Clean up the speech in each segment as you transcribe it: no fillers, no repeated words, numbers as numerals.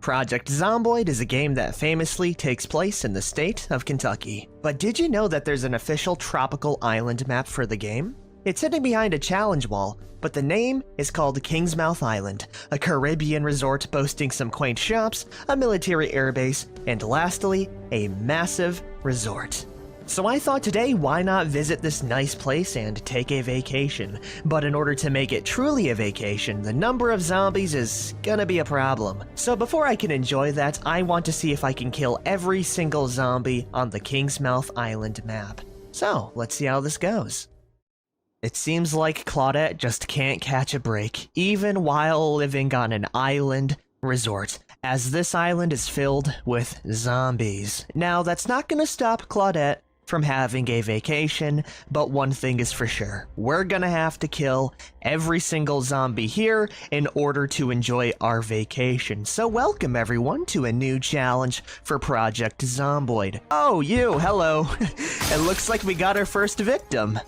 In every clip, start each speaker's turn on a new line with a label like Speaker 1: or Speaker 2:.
Speaker 1: Project Zomboid is a game that famously takes place in the state of Kentucky. But did you know that there's an official tropical island map for the game? It's hidden behind a challenge wall, but the name is called Kingsmouth Island, a Caribbean resort boasting some quaint shops, a military airbase, and lastly, a massive resort. So I thought today, why not visit this nice place and take a vacation? But in order to make it truly a vacation, the number of zombies is gonna be a problem. So before I can enjoy that, I want to see if I can kill every single zombie on the Kingsmouth Island map. So let's see how this goes. It seems like Claudette just can't catch a break, even while living on an island resort, as this island is filled with zombies. Now, that's not gonna stop Claudette from having a vacation, but one thing is for sure. We're gonna have to kill every single zombie here in order to enjoy our vacation. So welcome everyone to a new challenge for Project Zomboid. Oh, you, hello. It looks like we got our first victim.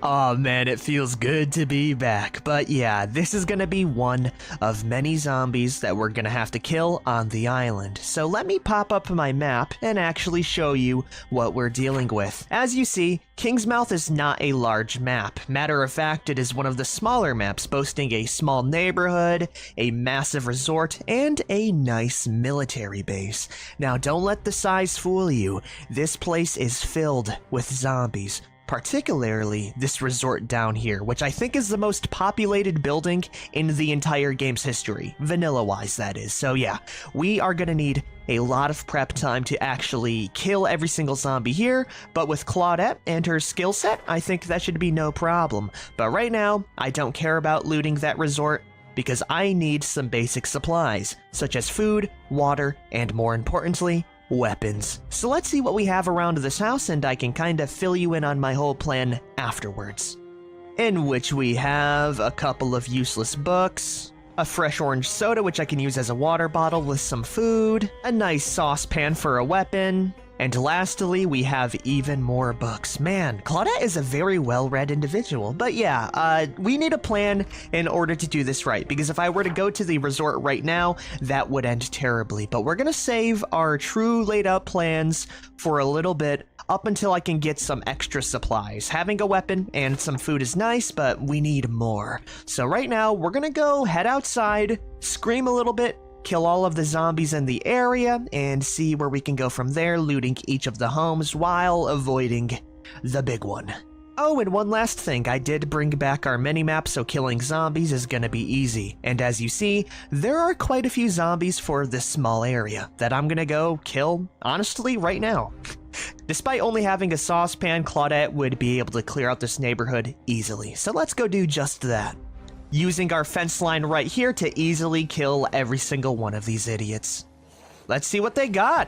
Speaker 1: Oh man, it feels good to be back. But yeah, this is gonna be one of many zombies that we're gonna have to kill on the island. So let me pop up my map and actually show you what we're dealing with. As you see, Kingsmouth is not a large map. Matter of fact, it is one of the smaller maps, boasting a small neighborhood, a massive resort, and a nice military base. Now don't let the size fool you. This place is filled with zombies. Particularly this resort down here, which I think is the most populated building in the entire game's history, vanilla-wise that is. So yeah, we are gonna need a lot of prep time to actually kill every single zombie here, but with Claudette and her skill set, I think that should be no problem. But right now, I don't care about looting that resort, because I need some basic supplies, such as food, water, and more importantly, weapons. So let's see what we have around this house, and I can kind of fill you in on my whole plan afterwards. In which we have a couple of useless books, a fresh orange soda which I can use as a water bottle with some food, a nice saucepan for a weapon, and lastly, we have even more books. Man, Claudette is a very well-read individual. But yeah, we need a plan in order to do this right, because if I were to go to the resort right now, that would end terribly. But we're gonna save our true laid-out plans for a little bit, up until I can get some extra supplies. Having a weapon and some food is nice, but we need more. So right now, we're gonna go head outside, scream a little bit, kill all of the zombies in the area, and see where we can go from there, looting each of the homes while avoiding the big one. Oh, and one last thing, I did bring back our minimap, so killing zombies is gonna be easy. And as you see, there are quite a few zombies for this small area that I'm gonna go kill, honestly, right now. Despite only having a saucepan, Claudette would be able to clear out this neighborhood easily. So let's go do just that, using our fence line right here to easily kill every single one of these idiots. Let's see what they got.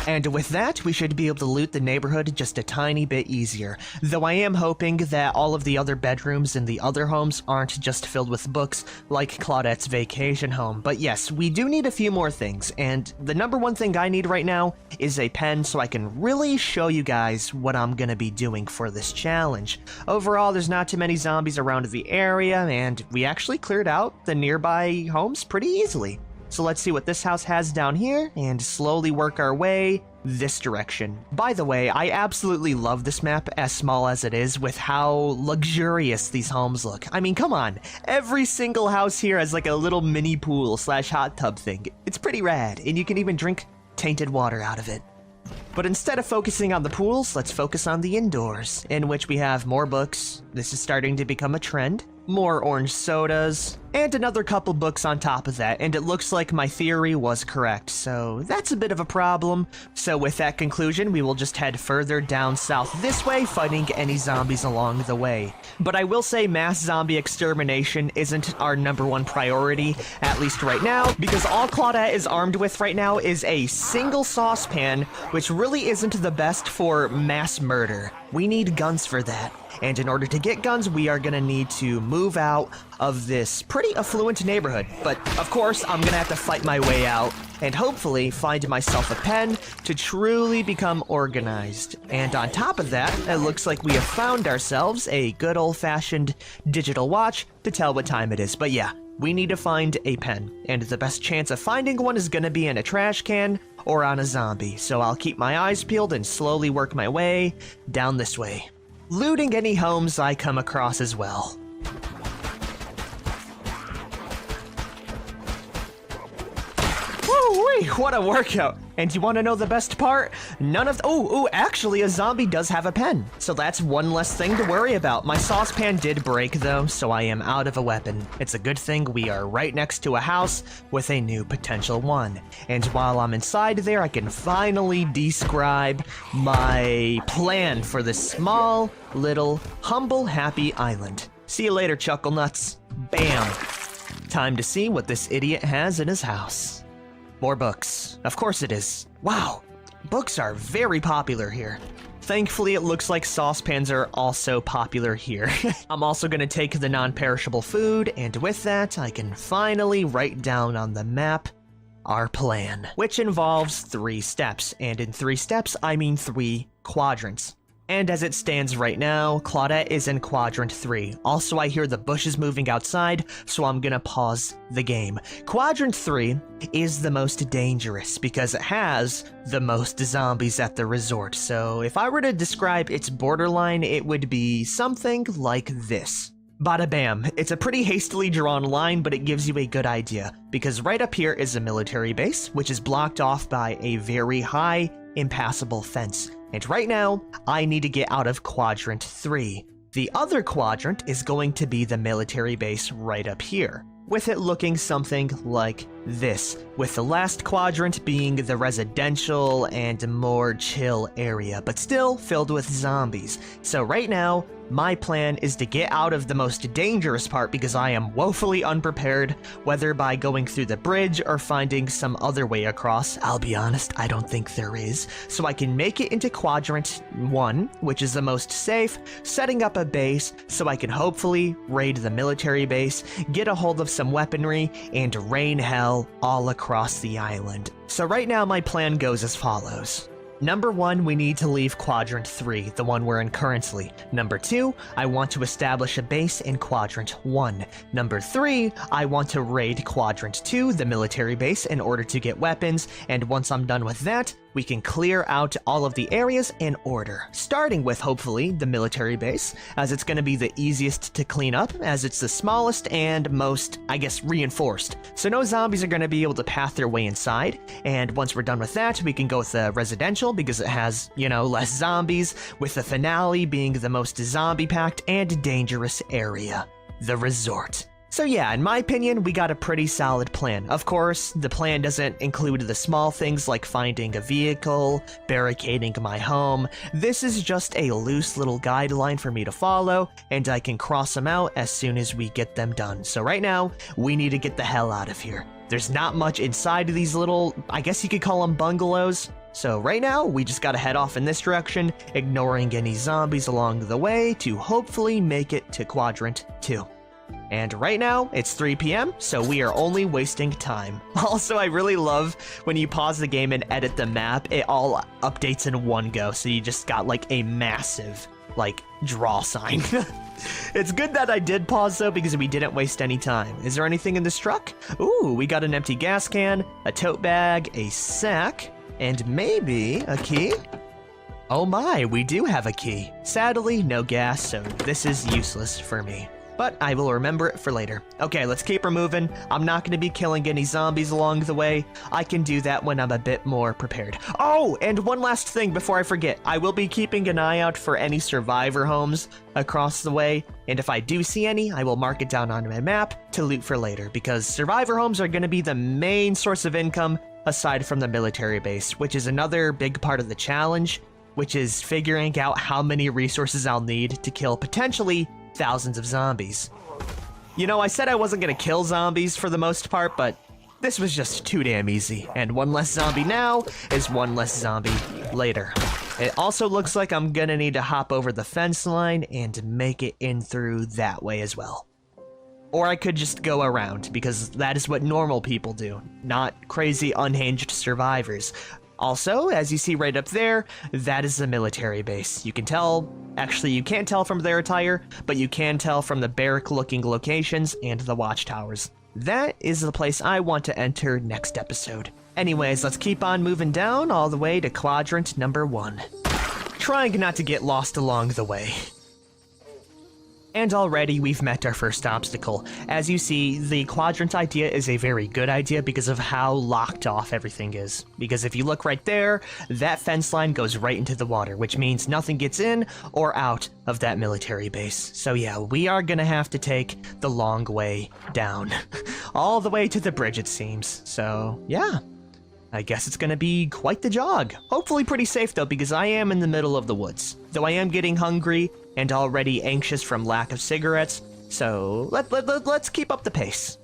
Speaker 1: And with that, we should be able to loot the neighborhood just a tiny bit easier. Though I am hoping that all of the other bedrooms in the other homes aren't just filled with books like Claudette's vacation home. But yes, we do need a few more things. And the number one thing I need right now is a pen, so I can really show you guys what I'm gonna be doing for this challenge. Overall, there's not too many zombies around the area, and we actually cleared out the nearby homes pretty easily. So let's see what this house has down here, and slowly work our way this direction. By the way, I absolutely love this map, as small as it is, with how luxurious these homes look. I mean, come on. Every single house here has like a little mini pool slash hot tub thing. It's pretty rad, and you can even drink tainted water out of it. But instead of focusing on the pools, let's focus on the indoors, in which we have more books. This is starting to become a trend. More orange sodas, and another couple books on top of that, and it looks like my theory was correct, so that's a bit of a problem. So with that conclusion, we will just head further down south this way, fighting any zombies along the way. But I will say mass zombie extermination isn't our #1 priority, at least right now, because all Claudette is armed with right now is a single saucepan, which really isn't the best for mass murder. We need guns for that. And in order to get guns, we are gonna need to move out of this pretty affluent neighborhood. But of course, I'm gonna have to fight my way out and hopefully find myself a pen to truly become organized. And on top of that, it looks like we have found ourselves a good old-fashioned digital watch to tell what time it is. But yeah, we need to find a pen, and the best chance of finding one is gonna be in a trash can or on a zombie, so I'll keep my eyes peeled and slowly work my way down this way, looting any homes I come across as well. Woo-wee, what a workout! And you want to know the best part? Actually, a zombie does have a pen, so that's one less thing to worry about. My saucepan did break though, so I am out of a weapon. It's a good thing we are right next to a house with a new potential one. And while I'm inside there, I can finally describe my plan for this small, little, humble, happy island. See you later, Chuckle Nuts. Bam! Time to see what this idiot has in his house. More books. Of course it is. Wow, books are very popular here. Thankfully, it looks like saucepans are also popular here. I'm also gonna take the non-perishable food, and with that, I can finally write down on the map our plan, which involves 3 steps, and in 3 steps, I mean 3 quadrants. And as it stands right now, Claudette is in Quadrant 3. Also, I hear the bushes moving outside, so I'm gonna pause the game. Quadrant 3 is the most dangerous because it has the most zombies at the resort. So if I were to describe its borderline, it would be something like this. Bada bam. It's a pretty hastily drawn line, but it gives you a good idea, because right up here is a military base, which is blocked off by a very high, impassable fence. And right now, I need to get out of Quadrant 3. The other quadrant is going to be the military base right up here, with it looking something like this, with the last quadrant being the residential and more chill area, but still filled with zombies. So right now, my plan is to get out of the most dangerous part because I am woefully unprepared, whether by going through the bridge or finding some other way across. I'll be honest, I don't think there is. So I can make it into Quadrant 1, which is the most safe, setting up a base so I can hopefully raid the military base, get a hold of some weaponry, and rain hell all across the island. So right now my plan goes as follows. Number 1, we need to leave Quadrant 3, the one we're in currently. Number 2, I want to establish a base in Quadrant 1. Number 3, I want to raid Quadrant 2, the military base, in order to get weapons, and once I'm done with that, we can clear out all of the areas in order, starting with, hopefully, the military base, as it's going to be the easiest to clean up, as it's the smallest and most, I guess, reinforced. So no zombies are going to be able to path their way inside, and once we're done with that, we can go with the residential, because it has, less zombies, with the finale being the most zombie-packed and dangerous area, the resort. So yeah, in my opinion, we got a pretty solid plan. Of course, the plan doesn't include the small things like finding a vehicle, barricading my home. This is just a loose little guideline for me to follow, and I can cross them out as soon as we get them done. So right now, we need to get the hell out of here. There's not much inside of these little, I guess you could call them bungalows. So right now, we just gotta head off in this direction, ignoring any zombies along the way to hopefully make it to Quadrant 2. And right now, it's 3 p.m., so we are only wasting time. Also, I really love when you pause the game and edit the map, it all updates in one go, so you just got like a massive, draw sign. It's good that I did pause though, because we didn't waste any time. Is there anything in this truck? Ooh, we got an empty gas can, a tote bag, a sack, and maybe a key? Oh my, we do have a key. Sadly, no gas, so this is useless for me. But I will remember it for later. Okay, let's keep her moving. I'm not going to be killing any zombies along the way. I can do that when I'm a bit more prepared. Oh, and one last thing before I forget. I will be keeping an eye out for any survivor homes across the way. And if I do see any, I will mark it down on my map to loot for later. Because survivor homes are going to be the main source of income aside from the military base, which is another big part of the challenge, which is figuring out how many resources I'll need to kill potentially thousands of zombies. I said I wasn't gonna kill zombies for the most part, but this was just too damn easy. And one less zombie now is one less zombie later. It also looks like I'm gonna need to hop over the fence line and make it in through that way as well. Or I could just go around, because that is what normal people do, not crazy unhinged survivors. Also, as you see right up there, that is the military base. You can tell, actually you can't tell from their attire, but you can tell from the barrack-looking locations and the watchtowers. that is the place I want to enter next episode. Anyways, let's keep on moving down all the way to quadrant number 1. Trying not to get lost along the way. And already we've met our first obstacle. As you see, the quadrant idea is a very good idea because of how locked off everything is. Because if you look right there, that fence line goes right into the water, which means nothing gets in or out of that military base. So yeah, we are gonna have to take the long way down. All the way to the bridge, it seems. So yeah, I guess it's gonna be quite the jog. Hopefully pretty safe though, because I am in the middle of the woods. Though I am getting hungry and already anxious from lack of cigarettes, so let's keep up the pace.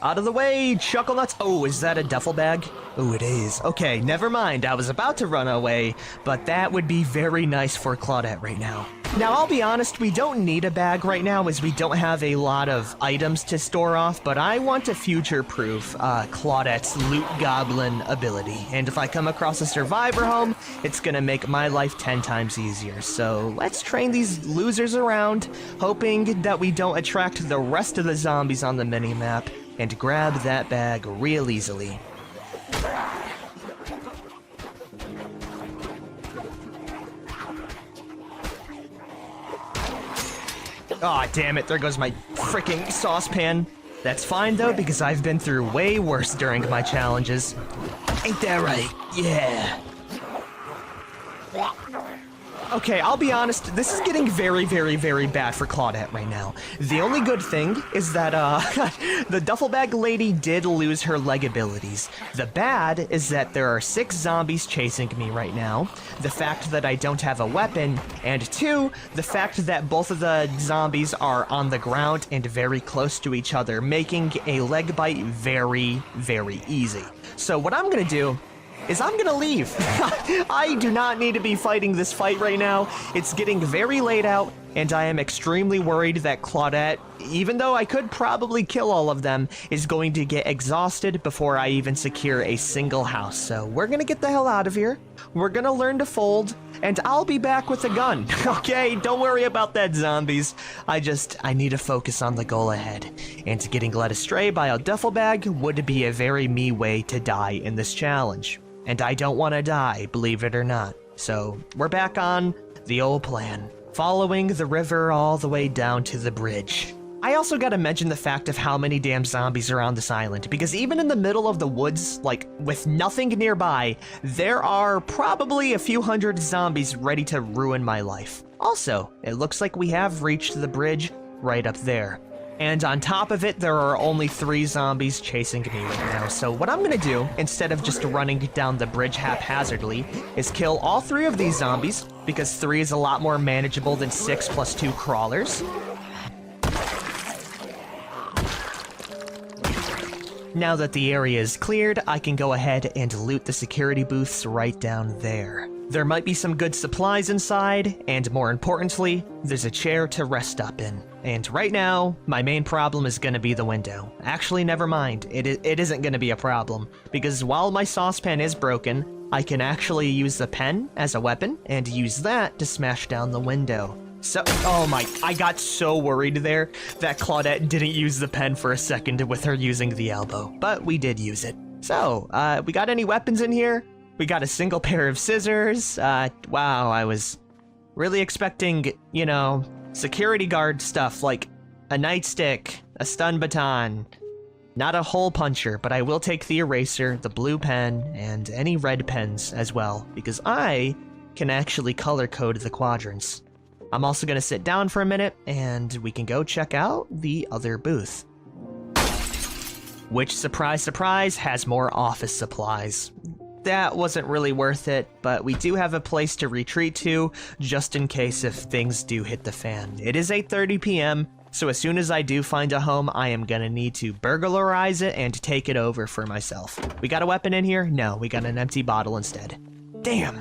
Speaker 1: Out of the way, chuckle nuts. Oh, is that a duffel bag? Oh, it is. Okay, never mind. I was about to run away, but that would be very nice for Claudette right now. Now, I'll be honest, we don't need a bag right now as we don't have a lot of items to store off, but I want to future-proof Claudette's loot goblin ability. And if I come across a survivor home, it's gonna make my life 10 times easier. So let's train these losers around, hoping that we don't attract the rest of the zombies on the minimap, and grab that bag real easily. Aw, damn it, there goes my freaking saucepan. That's fine though, because I've been through way worse during my challenges. Ain't that right? Yeah. Okay, I'll be honest, this is getting very, very, very bad for Claudette right now. The only good thing is that, the duffel bag lady did lose her leg abilities. The bad is that there are 6 zombies chasing me right now, the fact that I don't have a weapon, and 2, the fact that both of the zombies are on the ground and very close to each other, making a leg bite very, very easy. So what I'm gonna do is I'm gonna leave. I do not need to be fighting this fight right now. It's getting very late out, and I am extremely worried that Claudette, even though I could probably kill all of them, is going to get exhausted before I even secure a single house. So we're gonna get the hell out of here. We're gonna learn to fold, and I'll be back with a gun. Okay, don't worry about that, zombies. I need to focus on the goal ahead. And getting led astray by a duffel bag would be a very me way to die in this challenge. And I don't want to die, believe it or not. So we're back on the old plan, following the river all the way down to the bridge. I also gotta mention the fact of how many damn zombies are on this island, because even in the middle of the woods, like with nothing nearby, there are probably a few hundred zombies ready to ruin my life. Also, it looks like we have reached the bridge right up there. And on top of it, there are only 3 zombies chasing me right now. So what I'm gonna do, instead of just running down the bridge haphazardly, is kill all 3 of these zombies, because 3 is a lot more manageable than 6 plus 2 crawlers. Now that the area is cleared, I can go ahead and loot the security booths right down there. There might be some good supplies inside, and more importantly, there's a chair to rest up in. And right now, my main problem is gonna be the window. Actually, never mind, it isn't gonna be a problem, because while my saucepan is broken, I can actually use the pen as a weapon, and use that to smash down the window. So, oh my, I got so worried there that Claudette didn't use the pen for a second with her using the elbow, but we did use it. So, we got any weapons in here? We got a single pair of scissors. Wow, I was really expecting, you know, security guard stuff like a nightstick, a stun baton, not a hole puncher, but I will take the eraser, the blue pen, and any red pens as well, because I can actually color code the quadrants. I'm also gonna sit down for a minute, and we can go check out the other booth. Which, surprise, surprise, has more office supplies. That wasn't really worth it, but we do have a place to retreat to, just in case if things do hit the fan. It is 8:30 p.m., so as soon as I do find a home, I am gonna need to burglarize it and take it over for myself. We got a weapon in here? No, we got an empty bottle instead. Damn.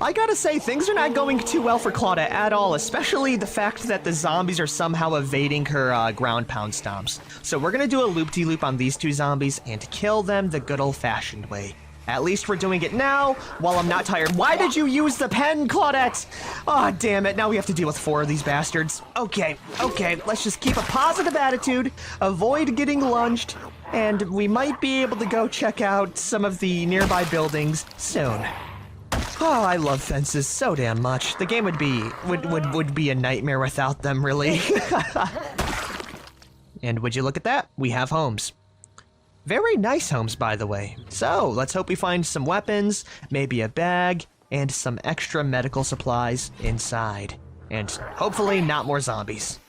Speaker 1: I gotta say, things are not going too well for Claudette at all, especially the fact that the zombies are somehow evading her ground pound stomps. So we're gonna do a loop-de-loop on these 2 zombies and kill them the good old-fashioned way. At least we're doing it now while I'm not tired. Why did you use the pen, Claudette? Oh, damn it. Now we have to deal with 4 of these bastards. Okay, let's just keep a positive attitude, avoid getting lunged, and we might be able to go check out some of the nearby buildings soon. Oh, I love fences so damn much. The game would be a nightmare without them, really. And would you look at that? We have homes. Very nice homes, by the way. So, let's hope we find some weapons, maybe a bag, and some extra medical supplies inside. And hopefully not more zombies.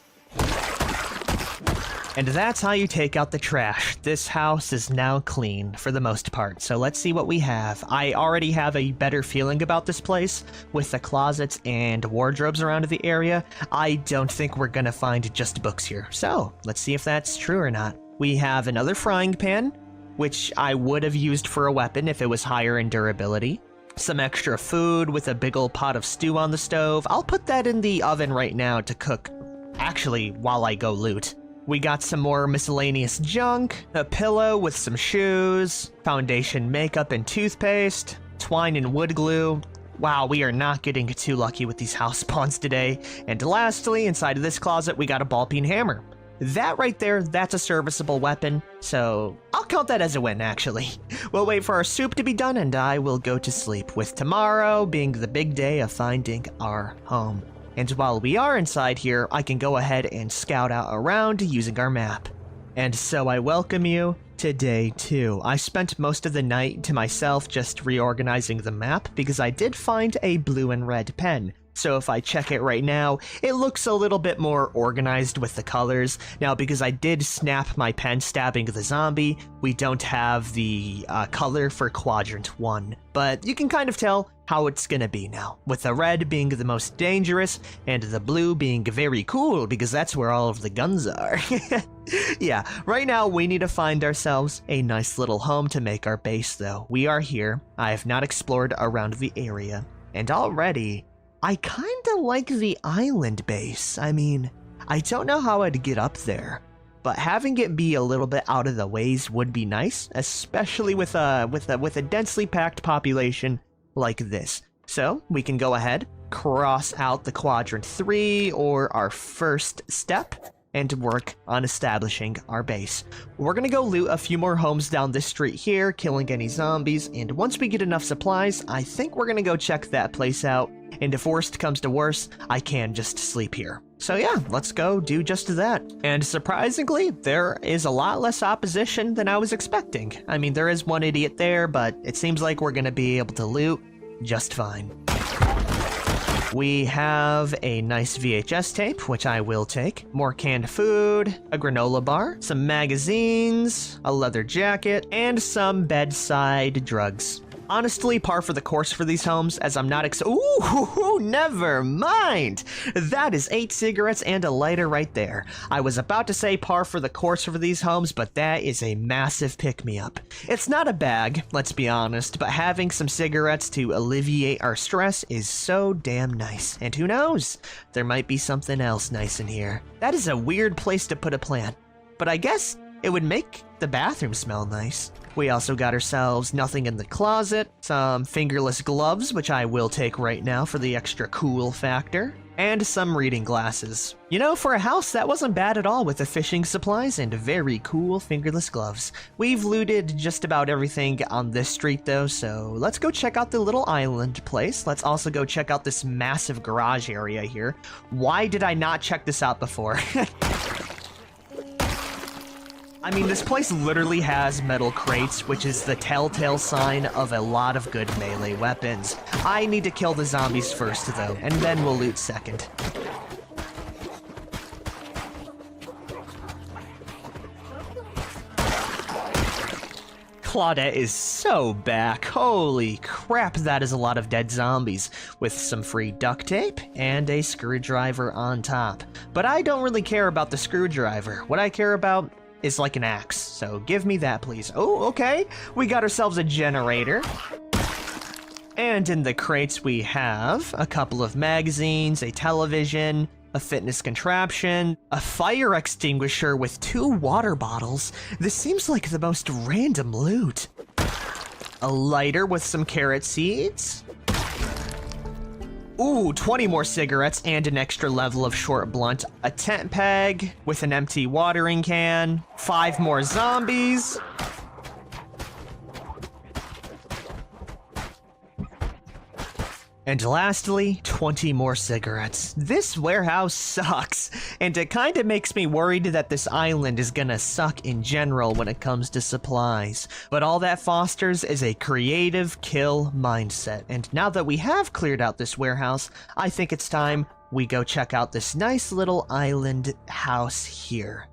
Speaker 1: And that's how you take out the trash. This house is now clean, for the most part. So let's see what we have. I already have a better feeling about this place, with the closets and wardrobes around the area. I don't think we're gonna find just books here. So, let's see if that's true or not. We have another frying pan, which I would have used for a weapon if it was higher in durability. Some extra food with a big ol' pot of stew on the stove. I'll put that in the oven right now to cook, actually, while I go loot. We got some more miscellaneous junk, a pillow with some shoes, foundation makeup and toothpaste, twine and wood glue. Wow, we are not getting too lucky with these house spawns today. And lastly, inside of this closet, we got a ball-peen hammer. That right there, that's a serviceable weapon, so I'll count that as a win, actually. We'll wait for our soup to be done and I will go to sleep, with tomorrow being the big day of finding our home. And while we are inside here, I can go ahead and scout out around using our map. And so I welcome you to day 2. I spent most of the night to myself just reorganizing the map because I did find a blue and red pen. So if I check it right now, it looks a little bit more organized with the colors. Now, because I did snap my pen stabbing the zombie, we don't have the color for quadrant 1. But you can kind of tell how it's gonna be now, with the red being the most dangerous, and the blue being very cool, because that's where all of the guns are. Yeah, right now we need to find ourselves a nice little home to make our base, though. We are here. I have not explored around the area, and already I kinda like the island base. I mean, I don't know how I'd get up there, but having it be a little bit out of the ways would be nice, especially with a densely packed population like this. So we can go ahead, cross out the quadrant 3 or our first step, and work on establishing our base. We're gonna go loot a few more homes down this street here, killing any zombies, and once we get enough supplies, I think we're gonna go check that place out. And if worst comes to worst, I can just sleep here. So yeah, let's go do just that. And surprisingly, there is a lot less opposition than I was expecting. I mean, there is one idiot there, but it seems like we're gonna be able to loot just fine. We have a nice VHS tape, which I will take, more canned food, a granola bar, some magazines, a leather jacket, and some bedside drugs. Honestly, par for the course for these homes, as I'm not ooh, never mind! That is 8 cigarettes and a lighter right there. I was about to say par for the course for these homes, but that is a massive pick-me-up. It's not a bag, let's be honest, but having some cigarettes to alleviate our stress is so damn nice. And who knows? There might be something else nice in here. That is a weird place to put a plant, but I guess it would make the bathroom smell nice. We also got ourselves nothing in the closet, some fingerless gloves, which I will take right now for the extra cool factor, and some reading glasses. You know, for a house, that wasn't bad at all with the fishing supplies and very cool fingerless gloves. We've looted just about everything on this street though, so let's go check out the little island place. Let's also go check out this massive garage area here. Why did I not check this out before? I mean, this place literally has metal crates, which is the telltale sign of a lot of good melee weapons. I need to kill the zombies first, though, and then we'll loot second. Claudette is so back. Holy crap, that is a lot of dead zombies, with some free duct tape and a screwdriver on top. But I don't really care about the screwdriver. What I care about is like an axe, so give me that, please. Oh, okay. We got ourselves a generator. And in the crates we have a couple of magazines, a television, a fitness contraption, a fire extinguisher with 2 water bottles. This seems like the most random loot. A lighter with some carrot seeds. Ooh, 20 more cigarettes and an extra level of short blunt. A tent peg with an empty watering can. 5 more zombies. And lastly, 20 more cigarettes. This warehouse sucks, and it kinda makes me worried that this island is gonna suck in general when it comes to supplies. But all that fosters is a creative kill mindset, and now that we have cleared out this warehouse, I think it's time we go check out this nice little island house here.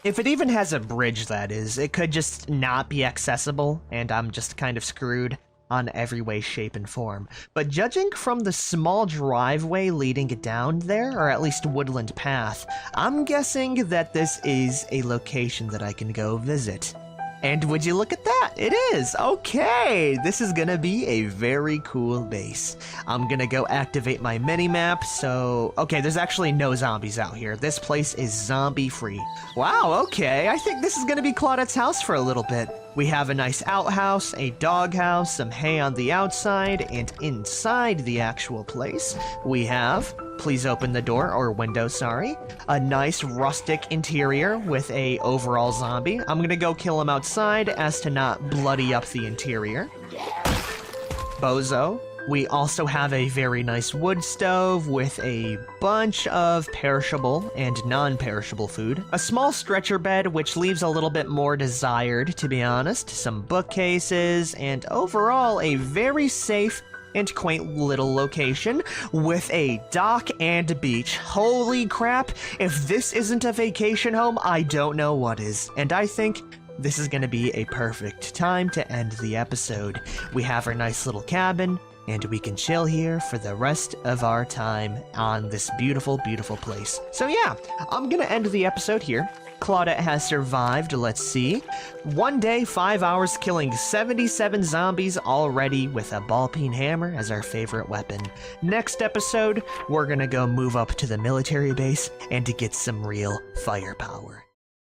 Speaker 1: If it even has a bridge, that is, it could just not be accessible, and I'm just kind of screwed on every way, shape, and form. But judging from the small driveway leading down there, or at least woodland path, I'm guessing that this is a location that I can go visit. And would you look at that? It is! Okay! This is gonna be a very cool base. I'm gonna go activate my mini-map, so... Okay, there's actually no zombies out here. This place is zombie-free. Wow, okay, I think this is gonna be Claudette's house for a little bit. We have a nice outhouse, a doghouse, some hay on the outside, and inside the actual place, we have... Please open the door, or window, sorry. A nice rustic interior with a overall zombie. I'm gonna go kill him outside as to not bloody up the interior. Bozo. We also have a very nice wood stove with a bunch of perishable and non-perishable food. A small stretcher bed, which leaves a little bit more desired, to be honest. Some bookcases, and overall a very safe and quaint little location with a dock and beach. Holy crap, if this isn't a vacation home, I don't know what is. And I think this is gonna be a perfect time to end the episode. We have our nice little cabin, and we can chill here for the rest of our time on this beautiful, beautiful place. So yeah, I'm gonna end the episode here. Claudette has survived, let's see. 1 day, 5 hours, killing 77 zombies already with a ball-peen hammer as our favorite weapon. Next episode, we're gonna go move up to the military base and to get some real firepower.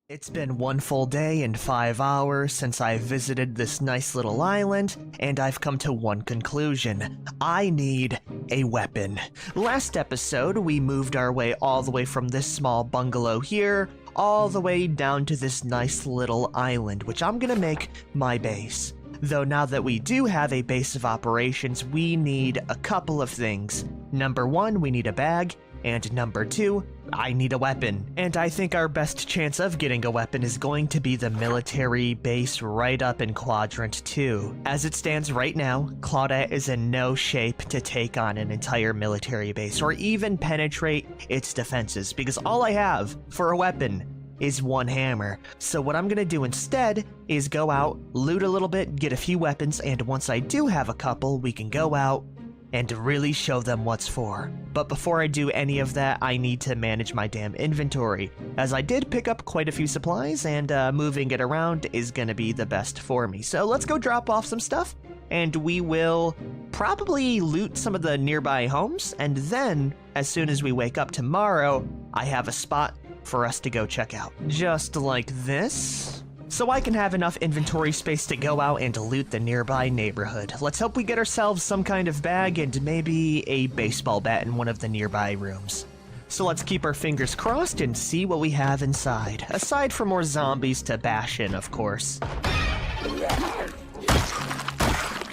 Speaker 1: It's been 1 full day and 5 hours since I visited this nice little island, and I've come to one conclusion. I need a weapon. Last episode, we moved our way all the way from this small bungalow here, all the way down to this nice little island, which I'm gonna make my base. Though now that we do have a base of operations, we need a couple of things. Number 1, we need a bag, and number 2, I need a weapon. And I think our best chance of getting a weapon is going to be the military base right up in Quadrant 2. As it stands right now, Claudette is in no shape to take on an entire military base or even penetrate its defenses, because all I have for a weapon is 1 hammer. So what I'm gonna do instead is go out, loot a little bit, get a few weapons, and once I do have a couple, we can go out and really show them what's for. But before I do any of that, I need to manage my damn inventory, as I did pick up quite a few supplies, and moving it around is gonna be the best for me. So let's go drop off some stuff, and we will probably loot some of the nearby homes, and then, as soon as we wake up tomorrow, I have a spot for us to go check out. Just like this. So I can have enough inventory space to go out and loot the nearby neighborhood. Let's hope we get ourselves some kind of bag and maybe a baseball bat in one of the nearby rooms. So let's keep our fingers crossed and see what we have inside. Aside from more zombies to bash in, of course.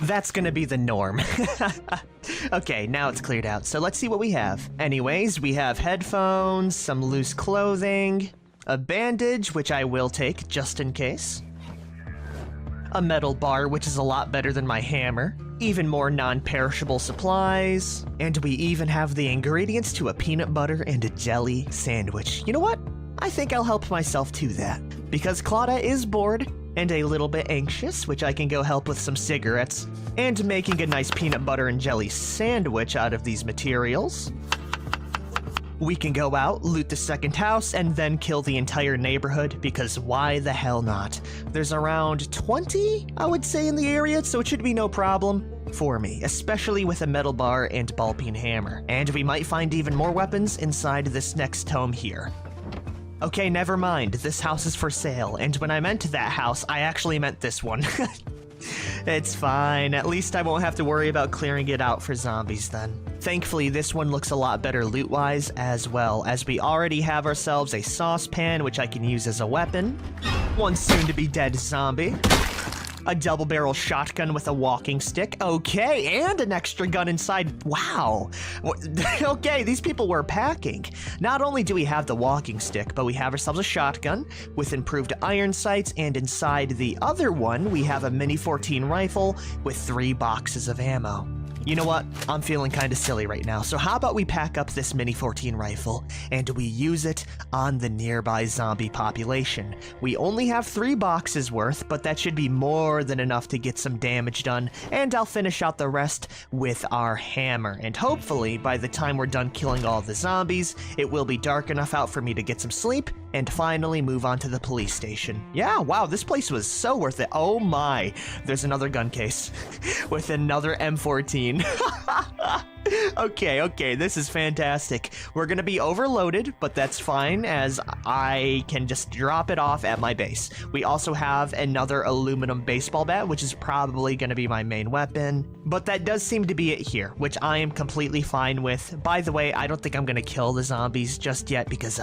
Speaker 1: That's gonna be the norm. Okay, now it's cleared out, so let's see what we have. Anyways, we have headphones, some loose clothing, a bandage, which I will take just in case, a metal bar, which is a lot better than my hammer, even more non-perishable supplies, and we even have the ingredients to a peanut butter and a jelly sandwich. You know what? I think I'll help myself to that, because Claudia is bored and a little bit anxious, which I can go help with some cigarettes, and making a nice peanut butter and jelly sandwich out of these materials. We can go out, loot the second house, and then kill the entire neighborhood, because why the hell not? There's around 20, I would say, in the area, so it should be no problem for me, especially with a metal bar and ball-peen hammer. And we might find even more weapons inside this next home here. Okay, never mind, this house is for sale, and when I meant that house, I actually meant this one. It's fine. At least I won't have to worry about clearing it out for zombies then. Thankfully, this one looks a lot better loot-wise, as well as we already have ourselves a saucepan, which I can use as a weapon. One soon-to-be-dead zombie. A double-barrel shotgun with a walking stick. Okay, and an extra gun inside. Wow. Okay, these people were packing. Not only do we have the walking stick, but we have ourselves a shotgun with improved iron sights, and inside the other one, we have a Mini 14 rifle with 3 boxes of ammo. You know what? I'm feeling kind of silly right now, so how about we pack up this Mini 14 rifle and we use it on the nearby zombie population. We only have 3 boxes worth, but that should be more than enough to get some damage done, and I'll finish out the rest with our hammer. And hopefully, by the time we're done killing all the zombies, it will be dark enough out for me to get some sleep and finally move on to the police station. Yeah, wow, this place was so worth it. Oh my, there's another gun case with another M14. Okay, this is fantastic. We're gonna be overloaded, but that's fine, as I can just drop it off at my base. We also have another aluminum baseball bat, which is probably gonna be my main weapon, but that does seem to be it here, which I am completely fine with. By the way, I don't think I'm gonna kill the zombies just yet because,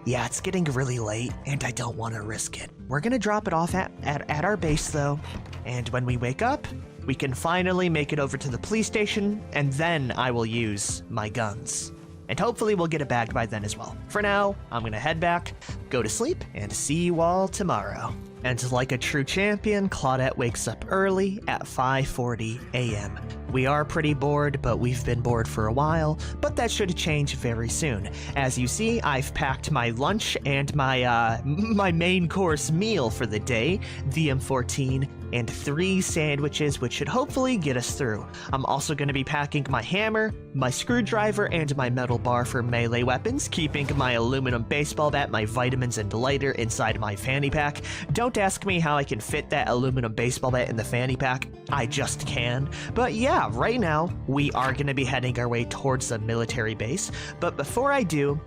Speaker 1: yeah, it's getting really late, and I don't want to risk it. We're gonna drop it off at our base, though, and when we wake up, we can finally make it over to the police station, and then I will use my guns. And hopefully we'll get it bagged by then as well. For now, I'm gonna head back, go to sleep, and see you all tomorrow. And like a true champion, Claudette wakes up early at 5:40 a.m. We are pretty bored, but we've been bored for a while, but that should change very soon. As you see, I've packed my lunch and my main course meal for the day, the M14, and 3 sandwiches, which should hopefully get us through. I'm also going to be packing my hammer, my screwdriver, and my metal bar for melee weapons, keeping my aluminum baseball bat, my vitamins, and lighter inside my fanny pack. Don't ask me how I can fit that aluminum baseball bat in the fanny pack. I just can. But yeah, right now, we are going to be heading our way towards the military base. But before I do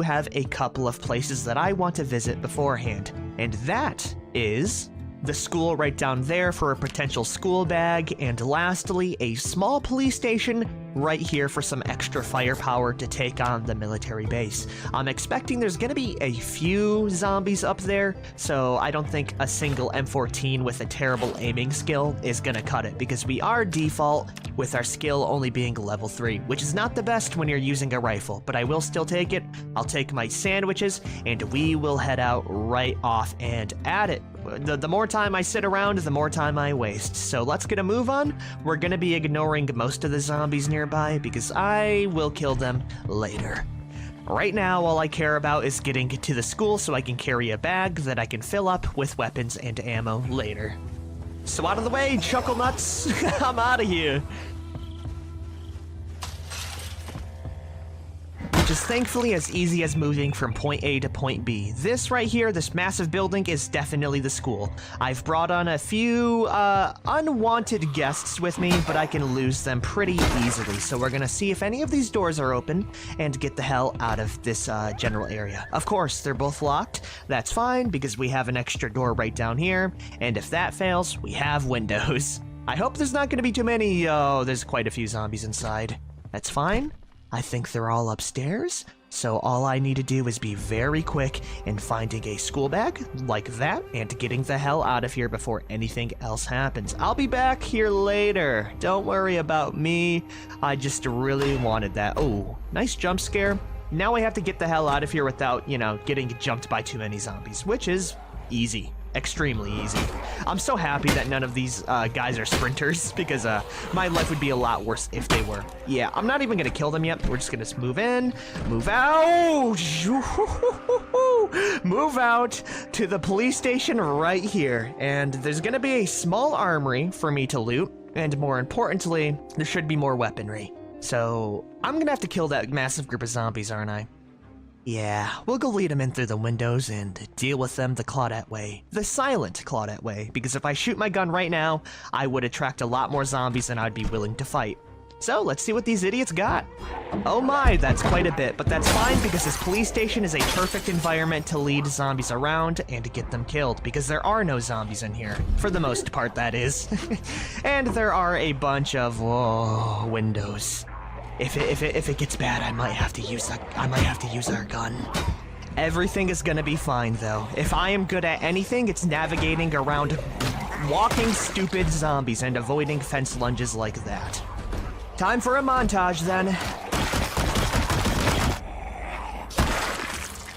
Speaker 1: have a couple of places that I want to visit beforehand. And that is the school right down there for a potential school bag, and lastly, a small police station right here for some extra firepower to take on the military base. I'm expecting there's gonna be a few zombies up there, so I don't think a single M14 with a terrible aiming skill is gonna cut it, because we are default with our skill only being level 3, which is not the best when you're using a rifle, but I will still take it. I'll take my sandwiches, and we will head out right off and at it. The more time I sit around, the more time I waste. So let's get a move on. We're gonna be ignoring most of the zombies nearby because I will kill them later. Right now, all I care about is getting to the school so I can carry a bag that I can fill up with weapons and ammo later. So out of the way, chuckle nuts. I'm out of here. Which is thankfully as easy as moving from point A to point B. This right here, this massive building, is definitely the school. I've brought on a few unwanted guests with me, but I can lose them pretty easily. So we're gonna see if any of these doors are open and get the hell out of this general area. Of course, they're both locked. That's fine, because we have an extra door right down here, and if that fails, we have windows. I hope there's not gonna be too many. Oh, there's quite a few zombies inside. That's fine. I think they're all upstairs, so all I need to do is be very quick in finding a school bag like that and getting the hell out of here before anything else happens. I'll be back here later. Don't worry about me. I just really wanted that. Oh, nice jump scare. Now I have to get the hell out of here without, getting jumped by too many zombies, which is easy. Extremely easy. I'm so happy that none of these guys are sprinters, because my life would be a lot worse if they were. Yeah, I'm not even gonna kill them yet. We're just gonna move in, move out, move out to the police station right here. And there's gonna be a small armory for me to loot, and more importantly, there should be more weaponry. So I'm gonna have to kill that massive group of zombies, aren't I? Yeah, we'll go lead them in through the windows and deal with them the Claudette way. The silent Claudette way, because if I shoot my gun right now, I would attract a lot more zombies than I'd be willing to fight. So let's see what these idiots got. Oh my, that's quite a bit, but that's fine because this police station is a perfect environment to lead zombies around and to get them killed, because there are no zombies in here. For the most part, that is. And there are a bunch of windows. If it gets bad, I might have to use our gun. Everything is gonna be fine though. If I am good at anything, it's navigating around walking stupid zombies and avoiding fence lunges like that. Time for a montage then.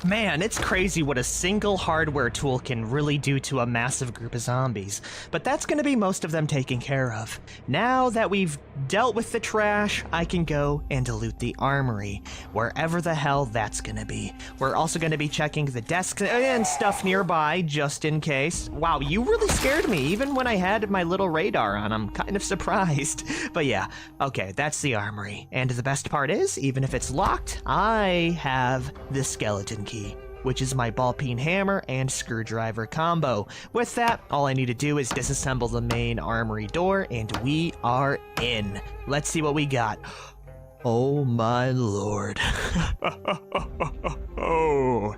Speaker 1: Man, it's crazy what a single hardware tool can really do to a massive group of zombies, but that's going to be most of them taken care of. Now that we've dealt with the trash, I can go and loot the armory, wherever the hell that's going to be. We're also going to be checking the desks and stuff nearby, just in case. Wow, you really scared me, even when I had my little radar on. I'm kind of surprised. But yeah, okay, that's the armory. And the best part is, even if it's locked, I have the skeleton key, which is my ball-peen hammer and screwdriver combo. With that, all I need to do is disassemble the main armory door, and we are in. Let's see what we got. Oh my lord. Oh,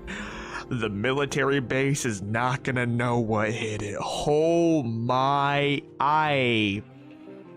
Speaker 1: the military base is not gonna know what hit it. Oh my eye.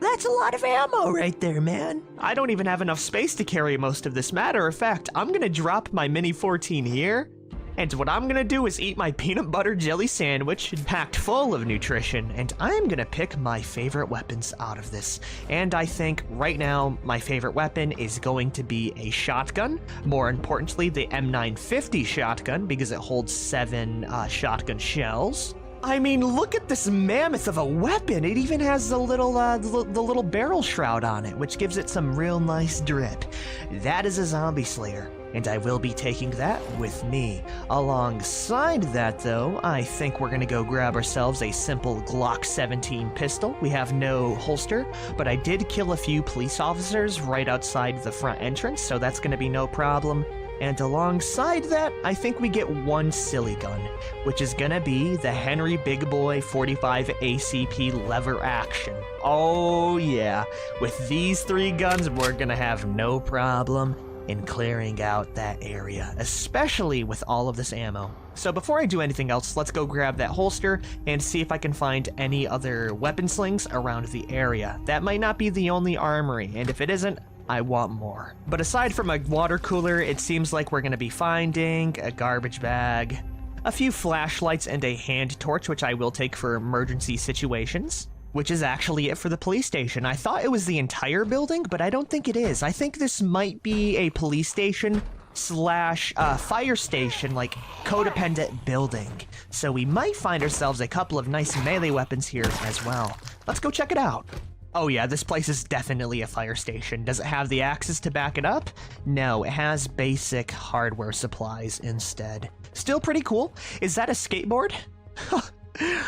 Speaker 1: That's a lot of ammo right there, man. I don't even have enough space to carry most of this. Matter of fact, I'm gonna drop my Mini 14 here, and what I'm gonna do is eat my peanut butter jelly sandwich packed full of nutrition, and I'm gonna pick my favorite weapons out of this. And I think right now my favorite weapon is going to be a shotgun. More importantly, the M950 shotgun, because it holds 7 shotgun shells. I mean, look at this mammoth of a weapon. It even has the little barrel shroud on it, which gives it some real nice drip. That is a zombie slayer, and I will be taking that with me. Alongside that, though, I think we're gonna go grab ourselves a simple Glock 17 pistol. We have no holster, but I did kill a few police officers right outside the front entrance, so that's gonna be no problem. And alongside that, I think we get one silly gun, which is gonna be the Henry Big Boy 45 ACP lever action. Oh yeah, with these 3 guns, we're gonna have no problem in clearing out that area, especially with all of this ammo. So before I do anything else, let's go grab that holster and see if I can find any other weapon slings around the area. That might not be the only armory, and if it isn't, I want more. But aside from a water cooler, it seems like we're gonna be finding a garbage bag, a few flashlights, and a hand torch, which I will take for emergency situations. Which is actually it for the police station. I thought it was the entire building, but I don't think it is. I think this might be a police station slash fire station, like codependent building. So we might find ourselves a couple of nice melee weapons here as well. Let's go check it out. Oh yeah, this place is definitely a fire station. Does it have the axes to back it up? No, it has basic hardware supplies instead. Still pretty cool. Is that a skateboard?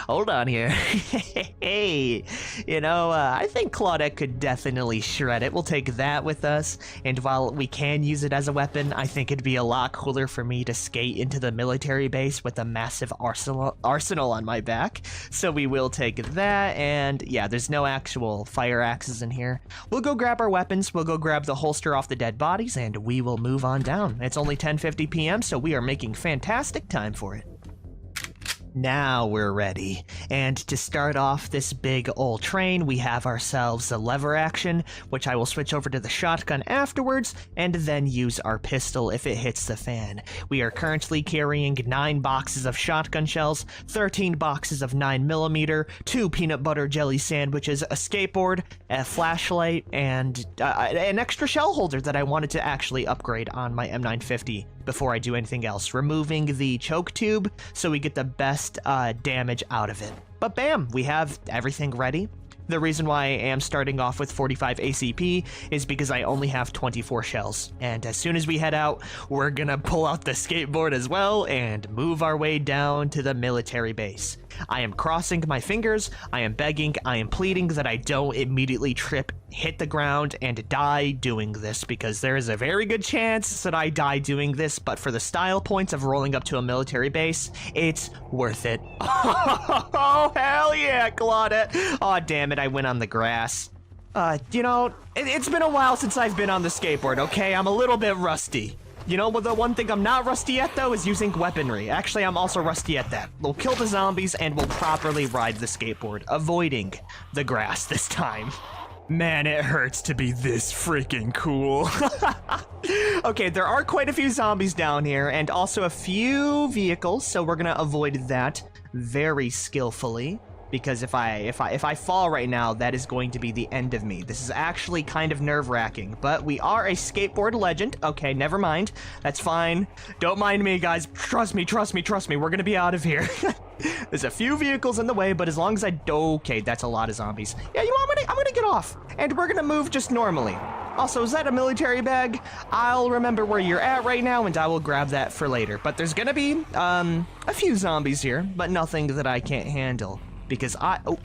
Speaker 1: Hold on here. Hey, you know, I think Claudette could definitely shred it. We'll take that with us, and while we can use it as a weapon, I think it'd be a lot cooler for me to skate into the military base with a massive arsenal on my back. So we will take that, and yeah, there's no actual fire axes in here. We'll go grab our weapons, we'll go grab the holster off the dead bodies, and we will move on down. It's only 10:50 p.m., so we are making fantastic time for it. Now we're ready, and to start off this big old train, we have ourselves the lever action, which I will switch over to the shotgun afterwards, and then use our pistol if it hits the fan. We are currently carrying 9 boxes of shotgun shells, 13 boxes of 9mm, 2 peanut butter jelly sandwiches, a skateboard, a flashlight, and an extra shell holder that I wanted to actually upgrade on my M950 before I do anything else, removing the choke tube so we get the best damage out of it. But bam, we have everything ready. The reason why I am starting off with 45 ACP is because I only have 24 shells, and as soon as we head out, we're gonna pull out the skateboard as well and move our way down to the military base. I am crossing my fingers, I am begging, I am pleading that I don't immediately trip, hit the ground, and die doing this, because there is a very good chance that I die doing this, but for the style points of rolling up to a military base, it's worth it. Oh, hell yeah, Claudette! Aw, damn it, I went on the grass. You know, it's been a while since I've been on the skateboard, okay? I'm a little bit rusty. You know, but the one thing I'm not rusty at, though, is using weaponry. Actually, I'm also rusty at that. We'll kill the zombies, and we'll properly ride the skateboard, avoiding the grass this time. Man, it hurts to be this freaking cool. Okay, there are quite a few zombies down here, and also a few vehicles, so we're gonna avoid that very skillfully. Because if I fall right now, that is going to be the end of me. This is actually kind of nerve-wracking, but we are a skateboard legend. Okay, never mind. That's fine. Don't mind me, guys. Trust me, trust me, trust me. We're gonna be out of here. There's a few vehicles in the way, but as long as I do... Okay, that's a lot of zombies. Yeah, you know, I'm gonna get off, and we're gonna move just normally. Also, is that a military bag? I'll remember where you're at right now, and I will grab that for later. But there's gonna be, a few zombies here, but nothing that I can't handle. Because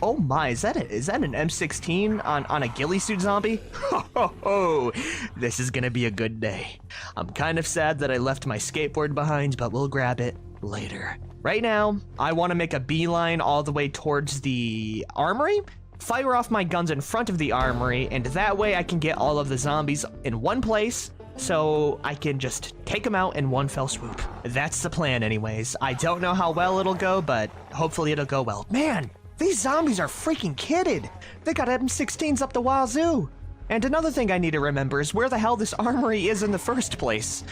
Speaker 1: oh my, is that an M16 on a ghillie suit zombie? Ho, this is gonna be a good day. I'm kind of sad that I left my skateboard behind, but we'll grab it later. Right now, I want to make a beeline all the way towards the armory, fire off my guns in front of the armory, and that way I can get all of the zombies in one place, so I can just take them out in one fell swoop. That's the plan anyways. I don't know how well it'll go, but hopefully it'll go well. Man, these zombies are freaking kitted. They got M16s up the wazoo. And another thing I need to remember is where the hell this armory is in the first place.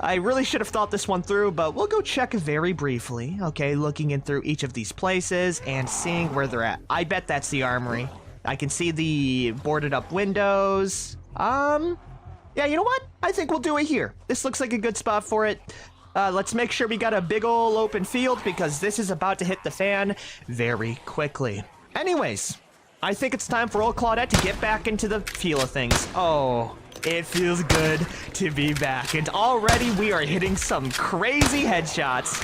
Speaker 1: I really should have thought this one through, but we'll go check very briefly. Okay, looking in through each of these places and seeing where they're at. I bet that's the armory. I can see the boarded up windows. Yeah, you know what? I think we'll do it here. This looks like a good spot for it. Let's make sure we got a big ol' open field because this is about to hit the fan very quickly. Anyways, I think it's time for old Claudette to get back into the feel of things. Oh, it feels good to be back. And already we are hitting some crazy headshots.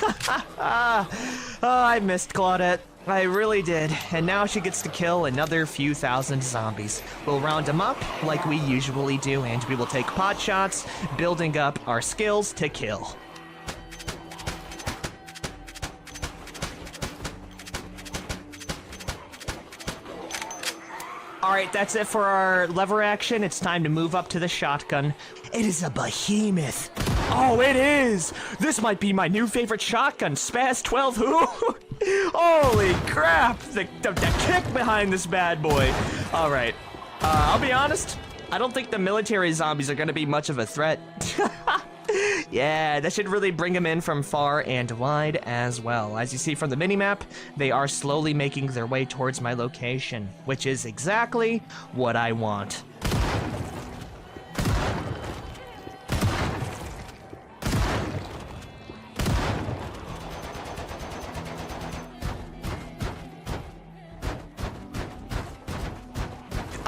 Speaker 1: Oh, I missed Claudette. I really did, and now she gets to kill another few thousand zombies. We'll round them up like we usually do, and we will take pot shots, building up our skills to kill. Alright, that's it for our lever action. It's time to move up to the shotgun. It is a behemoth. Oh, it is! This might be my new favorite shotgun, Spaz 12 who? Holy crap! The kick behind this bad boy. Alright, I'll be honest, I don't think the military zombies are gonna be much of a threat. Yeah, that should really bring them in from far and wide as well. As you see from the minimap, they are slowly making their way towards my location, which is exactly what I want.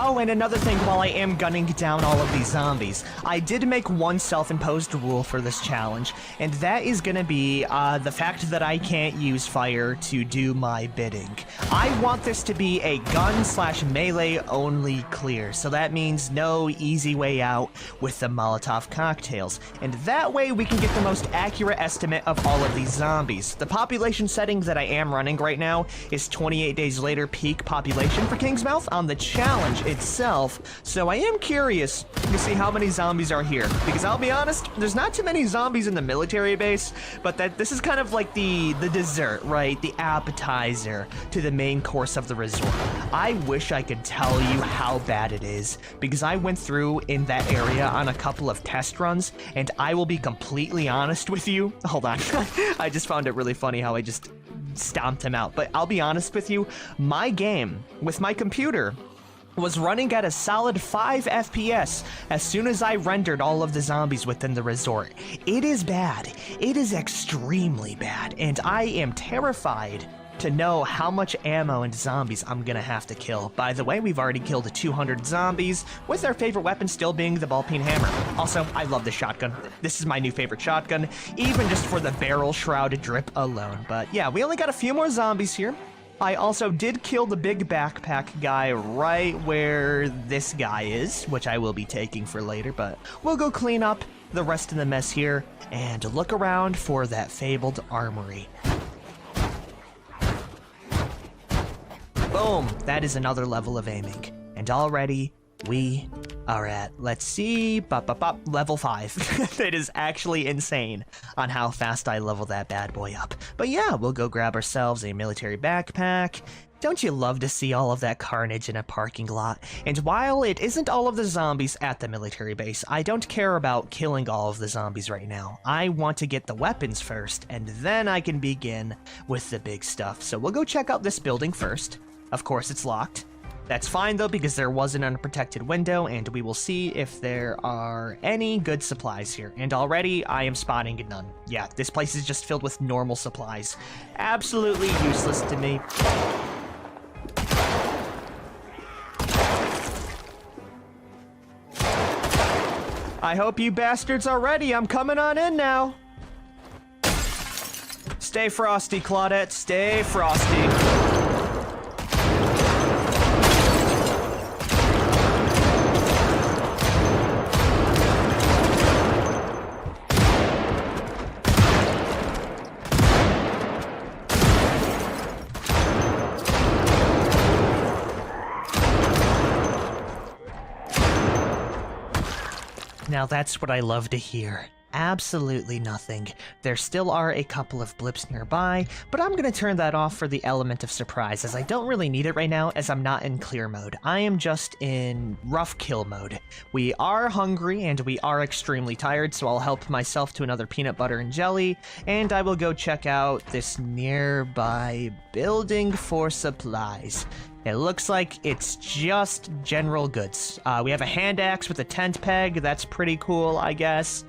Speaker 1: Oh, and another thing while I am gunning down all of these zombies, I did make one self-imposed rule for this challenge, and that is gonna be the fact that I can't use fire to do my bidding. I want this to be a gun/melee only clear, so that means no easy way out with the Molotov cocktails, and that way we can get the most accurate estimate of all of these zombies. The population setting that I am running right now is 28 days later peak population for Kingsmouth on the challenge itself, so I am curious to see how many zombies are here, because I'll be honest, there's not too many zombies in the military base, but this is kind of like the dessert, right? The appetizer to the main course of the resort. I wish I could tell you how bad it is, because I went through in that area on a couple of test runs, and I will be completely honest with you. Hold on. I just found it really funny how I just stomped him out, but I'll be honest with you, my game with my computer was running at a solid 5 FPS as soon as I rendered all of the zombies within the resort. It is bad. It is extremely bad, and I am terrified to know how much ammo and zombies I'm gonna have to kill. By the way, we've already killed 200 zombies, with our favorite weapon still being the ball-peen hammer. Also, I love the shotgun. This is my new favorite shotgun, even just for the barrel shroud drip alone. But yeah, we only got a few more zombies here. I also did kill the big backpack guy right where this guy is, which I will be taking for later, but we'll go clean up the rest of the mess here and look around for that fabled armory. Boom! That is another level of aiming. And already, we are at, let's see, level 5. It is actually insane on how fast I level that bad boy up. But yeah, we'll go grab ourselves a military backpack. Don't you love to see all of that carnage in a parking lot? And while it isn't all of the zombies at the military base, I don't care about killing all of the zombies right now. I want to get the weapons first, and then I can begin with the big stuff. So we'll go check out this building first. Of course, it's locked. That's fine though, because there was an unprotected window, and we will see if there are any good supplies here. And already I am spotting none. Yeah, this place is just filled with normal supplies. Absolutely useless to me. I hope you bastards are ready. I'm coming on in now. Stay frosty, Claudette. Stay frosty. Now that's what I love to hear. Absolutely nothing. There still are a couple of blips nearby, but I'm gonna turn that off for the element of surprise, as I don't really need it right now, as I'm not in clear mode. I am just in rough kill mode. We are hungry and we are extremely tired, so I'll help myself to another peanut butter and jelly, and I will go check out this nearby building for supplies. It looks like it's just general goods. We have a hand axe with a tent peg. That's pretty cool, I guess.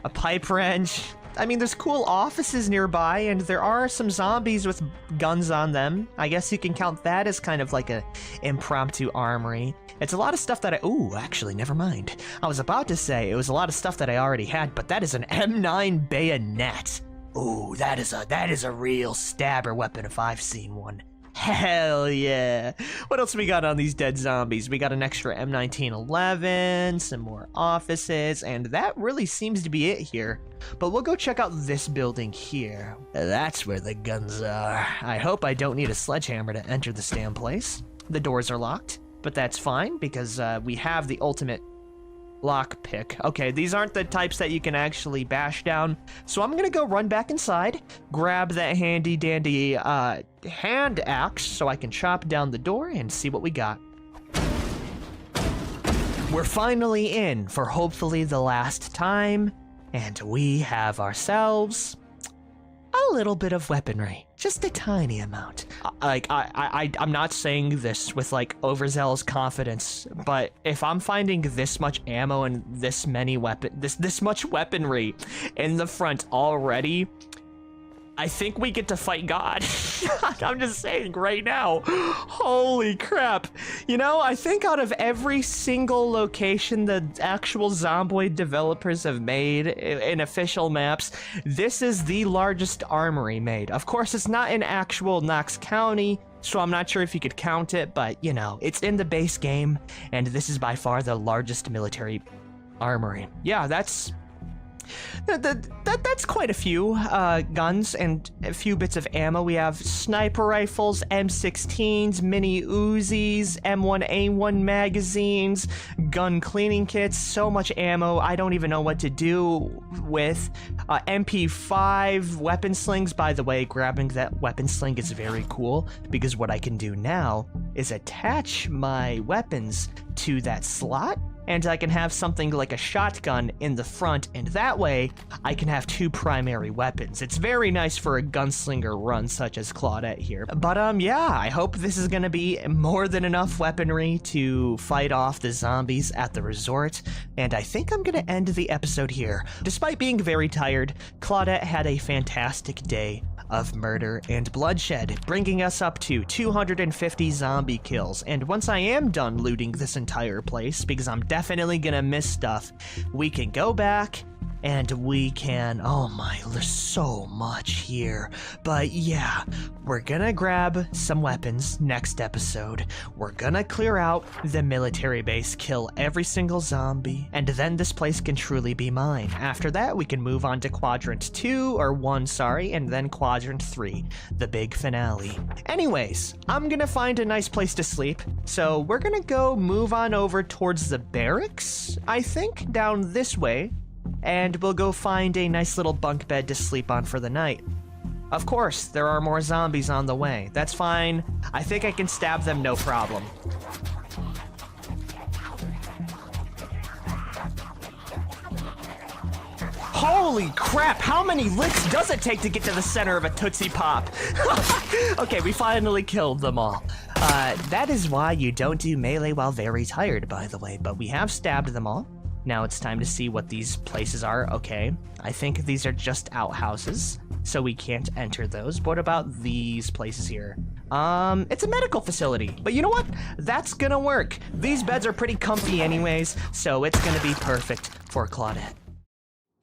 Speaker 1: A pipe wrench. I mean, there's cool offices nearby, and there are some zombies with guns on them. I guess you can count that as kind of like a impromptu armory. It's a lot of stuff that ooh, actually, never mind. I was about to say it was a lot of stuff that I already had, but that is an M9 bayonet. Ooh, that is a real stabber weapon if I've seen one. Hell yeah. What else we got on these dead zombies? We got an extra M1911, some more offices, and that really seems to be it here. But we'll go check out this building here. That's where the guns are. I hope I don't need a sledgehammer to enter this damn place. The doors are locked, but that's fine because we have the ultimate lockpick. Okay, these aren't the types that you can actually bash down, so I'm gonna go run back inside, grab that handy dandy hand axe so I can chop down the door and see what we got. We're finally in for hopefully the last time, and we have ourselves a little bit of weaponry. Just a tiny amount. I'm not saying this with like overzealous confidence, but if I'm finding this much ammo and this many this much weaponry in the front already, I think we get to fight God. I'm just saying right now. Holy crap. You know, I think out of every single location the actual Zomboid developers have made in official maps, this is the largest armory made. Of course, it's not in actual Knox County, so I'm not sure if you could count it, but you know, it's in the base game, and this is by far the largest military armory. Yeah, that's quite a few guns and a few bits of ammo. We have sniper rifles, M16s, mini Uzis, M1A1 magazines, gun cleaning kits, so much ammo I don't even know what to do with. MP5 weapon slings. By the way, grabbing that weapon sling is very cool because what I can do now is attach my weapons to that slot, and I can have something like a shotgun in the front, and that way I can have two primary weapons. It's very nice for a gunslinger run such as Claudette here. But yeah, I hope this is gonna be more than enough weaponry to fight off the zombies at the resort, and I think I'm gonna end the episode here. Despite being very tired, Claudette had a fantastic day of murder and bloodshed, bringing us up to 250 zombie kills. And once I am done looting this entire place, because I'm definitely gonna miss stuff, we can go back and we can, oh my, there's so much here. But yeah, we're gonna grab some weapons next episode. We're gonna clear out the military base, kill every single zombie, and then this place can truly be mine. After that, we can move on to quadrant 2, or 1, sorry, and then quadrant 3, the big finale. Anyways, I'm gonna find a nice place to sleep, so we're gonna go move on over towards the barracks, I think, down this way, and we'll go find a nice little bunk bed to sleep on for the night. Of course, there are more zombies on the way. That's fine. I think I can stab them no problem. Holy crap, how many licks does it take to get to the center of a Tootsie Pop? Okay, we finally killed them all. That is why you don't do melee while very tired, by the way, but we have stabbed them all. Now it's time to see what these places are. Okay, I think these are just outhouses, so we can't enter those. But what about these places here? It's a medical facility, but you know what? That's gonna work. These beds are pretty comfy anyways, so it's gonna be perfect for Claudette.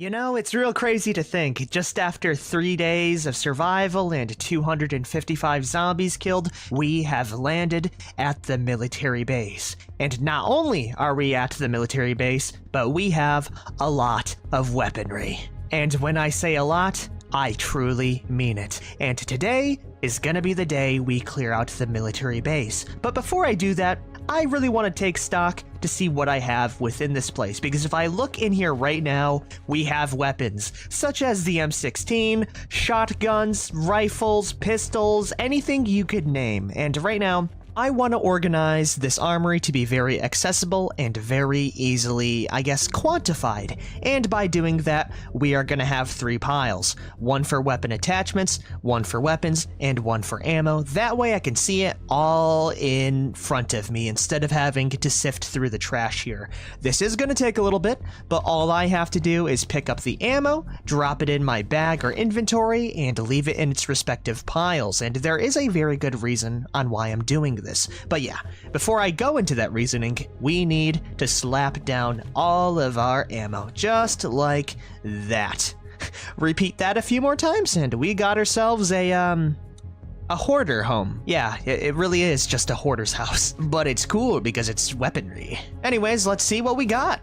Speaker 1: You know, it's real crazy to think, just after 3 days of survival and 255 zombies killed, we have landed at the military base. And not only are we at the military base, but we have a lot of weaponry. And when I say a lot, I truly mean it. And today is gonna be the day we clear out the military base. But before I do that, I really want to take stock to see what I have within this place, because if I look in here right now, we have weapons such as the M16, shotguns, rifles, pistols, anything you could name. And right now, I want to organize this armory to be very accessible and very easily, I guess, quantified. And by doing that, we are going to have 3 piles. One for weapon attachments, one for weapons, and one for ammo. That way I can see it all in front of me instead of having to sift through the trash here. This is going to take a little bit, but all I have to do is pick up the ammo, drop it in my bag or inventory, and leave it in its respective piles. And there is a very good reason on why I'm doing this. But yeah, before I go into that reasoning, we need to slap down all of our ammo, just like that. Repeat that a few more times, and we got ourselves a hoarder home. Yeah, it really is just a hoarder's house. But it's cool because it's weaponry. Anyways, let's see what we got.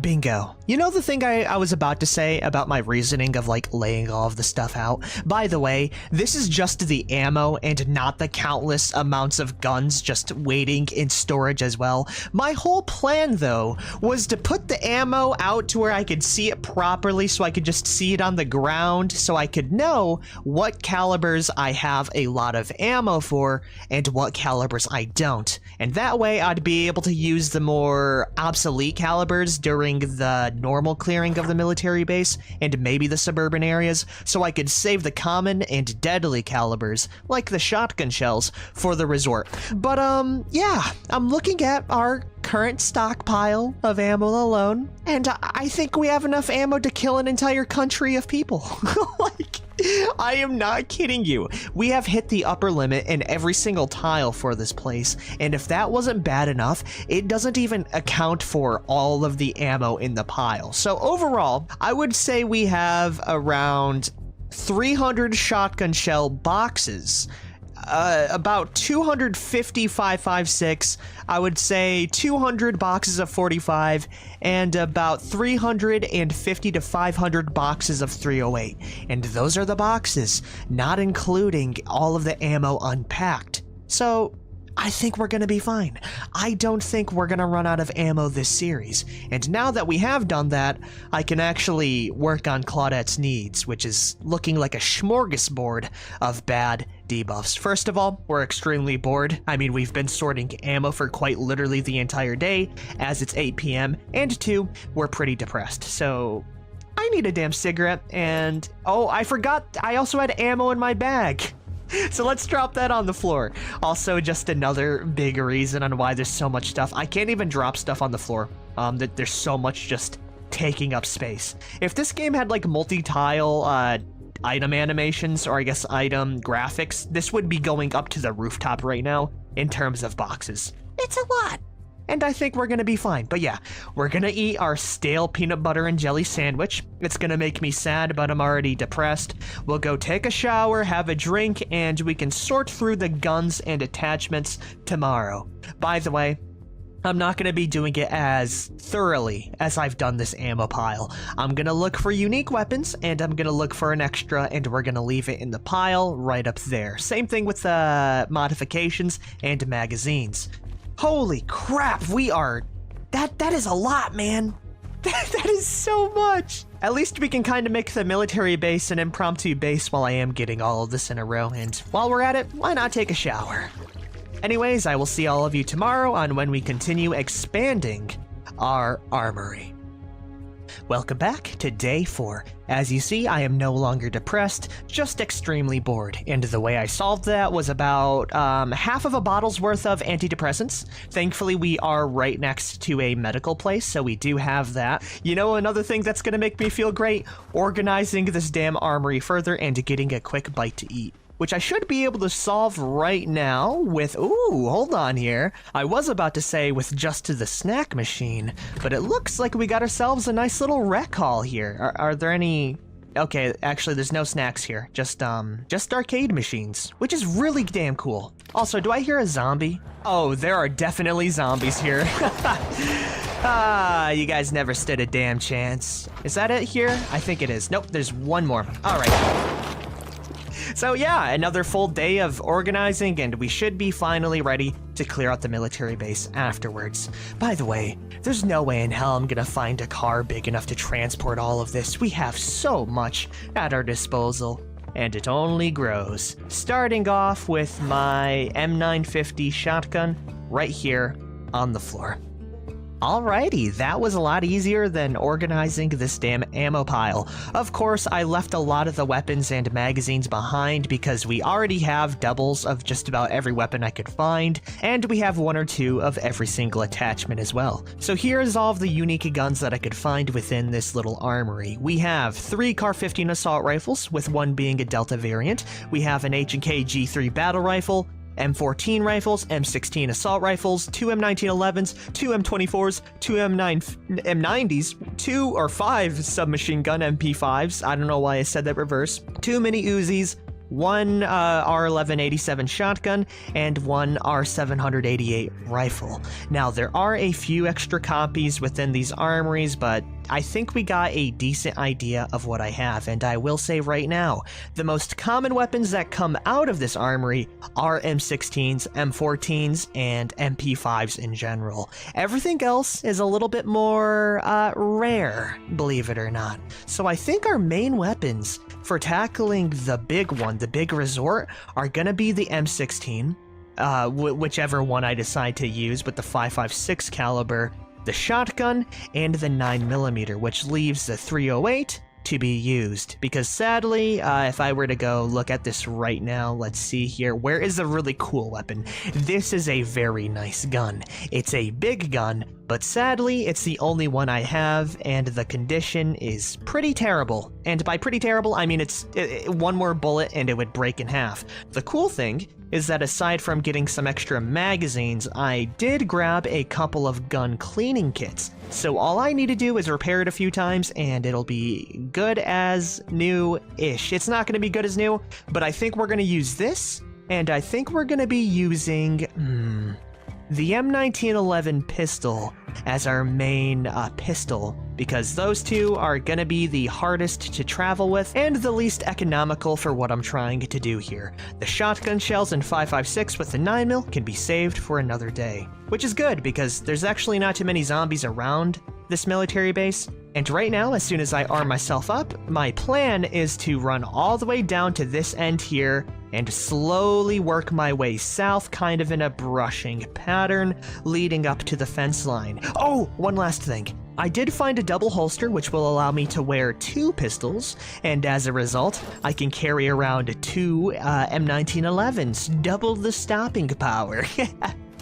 Speaker 1: Bingo. You know the thing I was about to say about my reasoning of like laying all of the stuff out? By the way, this is just the ammo and not the countless amounts of guns just waiting in storage as well. My whole plan though was to put the ammo out to where I could see it properly, so I could just see it on the ground, so I could know what calibers I have a lot of ammo for and what calibers I don't. And that way I'd be able to use the more obsolete calibers during the normal clearing of the military base and maybe the suburban areas, so I could save the common and deadly calibers like the shotgun shells for the resort. But yeah, I'm looking at our current stockpile of ammo alone, and I think we have enough ammo to kill an entire country of people. Like, I am not kidding you. We have hit the upper limit in every single tile for this place, and if that wasn't bad enough, it doesn't even account for all of the ammo in the pile. So overall, I would say we have around 300 shotgun shell boxes, about 250 5.56, I would say 200 boxes of 45, and about 350 to 500 boxes of 308. And those are the boxes, not including all of the ammo unpacked. So I think we're gonna be fine. I don't think we're gonna run out of ammo this series. And now that we have done that, I can actually work on Claudette's needs, which is looking like a smorgasbord of bad debuffs. First of all, we're extremely bored. I mean, we've been sorting ammo for quite literally the entire day, as it's 8 p.m. And 2, we're pretty depressed. So I need a damn cigarette, and oh, I forgot, I also had ammo in my bag. So let's drop that on the floor. Also, just another big reason on why there's so much stuff. I can't even drop stuff on the floor. That there's so much just taking up space. If this game had like multi-tile item animations, or I guess item graphics, this would be going up to the rooftop right now in terms of boxes. It's a lot. and I think we're gonna be fine. But yeah, we're gonna eat our stale peanut butter and jelly sandwich. It's gonna make me sad, but I'm already depressed. We'll go take a shower, have a drink, and we can sort through the guns and attachments tomorrow. By the way, I'm not going to be doing it as thoroughly as I've done this ammo pile. I'm going to look for unique weapons, and I'm going to look for an extra, and we're going to leave it in the pile right up there. Same thing with modifications and magazines. Holy crap, we are... That is a lot, man. That is so much. At least we can kind of make the military base an impromptu base while I am getting all of this in a row, and while we're at it, why not take a shower? Anyways, I will see all of you tomorrow on when we continue expanding our armory. Welcome back to day 4. As you see, I am no longer depressed, just extremely bored. And the way I solved that was about half of a bottle's worth of antidepressants. Thankfully, we are right next to a medical place, so we do have that. You know, another thing that's gonna make me feel great? Organizing this damn armory further and getting a quick bite to eat, which I should be able to solve right now with, ooh, hold on here. I was about to say with just the snack machine, but it looks like we got ourselves a nice little rec hall here. Are there any... Okay, actually there's no snacks here, just arcade machines, which is really damn cool. Also, do I hear a zombie? Oh, there are definitely zombies here. You guys never stood a damn chance. Is that it here? I think it is. Nope, there's one more. All right. So yeah, another full day of organizing, and we should be finally ready to clear out the military base afterwards. By the way, there's no way in hell I'm gonna find a car big enough to transport all of this. We have so much at our disposal, and it only grows. Starting off with my M950 shotgun right here on the floor. Alrighty, that was a lot easier than organizing this damn ammo pile. Of course, I left a lot of the weapons and magazines behind because we already have doubles of just about every weapon I could find, and we have 1 or 2 of every single attachment as well. So here's all of the unique guns that I could find within this little armory. We have 3 Car-15 assault rifles, with 1 being a Delta variant. We have an H&K G3 battle rifle, M14 rifles, M16 assault rifles, 2 M1911s, 2 M24s, 2 M90s, 2 or 5 submachine gun MP5s, I don't know why I said that reverse, 2 mini Uzis, 1 R1187 shotgun, and 1 R788 rifle. Now, there are a few extra copies within these armories, but I think we got a decent idea of what I have, and I will say right now, the most common weapons that come out of this armory are M16s, M14s, and MP5s in general. Everything else is a little bit more rare, believe it or not. So I think our main weapons for tackling the big one, the big resort, are gonna be the M16, whichever one I decide to use with the 5.56 caliber, the shotgun, and the 9mm, which leaves the 308 to be used. Because sadly, if I were to go look at this right now, let's see here, where is a really cool weapon? This is a very nice gun. It's a big gun, but sadly, it's the only one I have, and the condition is pretty terrible. And by pretty terrible, I mean it's one more bullet and it would break in half. The cool thing is that aside from getting some extra magazines, I did grab a couple of gun cleaning kits. So all I need to do is repair it a few times and it'll be good as new-ish. It's not going to be good as new, but I think we're going to use this, and I think we're going to be using the M1911 pistol as our main pistol, because those two are gonna be the hardest to travel with and the least economical for what I'm trying to do here. The shotgun shells and 5.56 with the 9mm can be saved for another day, which is good because there's actually not too many zombies around this military base. And right now, as soon as I arm myself up, my plan is to run all the way down to this end here and slowly work my way south, kind of in a brushing pattern, leading up to the fence line. Oh, one last thing. I did find a double holster, which will allow me to wear 2 pistols, and as a result, I can carry around 2 M1911s, double the stopping power.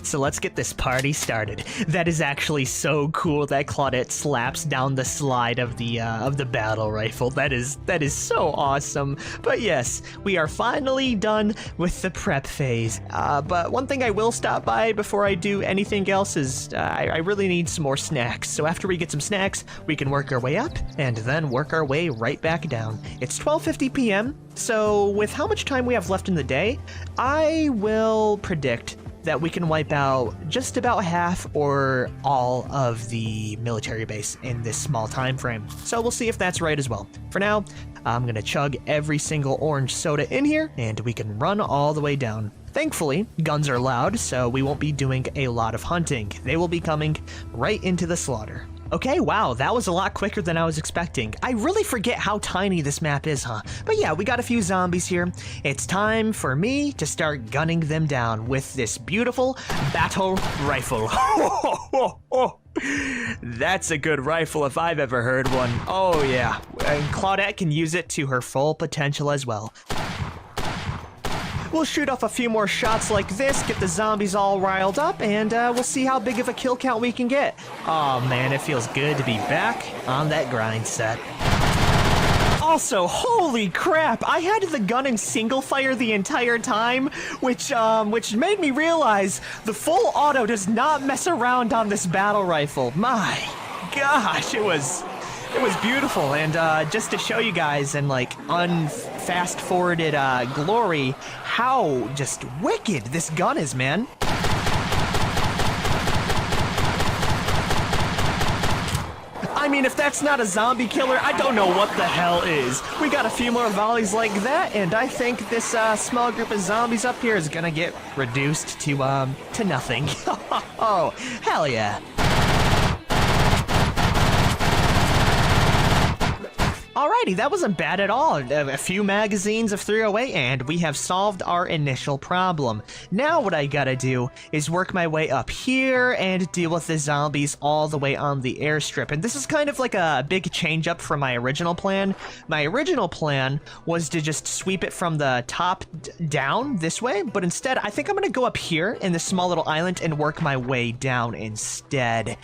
Speaker 1: So let's get this party started. That is actually so cool that Claudette slaps down the slide of the battle rifle. That is so awesome. But yes, we are finally done with the prep phase. But one thing I will stop by before I do anything else is I really need some more snacks. So after we get some snacks, we can work our way up and then work our way right back down. It's 12:50 p.m. So with how much time we have left in the day, I will predict that we can wipe out just about half or all of the military base in this small time frame. So we'll see if that's right as well. For now, I'm gonna chug every single orange soda in here and we can run all the way down. Thankfully, guns are loud, so we won't be doing a lot of hunting. They will be coming right into the slaughter. Okay, wow, that was a lot quicker than I was expecting. I really forget how tiny this map is, huh? But yeah, we got a few zombies here. It's time for me to start gunning them down with this beautiful battle rifle. That's a good rifle if I've ever heard one. Oh yeah, and Claudette can use it to her full potential as well. We'll shoot off a few more shots like this, get the zombies all riled up, and we'll see how big of a kill count we can get. Oh man, it feels good to be back on that grind set. Also, holy crap, I had the gun in single fire the entire time, which made me realize the full auto does not mess around on this battle rifle. My gosh, it was beautiful, and just to show you guys in like unfast forwarded glory how just wicked this gun is, man. I mean, if that's not a zombie killer, I don't know what the hell is. We got a few more volleys like that, and I think this small group of zombies up here is gonna get reduced to nothing. Oh, hell yeah. Alrighty, that wasn't bad at all. A few magazines of 308 and we have solved our initial problem. Now what I gotta do is work my way up here and deal with the zombies all the way on the airstrip. And this is kind of like a big change up from my original plan. My original plan was to just sweep it from the top down this way, but instead I think I'm gonna go up here in this small little island and work my way down instead.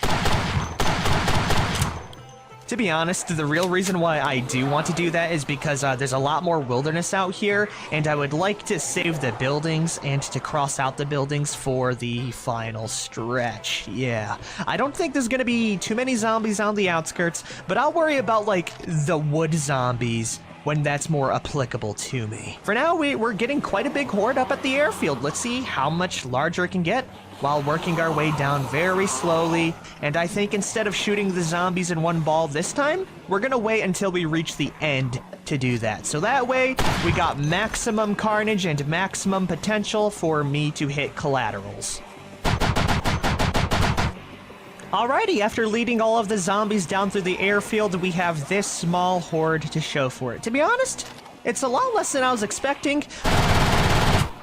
Speaker 1: To be honest, the real reason why I do want to do that is because there's a lot more wilderness out here, and I would like to save the buildings and to cross out the buildings for the final stretch. Yeah, I don't think there's gonna be too many zombies on the outskirts, but I'll worry about like the wood zombies when that's more applicable to me. For now, we're getting quite a big horde up at the airfield. Let's see how much larger it can get while working our way down very slowly. And I think instead of shooting the zombies in one ball this time, we're gonna wait until we reach the end to do that. So that way, we got maximum carnage and maximum potential for me to hit collaterals. Alrighty, after leading all of the zombies down through the airfield, we have this small horde to show for it. To be honest, it's a lot less than I was expecting.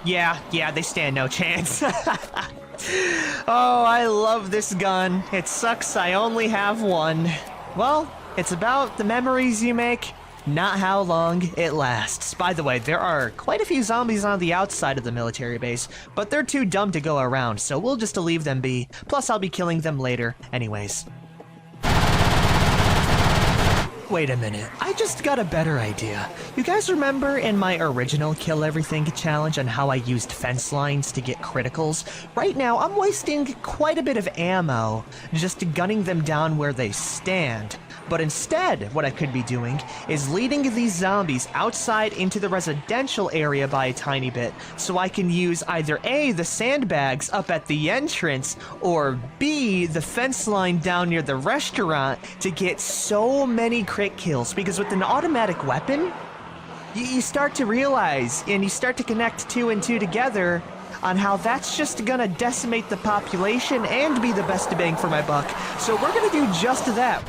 Speaker 1: Yeah, they stand no chance. Oh, I love this gun. It sucks I only have one. Well, it's about the memories you make, not how long it lasts. By the way, there are quite a few zombies on the outside of the military base, but they're too dumb to go around, so we'll just leave them be. Plus, I'll be killing them later anyways. Wait a minute, I just got a better idea. You guys remember in my original Kill Everything challenge on how I used fence lines to get criticals? Right now, I'm wasting quite a bit of ammo just gunning them down where they stand. But instead, what I could be doing is leading these zombies outside into the residential area by a tiny bit, so I can use either A, the sandbags up at the entrance, or B, the fence line down near the restaurant to get so many crit kills. Because with an automatic weapon, you start to realize, and you start to connect two and two together on how that's just gonna decimate the population and be the best bang for my buck. So we're gonna do just that.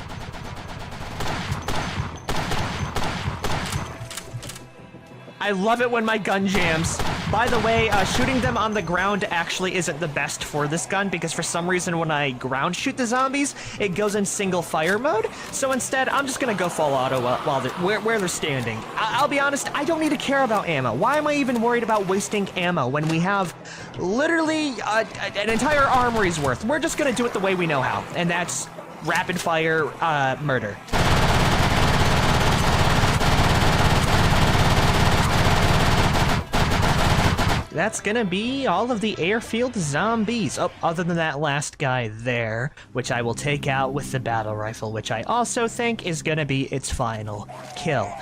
Speaker 1: I love it when my gun jams. By the way, shooting them on the ground actually isn't the best for this gun because for some reason when I ground shoot the zombies, it goes in single fire mode. So instead, I'm just gonna go full auto while where they're standing. I'll be honest, I don't need to care about ammo. Why am I even worried about wasting ammo when we have literally an entire armory's worth? We're just gonna do it the way we know how, and that's rapid fire murder. That's gonna be all of the airfield zombies. Oh, other than that last guy there, which I will take out with the battle rifle, which I also think is gonna be its final kill.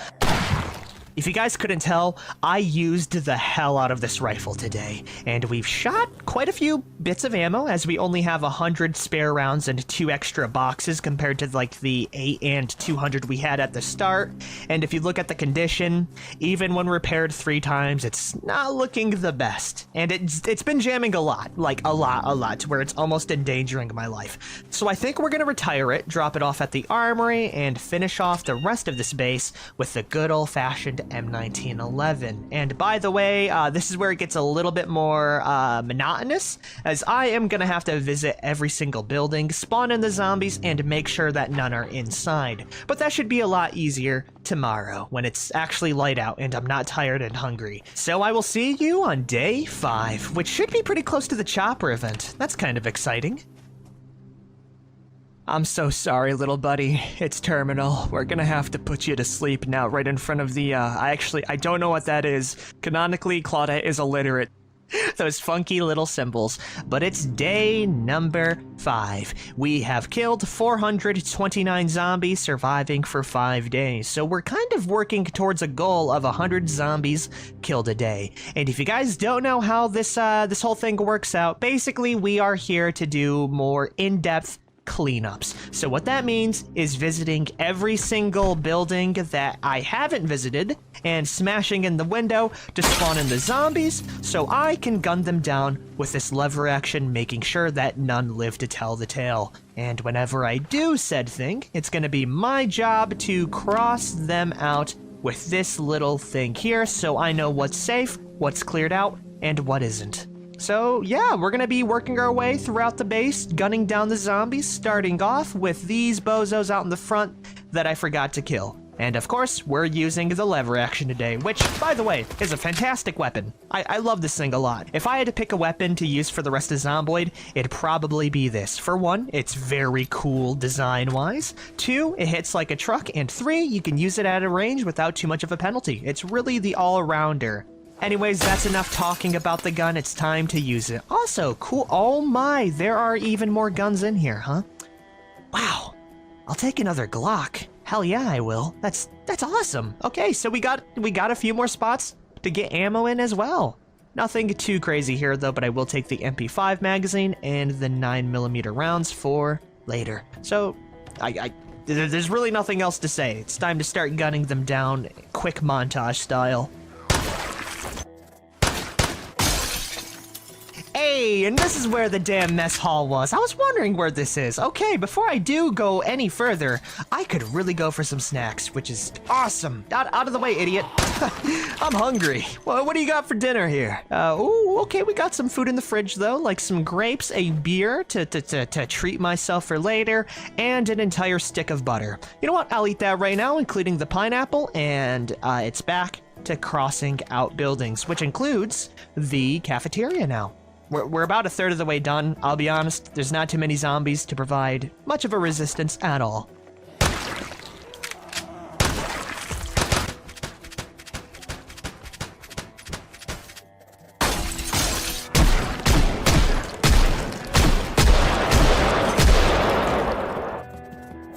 Speaker 1: If you guys couldn't tell, I used the hell out of this rifle today, and we've shot quite a few bits of ammo as we only have 100 spare rounds and 2 extra boxes compared to like the 8 and 200 we had at the start. And if you look at the condition, even when repaired 3 times, it's not looking the best. And it's been jamming a lot, like a lot, to where it's almost endangering my life. So I think we're gonna retire it, drop it off at the armory, and finish off the rest of this base with the good old-fashioned M1911. And by the way, this is where it gets a little bit more monotonous, as I am gonna have to visit every single building, spawn in the zombies, and make sure that none are inside. But that should be a lot easier tomorrow when it's actually light out and I'm not tired and hungry. So I will see you on day 5, which should be pretty close to the chopper event. That's kind of exciting. I'm so sorry, little buddy. It's terminal. We're gonna have to put you to sleep now right in front of the, I don't know what that is. Canonically, Claudette is illiterate. Those funky little symbols. But it's day number 5. We have killed 429 zombies, surviving for 5 days. So we're kind of working towards a goal of 100 zombies killed a day. And if you guys don't know how this whole thing works out, basically we are here to do more in-depth cleanups. So what that means is visiting every single building that I haven't visited and smashing in the window to spawn in the zombies so I can gun them down with this lever action, making sure that none live to tell the tale. And whenever I do said thing, it's gonna be my job to cross them out with this little thing here so I know what's safe, what's cleared out, and what isn't. So yeah, we're gonna be working our way throughout the base, gunning down the zombies, starting off with these bozos out in the front that I forgot to kill. And of course, we're using the lever action today, which, by the way, is a fantastic weapon. I love this thing a lot. If I had to pick a weapon to use for the rest of Zomboid, it'd probably be this. For 1, it's very cool design-wise. 2, it hits like a truck. And 3, you can use it at a range without too much of a penalty. It's really the all-arounder. Anyways, that's enough talking about the gun. It's time to use it. Also, cool. Oh my, there are even more guns in here, huh? Wow. I'll take another Glock. Hell yeah, I will. That's awesome. Okay, so we got a few more spots to get ammo in as well. Nothing too crazy here though, but I will take the MP5 magazine and the 9mm rounds for later. So, there's really nothing else to say. It's time to start gunning them down, quick montage style. Hey, and this is where the damn mess hall was. I was wondering where this is. Okay, before I do go any further, I could really go for some snacks, which is awesome. Out of the way, idiot. I'm hungry. Well, what do you got for dinner here? Ooh, okay, we got some food in the fridge, though, like some grapes, a beer to treat myself for later, and an entire stick of butter. You know what? I'll eat that right now, including the pineapple, and it's back to crossing out buildings, which includes the cafeteria now. We're about a third of the way done. I'll be honest, there's not too many zombies to provide much of a resistance at all.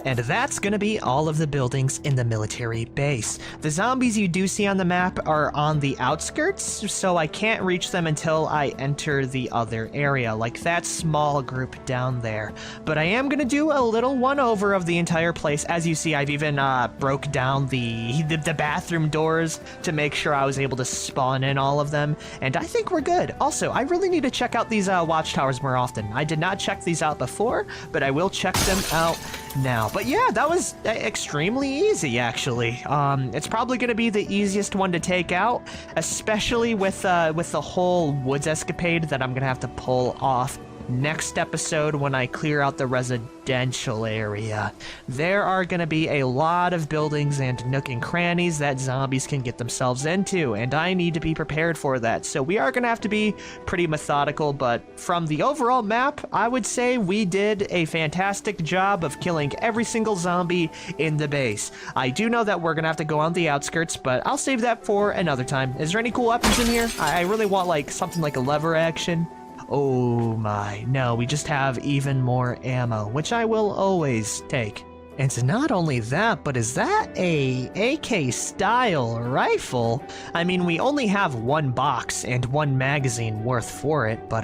Speaker 1: And that's gonna be all of the buildings in the military base. The zombies you do see on the map are on the outskirts, so I can't reach them until I enter the other area, like that small group down there. But I am gonna do a little one-over of the entire place. As you see, I've even broke down the bathroom doors to make sure I was able to spawn in all of them, and I think we're good. Also, I really need to check out these watchtowers more often. I did not check these out before, but I will check them out now. But yeah, that was extremely easy, actually. It's probably going to be the easiest one to take out, especially with the whole woods escapade that I'm going to have to pull off next episode when I clear out the residential area. There are going to be a lot of buildings and nook and crannies that zombies can get themselves into, and I need to be prepared for that. So we are going to have to be pretty methodical, but from the overall map, I would say we did a fantastic job of killing every single zombie in the base. I do know that we're going to have to go on the outskirts, but I'll save that for another time. Is there any cool weapons in here? I really want like something like a lever action. Oh my, no, we just have even more ammo, which I will always take. And not only that, but is that a AK style rifle? I mean, we only have one box and one magazine worth for it, but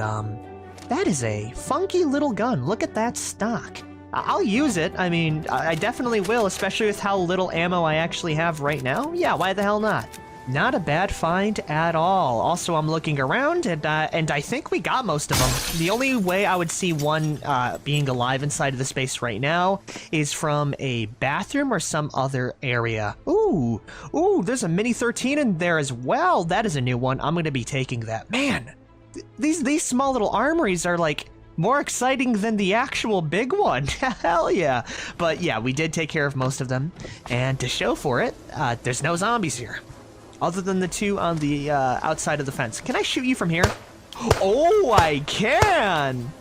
Speaker 1: that is a funky little gun. Look at that stock. I'll use it. I mean, I definitely will, especially with how little ammo I actually have right now. Yeah, why the hell not? Not a bad find at all. Also, I'm looking around, and I think we got most of them. The only way I would see one being alive inside of the space right now is from a bathroom or some other area. Ooh, there's a Mini 13 in there as well. That is a new one. I'm going to be taking that. Man, these small little armories are like more exciting than the actual big one. Hell yeah. But yeah, we did take care of most of them. And to show for it, there's no zombies here, other than the two on the outside of the fence. Can I shoot you from here? Oh, I can!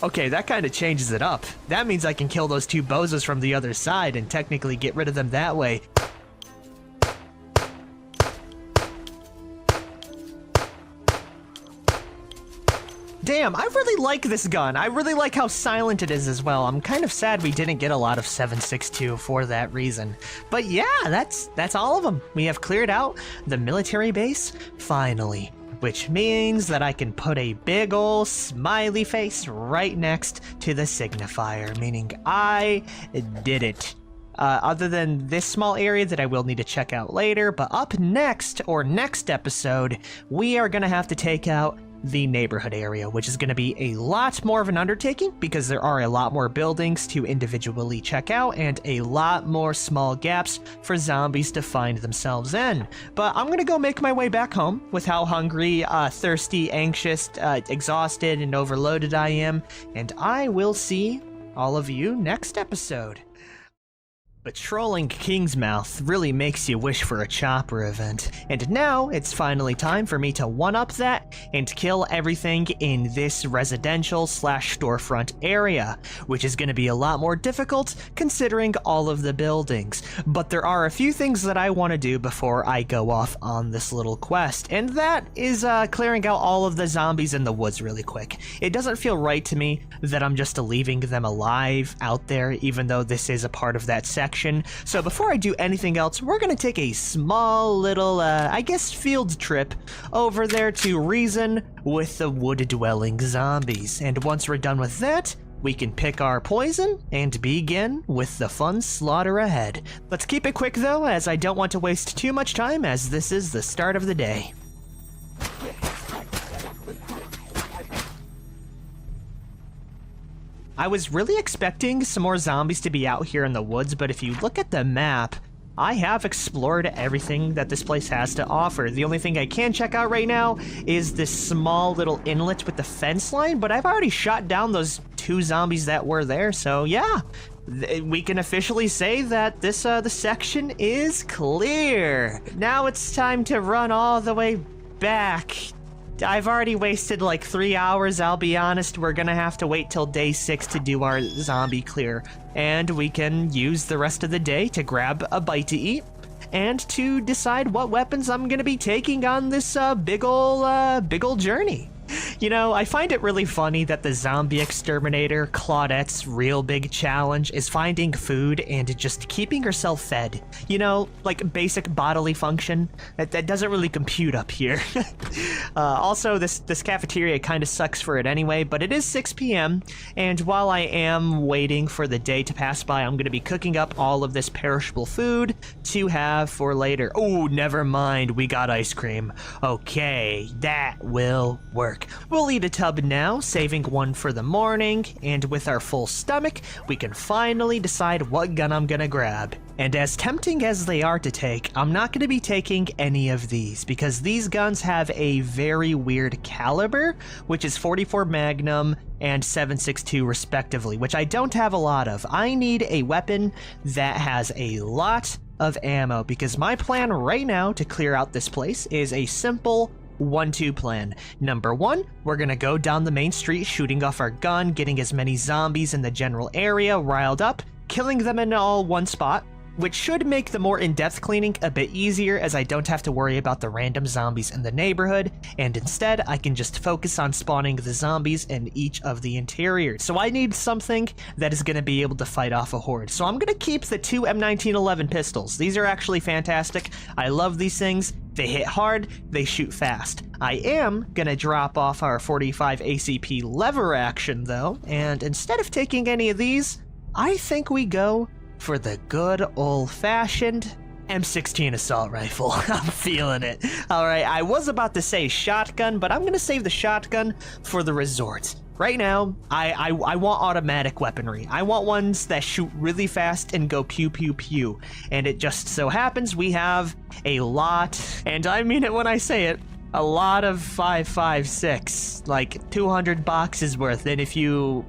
Speaker 1: Okay, that kind of changes it up. That means I can kill those two bozos from the other side and technically get rid of them that way. Damn, I really like this gun. I really like how silent it is as well. I'm kind of sad we didn't get a lot of 7.62 for that reason. But yeah, that's all of them. We have cleared out the military base, finally. Which means that I can put a big ol' smiley face right next to the signifier, meaning I did it. Other than this small area that I will need to check out later, but up next, or next episode, we are gonna have to take out the neighborhood area, which is going to be a lot more of an undertaking because there are a lot more buildings to individually check out and a lot more small gaps for zombies to find themselves in. But I'm going to go make my way back home with how hungry, thirsty, anxious, exhausted, and overloaded I am, and I will see all of you next episode. Patrolling Kingsmouth really makes you wish for a chopper event, and now it's finally time for me to one-up that and kill everything in this residential/storefront area, which is going to be a lot more difficult considering all of the buildings. But there are a few things that I want to do before I go off on this little quest, and that is clearing out all of the zombies in the woods really quick. It doesn't feel right to me that I'm just leaving them alive out there, even though this is a part of that section. So before I do anything else, we're going to take a small little, I guess, field trip over there to reason with the wood-dwelling zombies. And once we're done with that, we can pick our poison and begin with the fun slaughter ahead. Let's keep it quick though, as I don't want to waste too much time, as this is the start of the day. I was really expecting some more zombies to be out here in the woods, but if you look at the map, I have explored everything that this place has to offer. The only thing I can check out right now is this small little inlet with the fence line, but I've already shot down those two zombies that were there, so yeah. We can officially say that this the section is clear. Now it's time to run all the way back. I've already wasted like 3 hours, I'll be honest. We're gonna have to wait till day 6 to do our zombie clear. And we can use the rest of the day to grab a bite to eat and to decide what weapons I'm gonna be taking on this big ol' journey. You know, I find it really funny that the zombie exterminator, Claudette's real big challenge is finding food and just keeping herself fed. You know, like basic bodily function. That doesn't really compute up here. Also, this cafeteria kind of sucks for it anyway, but it is 6 p.m. and while I am waiting for the day to pass by, I'm going to be cooking up all of this perishable food to have for later. Oh, never mind, we got ice cream. Okay, that will work. We'll eat a tub now, saving one for the morning, and with our full stomach, we can finally decide what gun I'm gonna grab. And as tempting as they are to take, I'm not going to be taking any of these, because these guns have a very weird caliber, which is 44 Magnum and 7.62 respectively, which I don't have a lot of. I need a weapon that has a lot of ammo, because my plan right now to clear out this place is a simple 1-2 plan. Number one, we're gonna go down the main street shooting off our gun, getting as many zombies in the general area riled up, killing them in all one spot, which should make the more in-depth cleaning a bit easier, as I don't have to worry about the random zombies in the neighborhood, and instead I can just focus on spawning the zombies in each of the interiors. So I need something that is going to be able to fight off a horde. So I'm going to keep the two M1911 pistols. These are actually fantastic. I love these things. They hit hard, they shoot fast. I am going to drop off our 45 ACP lever action though, and instead of taking any of these, I think we go for the good old-fashioned M16 assault rifle. I'm feeling it. Alright, I was about to say shotgun, but I'm gonna save the shotgun for the resort. Right now, I want automatic weaponry. I want ones that shoot really fast and go pew pew pew. And it just so happens we have a lot, and I mean it when I say it, a lot of 5.56, like 200 boxes worth. And if you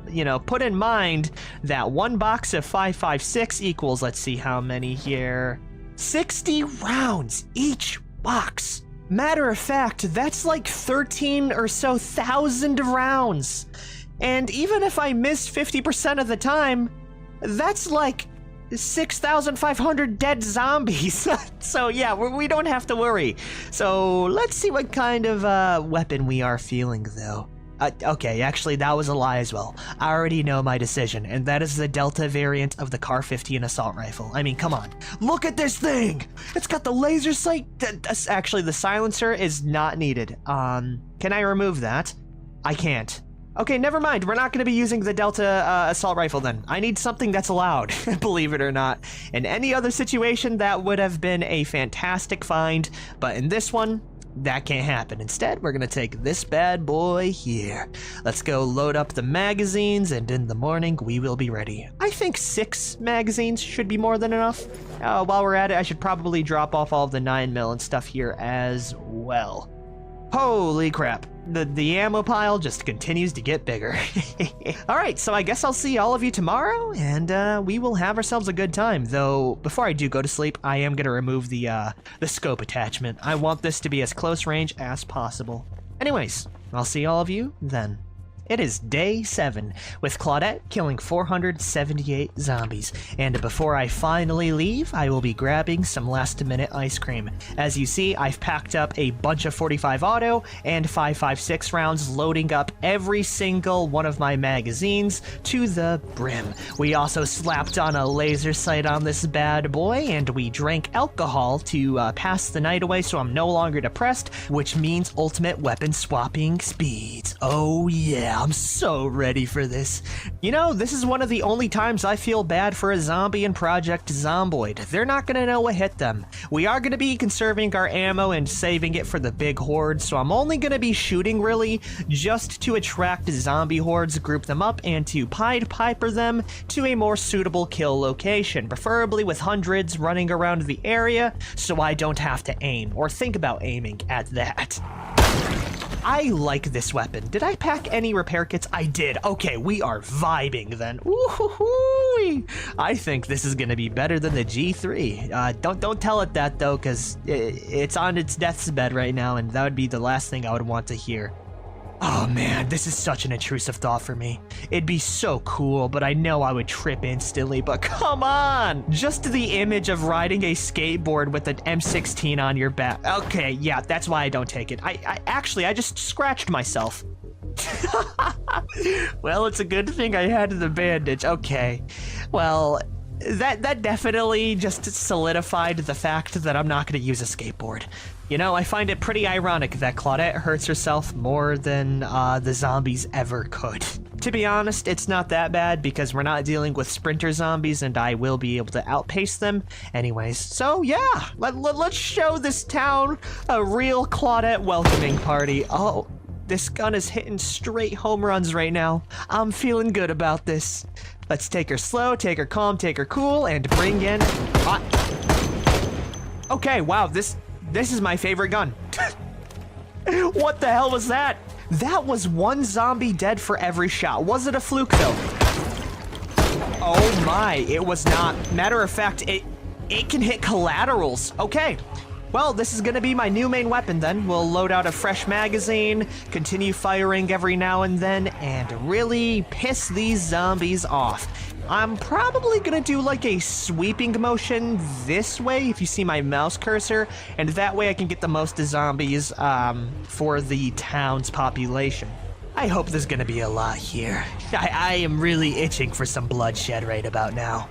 Speaker 1: put in mind that one box of 5.56 equals, let's see how many here, 60 rounds each box. Matter of fact, that's like 13 or so thousand rounds. And even if I miss 50% of the time, that's like 6,500 dead zombies. So yeah, we don't have to worry. So let's see what kind of weapon we are feeling though. Okay, actually that was a lie as well. I already know my decision, and that is the Delta variant of the CAR-15 assault rifle. I mean, come on. Look at this thing! It's got the laser sight. Actually, the silencer is not needed. Can I remove that? I can't. Okay, never mind. We're not going to be using the Delta assault rifle then. I need something that's allowed, believe it or not. In any other situation, that would have been a fantastic find, but in this one, that can't happen. Instead, we're going to take this bad boy here. Let's go load up the magazines, and in the morning, we will be ready. I think 6 magazines should be more than enough. While we're at it, I should probably drop off all of the 9mm and stuff here as well. Holy crap. The ammo pile just continues to get bigger. Alright, so I guess I'll see all of you tomorrow, and we will have ourselves a good time. Though, before I do go to sleep, I am going to remove the scope attachment. I want this to be as close range as possible. Anyways, I'll see all of you then. It is day 7, with Claudette killing 478 zombies, and before I finally leave, I will be grabbing some last-minute ice cream. As you see, I've packed up a bunch of 45 auto and 5.56 rounds, loading up every single one of my magazines to the brim. We also slapped on a laser sight on this bad boy, and we drank alcohol to pass the night away so I'm no longer depressed, which means ultimate weapon swapping speeds. Oh yeah. I'm so ready for this. You know, this is one of the only times I feel bad for a zombie in Project Zomboid. They're not gonna know what hit them. We are gonna be conserving our ammo and saving it for the big horde, so I'm only gonna be shooting really just to attract zombie hordes, group them up, and to Pied Piper them to a more suitable kill location, preferably with hundreds running around the area, so I don't have to aim, or think about aiming at that. I like this weapon. Did I pack any repair kits? I did. Okay, we are vibing then. Ooh-hoo-hoo-y. I think this is gonna be better than the G3. Don't tell it that though, because it's on its death's bed right now, and that would be the last thing I would want to hear. Oh man, this is such an intrusive thought for me. It'd be so cool, but I know I would trip instantly, but come on! Just the image of riding a skateboard with an M16 on your back. Okay, yeah, that's why I don't take it. I just scratched myself. Well, it's a good thing I had the bandage. Okay, well, that definitely just solidified the fact that I'm not going to use a skateboard. You know, I find it pretty ironic that Claudette hurts herself more than the zombies ever could. To be honest, it's not that bad because we're not dealing with sprinter zombies and I will be able to outpace them anyways. So yeah, let's show this town a real Claudette welcoming party. Oh, This gun is hitting straight home runs right now. I'm feeling good about this. Let's take her slow, take her calm, take her cool, and bring in... Okay, wow, this is my favorite gun. What the hell was that? That was one zombie dead for every shot. Was it a fluke, though? Oh my, it was not. Matter of fact, it can hit collaterals. Okay. Well, this is gonna be my new main weapon then. We'll load out a fresh magazine, continue firing every now and then, and really piss these zombies off. I'm probably gonna do like a sweeping motion this way, if you see my mouse cursor, and that way I can get the most zombies for the town's population. I hope there's gonna be a lot here. I am really itching for some bloodshed right about now.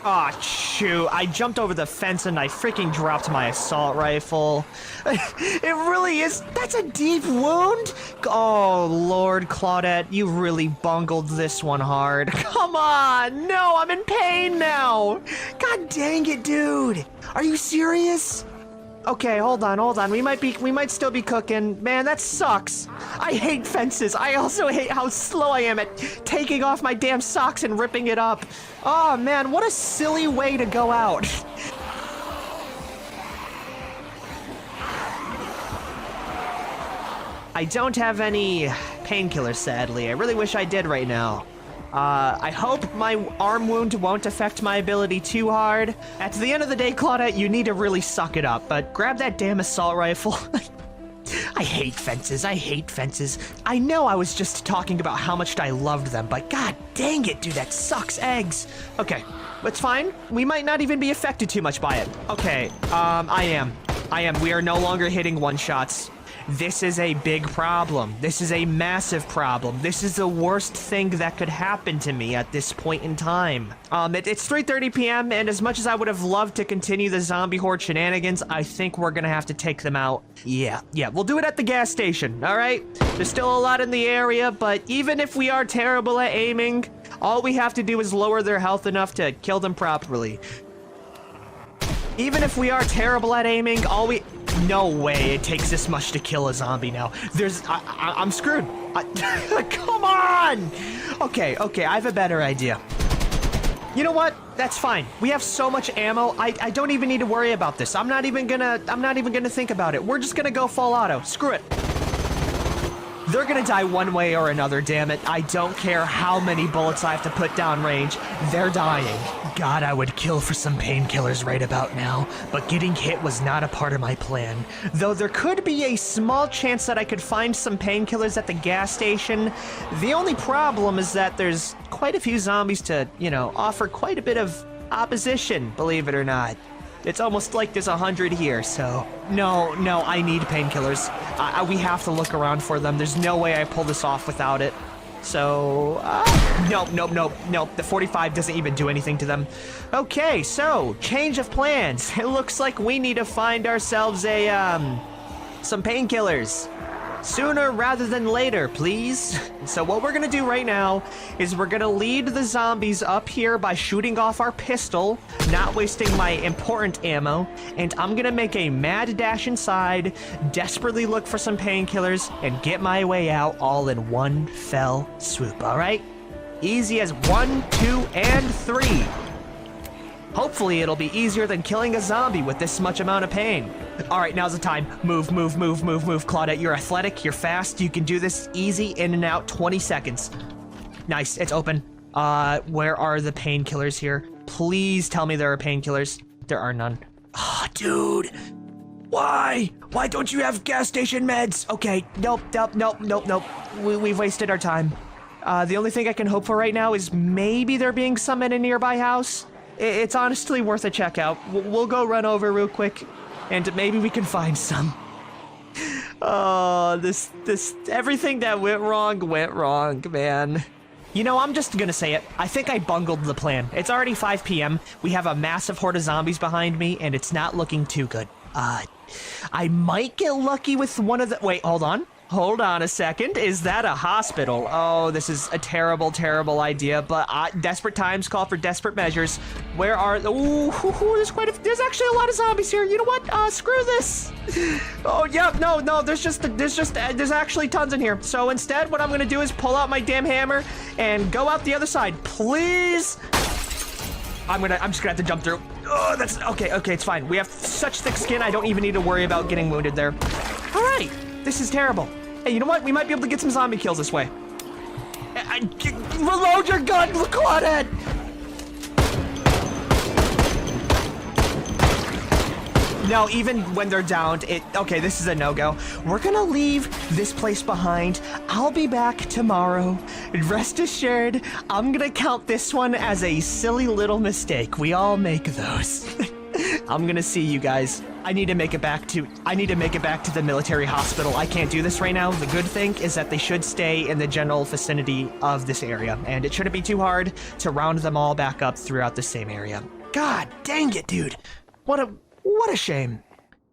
Speaker 1: Aw, shoot, I jumped over the fence and I freaking dropped my assault rifle. It really is, that's a deep wound? Oh, Lord, Claudette, you really bungled this one hard. Come on, no, I'm in pain now. God dang it, dude. Are you serious? Okay, hold on. We might still be cooking. Man, that sucks. I hate fences. I also hate how slow I am at taking off my damn socks and ripping it up. Oh man, what a silly way to go out. I don't have any painkillers, sadly. I really wish I did right now. I hope my arm wound won't affect my ability too hard. At the end of the day, Claudette, you need to really suck it up, but grab that damn assault rifle. I hate fences. I know I was just talking about how much I loved them, but god dang it, dude, that sucks eggs. Okay, it's fine. We might not even be affected too much by it. Okay, I am. We are no longer hitting one-shots. This is a big problem. This is a massive problem. This is the worst thing that could happen to me at this point in time. It's 3:30 p.m. and as much as I would have loved to continue the zombie horde shenanigans, I think we're gonna have to take them out. Yeah, we'll do it at the gas station, all right? There's still a lot in the area, but even if we are terrible at aiming, all we have to do is lower their health enough to kill them properly. Even if we are terrible at aiming, no way it takes this much to kill a zombie now. I'm screwed. Come on! Okay, I have a better idea. You know what? That's fine. We have so much ammo, I don't even need to worry about this. I'm not even gonna think about it. We're just gonna go full auto. Screw it. They're gonna die one way or another, damn it. I don't care how many bullets I have to put down range. They're dying. God, I would kill for some painkillers right about now, but getting hit was not a part of my plan. Though there could be a small chance that I could find some painkillers at the gas station. The only problem is that there's quite a few zombies to, offer quite a bit of opposition, believe it or not. It's almost like there's 100 here, so... No, I need painkillers. We have to look around for them. There's no way I pull this off without it. So, nope. The 45 doesn't even do anything to them. Okay, so, change of plans. It looks like we need to find ourselves some painkillers. Sooner rather than later, please. So what we're gonna do right now is we're gonna lead the zombies up here by shooting off our pistol, not wasting my important ammo, and I'm gonna make a mad dash inside, desperately look for some painkillers, and get my way out all in one fell swoop, alright? Easy as 1, 2, and 3. Hopefully it'll be easier than killing a zombie with this much amount of pain. Alright, now's the time. Move. Claudette, you're athletic, you're fast, you can do this easy, in and out, 20 seconds. Nice, it's open. Where are the painkillers here? Please tell me there are painkillers. There are none. Ah, dude. Why? Why don't you have gas station meds? Okay, nope. We've wasted our time. The only thing I can hope for right now is maybe there being some in a nearby house. It's honestly worth a check out. We'll go run over real quick, and maybe we can find some. Oh, everything that went wrong, man. I'm just gonna say it. I think I bungled the plan. It's already 5 p.m. We have a massive horde of zombies behind me, and it's not looking too good. I might get lucky with one of the... Wait, hold on. Hold on a second. Is that a hospital? Oh, this is a terrible, terrible idea, but desperate times call for desperate measures. Where are... Ooh, there's actually a lot of zombies here. You know what? Screw this. Oh, yeah, no, there's actually tons in here. So instead, what I'm gonna do is pull out my damn hammer and go out the other side. Please. I'm just gonna have to jump through. Oh, that's... Okay, it's fine. We have such thick skin, I don't even need to worry about getting wounded there. All right, this is terrible. Hey, you know what? We might be able to get some zombie kills this way. Reload your gun, Claudette! No, even when they're downed, okay, this is a no-go. We're gonna leave this place behind. I'll be back tomorrow. Rest assured, I'm gonna count this one as a silly little mistake. We all make those. I'm gonna see you guys. I need to make it back to the military hospital. I can't do this right now. The good thing is that they should stay in the general vicinity of this area, and it shouldn't be too hard to round them all back up throughout the same area. God dang it, dude. What a shame.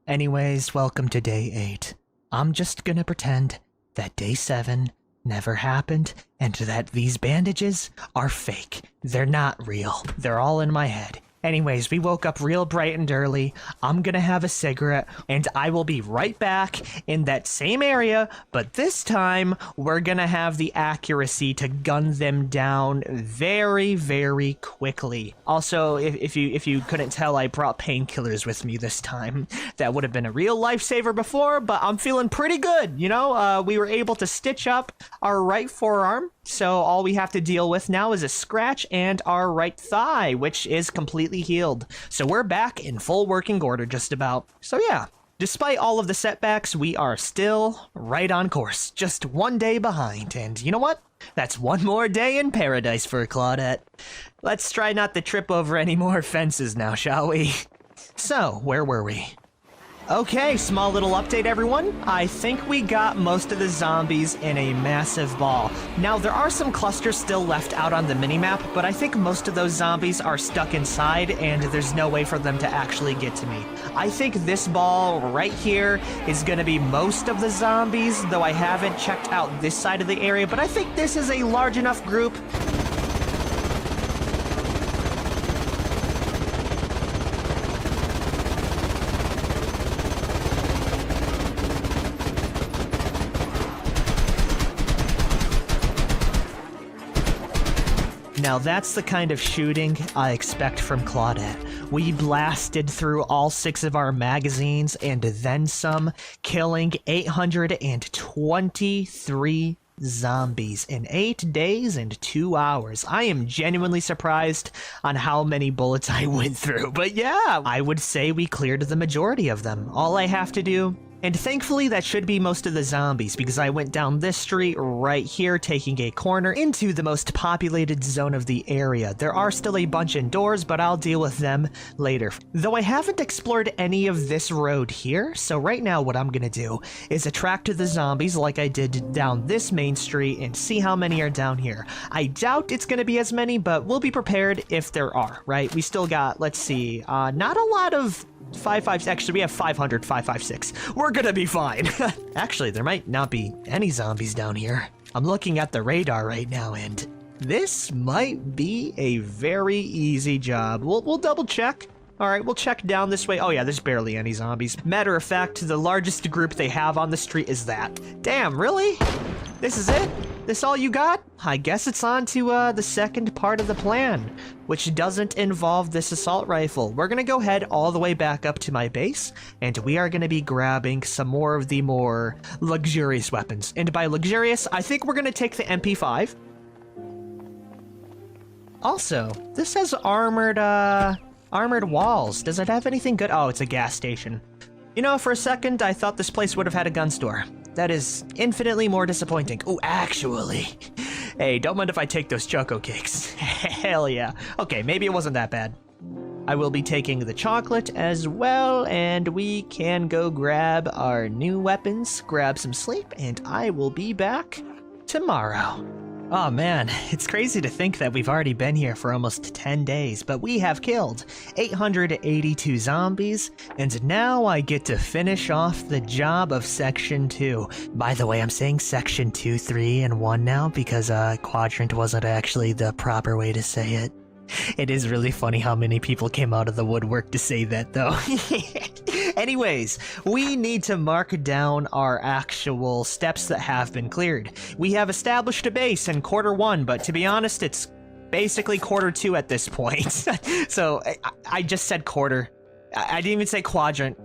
Speaker 1: Anyways, welcome to day 8. I'm just gonna pretend that day 7 never happened and that these bandages are fake. They're not real. They're all in my head. Anyways, we woke up real bright and early. I'm gonna have a cigarette, and I will be right back in that same area, but this time, we're gonna have the accuracy to gun them down very, very quickly. Also, if you couldn't tell, I brought painkillers with me this time. That would have been a real lifesaver before, but I'm feeling pretty good, you know? We were able to stitch up our right forearm, so all we have to deal with now is a scratch and our right thigh, which is completely healed. So we're back in full working order just about. So yeah, despite all of the setbacks, we are still right on course, just one day behind. And you know what? That's one more day in paradise for Claudette. Let's try not to trip over any more fences now, shall we? So, where were we? Okay, small little update, everyone. I think we got most of the zombies in a massive ball. Now, there are some clusters still left out on the minimap, but I think most of those zombies are stuck inside, and there's no way for them to actually get to me. I think this ball right here is gonna be most of the zombies, though I haven't checked out this side of the area, but I think this is a large enough group. Now that's the kind of shooting I expect from Claudette. We blasted through all 6 of our magazines and then some, killing 823 zombies in 8 days and 2 hours. I am genuinely surprised on how many bullets I went through, but yeah, I would say we cleared the majority of them. All I have to do... And thankfully, that should be most of the zombies, because I went down this street right here, taking a corner into the most populated zone of the area. There are still a bunch indoors, but I'll deal with them later. Though I haven't explored any of this road here, so right now what I'm gonna do is attract the zombies like I did down this main street and see how many are down here. I doubt it's gonna be as many, but we'll be prepared if there are, right? We still got, let's see, not a lot of 5.56. Actually, we have 500 5.56. We're gonna be fine. Actually, there might not be any zombies down here. I'm looking at the radar right now, and this might be a very easy job. We'll double check. All right, we'll check down this way. Oh yeah, there's barely any zombies. Matter of fact, the largest group they have on the street is that. Damn, really? This is it? This all you got? I guess it's on to the second part of the plan, which doesn't involve this assault rifle. We're gonna go head all the way back up to my base, and we are gonna be grabbing some more of the more luxurious weapons. And by luxurious, I think we're gonna take the MP5. Also, this has armored walls. Does it have anything good? Oh, it's a gas station. You know, for a second, I thought this place would have had a gun store. That is infinitely more disappointing. Oh, actually. Hey, don't mind if I take those choco cakes. Hell yeah. Okay, maybe it wasn't that bad. I will be taking the chocolate as well, and we can go grab our new weapons, grab some sleep, and I will be back tomorrow. Oh man, it's crazy to think that we've already been here for almost 10 days, but we have killed 882 zombies, and now I get to finish off the job of Section 2. By the way, I'm saying Section 2, 3, and 1 now because Quadrant wasn't actually the proper way to say it. It is really funny how many people came out of the woodwork to say that, though. Anyways, we need to mark down our actual steps that have been cleared. We have established a base in quarter 1, but to be honest, it's basically quarter 2 at this point. So I just said quarter. I didn't even say quadrant.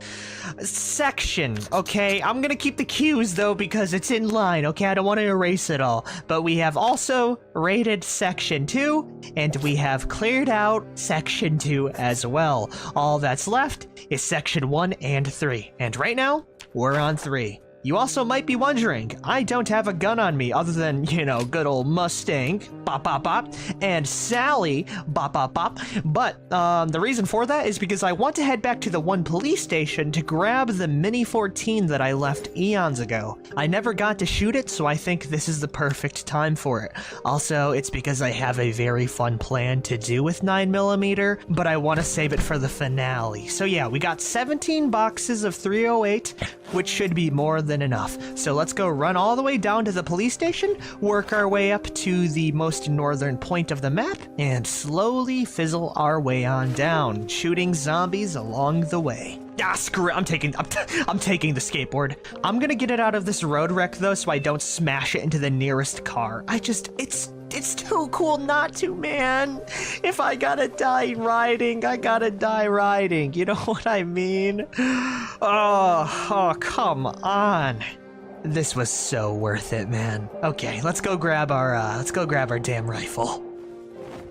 Speaker 1: Section, okay? I'm gonna keep the Q's though because it's in line, okay? I don't want to erase it all. But we have also rated Section 2, and we have cleared out Section 2 as well. All that's left is Section 1 and 3. And right now, we're on 3. You also might be wondering, I don't have a gun on me other than, you know, good old Mustang, bop bop bop, and Sally, bop bop bop. But the reason for that is because I want to head back to the one police station to grab the Mini 14 that I left eons ago. I never got to shoot it, so I think this is the perfect time for it. Also, it's because I have a very fun plan to do with 9mm, but I want to save it for the finale. So yeah, we got 17 boxes of 308, which should be more than enough. So let's go run all the way down to the police station, work our way up to the most northern point of the map, and slowly fizzle our way on down, shooting zombies along the way. Ah, screw it. I'm taking the skateboard. I'm gonna get it out of this road wreck though, so I don't smash it into the nearest car. It's too cool not to, man. If I gotta die riding, I gotta die riding. You know what I mean? Oh, come on. This was so worth it, man. Okay, let's go grab our damn rifle.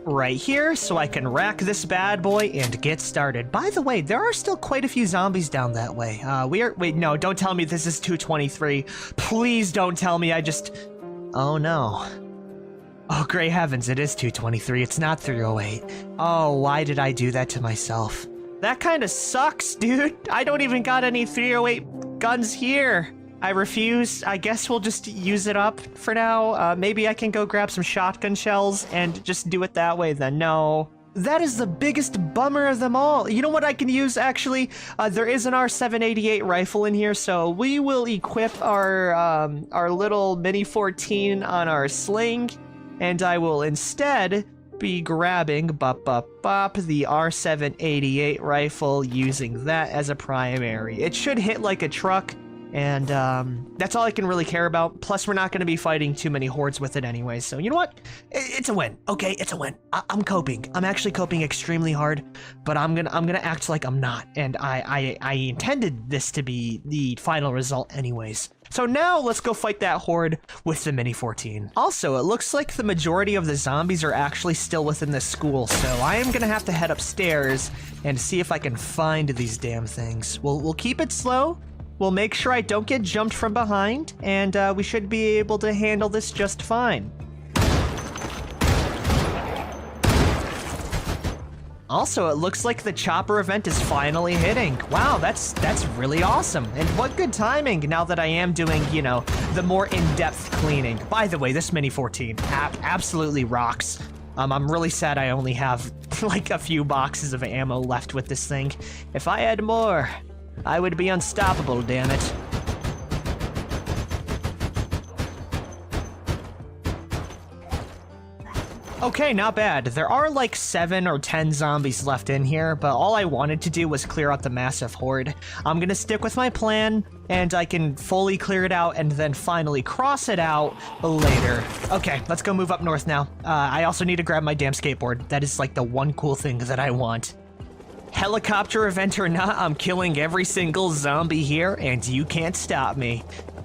Speaker 1: Right here, so I can rack this bad boy and get started. By the way, there are still quite a few zombies down that way. Wait, no, don't tell me this is 223. Please don't tell me oh no. Oh, great heavens, it is 223, it's not 308. Oh, why did I do that to myself? That kinda sucks, dude. I don't even got any 308 guns here. I refuse. I guess we'll just use it up for now. Maybe I can go grab some shotgun shells and just do it that way then. No. That is the biggest bummer of them all. You know what I can use, actually? There is an R788 rifle in here, so we will equip our little Mini 14 on our sling, and I will instead be grabbing the R788 rifle, using that as a primary. It should hit like a truck, and that's all I can really care about. Plus, we're not going to be fighting too many hordes with it anyway, so you know what? It's a win. Okay, it's a win. I'm coping. I'm actually coping extremely hard, but I'm gonna act like I'm not, and I intended this to be the final result anyways. So now let's go fight that horde with the Mini 14. Also, it looks like the majority of the zombies are actually still within the school, so I am gonna have to head upstairs and see if I can find these damn things. We'll keep it slow. We'll make sure I don't get jumped from behind, and we should be able to handle this just fine. Also, it looks like the chopper event is finally hitting. Wow, that's really awesome. And what good timing now that I am doing, you know, the more in-depth cleaning. By the way, this Mini 14 absolutely rocks. I'm really sad I only have like a few boxes of ammo left with this thing. If I had more, I would be unstoppable, damn it. Okay, not bad. There are like 7 or 10 zombies left in here, but all I wanted to do was clear out the massive horde. I'm gonna stick with my plan, and I can fully clear it out and then finally cross it out later. Okay, let's go move up north now. I also need to grab my damn skateboard. That is like the one cool thing that I want. Helicopter event or not, I'm killing every single zombie here, and you can't stop me.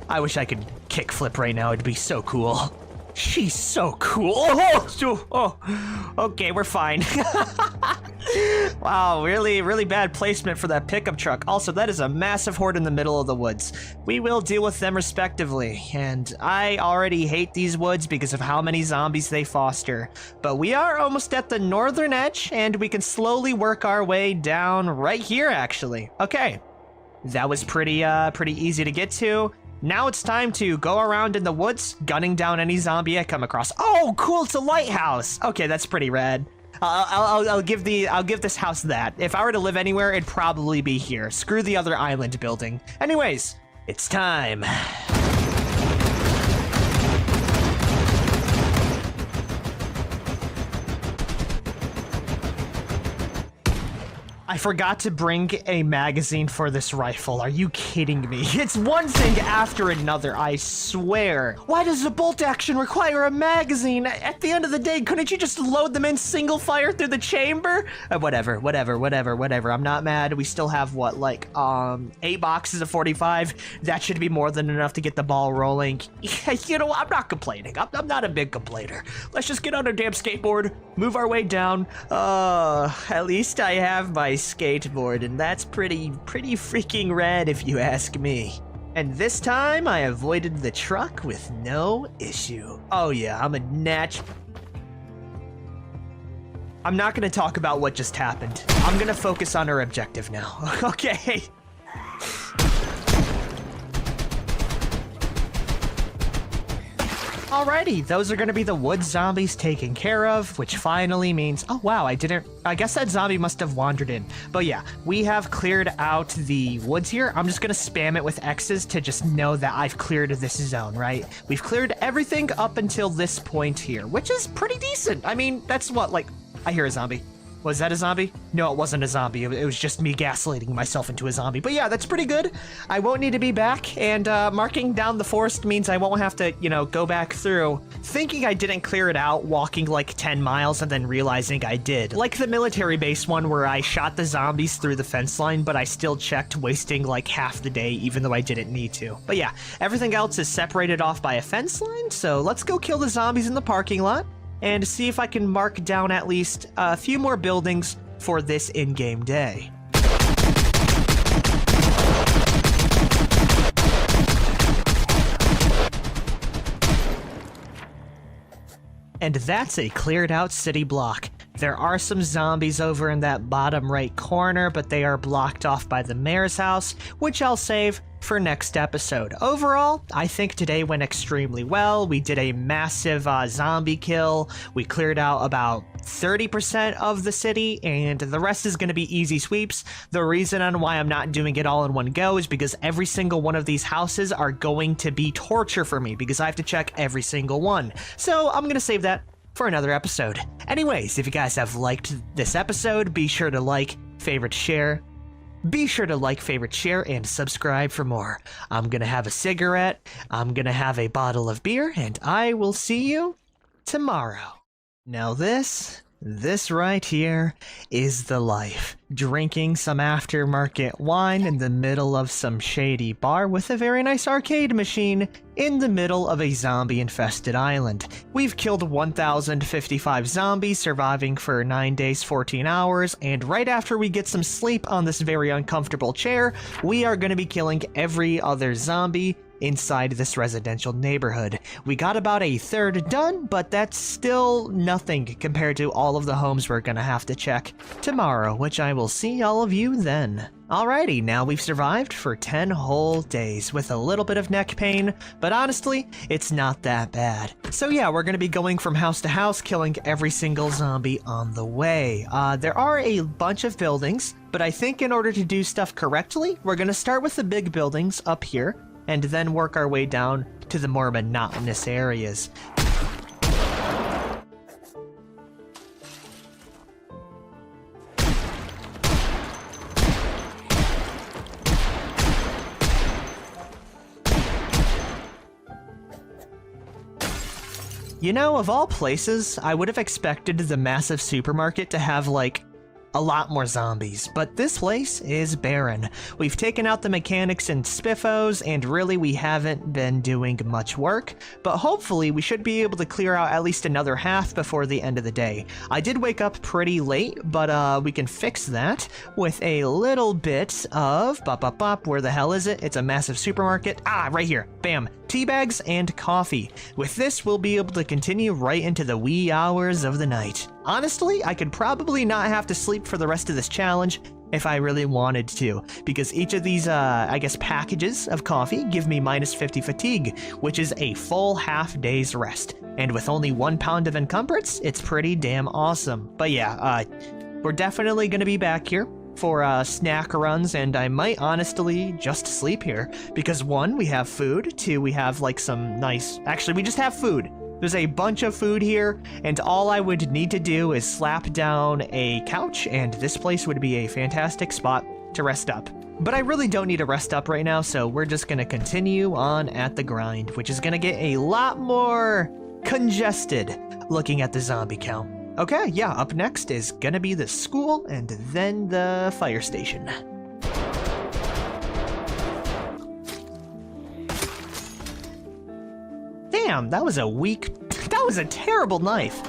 Speaker 1: I wish I could kickflip right now, it'd be so cool. She's so cool. Oh, okay, we're fine. Wow, really bad placement for that pickup truck. Also, that is a massive horde in the middle of the woods. We will deal with them respectively, and I already hate these woods because of how many zombies they foster. But we are almost at the northern edge, and we can slowly work our way down right here, actually. Okay, that was pretty easy to get to. Now it's time to go around in the woods, gunning down any zombie I come across. Oh, cool, it's a lighthouse. Okay, that's pretty rad. I'll give this house that. If I were to live anywhere, it'd probably be here. Screw the other island building. Anyways, it's time. I forgot to bring a magazine for this rifle. Are you kidding me? It's one thing after another, I swear. Why does a bolt action require a magazine? At the end of the day, couldn't you just load them in single fire through the chamber? Whatever. I'm not mad. We still have, what, like, 8 boxes of 45? That should be more than enough to get the ball rolling. You know, I'm not complaining. I'm not a big complainer. Let's just get on our damn skateboard, move our way down. At least I have my skateboard, and that's pretty freaking rad if you ask me. And this time I avoided the truck with no issue. Oh yeah, I'm not gonna talk about what just happened. I'm gonna focus on our objective now. Okay. Alrighty, those are gonna be the wood zombies taken care of, which finally means, oh wow, I guess that zombie must have wandered in. But yeah, we have cleared out the woods here. I'm just gonna spam it with X's to just know that I've cleared this zone, right? We've cleared everything up until this point here, which is pretty decent. I mean, that's what, like, I hear a zombie. Was that a zombie? No, it wasn't a zombie. It was just me gaslighting myself into a zombie. But yeah, that's pretty good. I won't need to be back, and marking down the forest means I won't have to, you know, go back through, thinking I didn't clear it out, walking like 10 miles, and then realizing I did. Like the military base one where I shot the zombies through the fence line, but I still checked, wasting like half the day, even though I didn't need to. But yeah, everything else is separated off by a fence line, so let's go kill the zombies in the parking lot and see if I can mark down at least a few more buildings for this in-game day. And that's a cleared out city block. There are some zombies over in that bottom right corner, but they are blocked off by the mayor's house, which I'll save for next episode. Overall, I think today went extremely well. We did a massive zombie kill. We cleared out about 30% of the city, and the rest is going to be easy sweeps. The reason on why I'm not doing it all in one go is because every single one of these houses are going to be torture for me because I have to check every single one. So I'm going to save that for another episode. Anyways, if you guys have liked this episode, be sure to like, favorite, share. Be sure to like, favorite, share, and subscribe for more. I'm gonna have a cigarette, I'm gonna have a bottle of beer, and I will see you tomorrow. Now this right here is the life. Drinking some aftermarket wine in the middle of some shady bar with a very nice arcade machine in the middle of a zombie-infested island. We've killed 1,055 zombies, surviving for 9 days, 14 hours, and right after we get some sleep on this very uncomfortable chair, we are going to be killing every other zombie inside this residential neighborhood. We got about a third done, but that's still nothing compared to all of the homes we're gonna have to check tomorrow, which I will see all of you then. Alrighty, now we've survived for 10 whole days with a little bit of neck pain, but honestly, it's not that bad. So yeah, we're gonna be going from house to house, killing every single zombie on the way. There are a bunch of buildings, but I think in order to do stuff correctly, we're gonna start with the big buildings up here, and then work our way down to the more monotonous areas. You know, of all places, I would have expected the massive supermarket to have, like, a lot more zombies, but this place is barren. We've taken out the mechanics and spiffos, and really we haven't been doing much work, but hopefully we should be able to clear out at least another half before the end of the day. I did wake up pretty late, but we can fix that with a little bit of where the hell is it? It's a massive supermarket. Ah, right here. Bam. Tea bags and coffee. With this, we'll be able to continue right into the wee hours of the night. Honestly, I could probably not have to sleep for the rest of this challenge, if I really wanted to, because each of these, I guess, packages of coffee give me minus 50 fatigue, which is a full half day's rest. And with only 1 pound of encumbrance, it's pretty damn awesome. But yeah, we're definitely going to be back here for snack runs, and I might honestly just sleep here, because 1, we have food, 2, we have like some nice, actually we just have food. There's a bunch of food here, and all I would need to do is slap down a couch, and this place would be a fantastic spot to rest up. But I really don't need to rest up right now, so we're just gonna continue on at the grind, which is gonna get a lot more congested looking at the zombie count. Okay, yeah, up next is gonna be the school, and then the fire station. Damn, that was a terrible knife.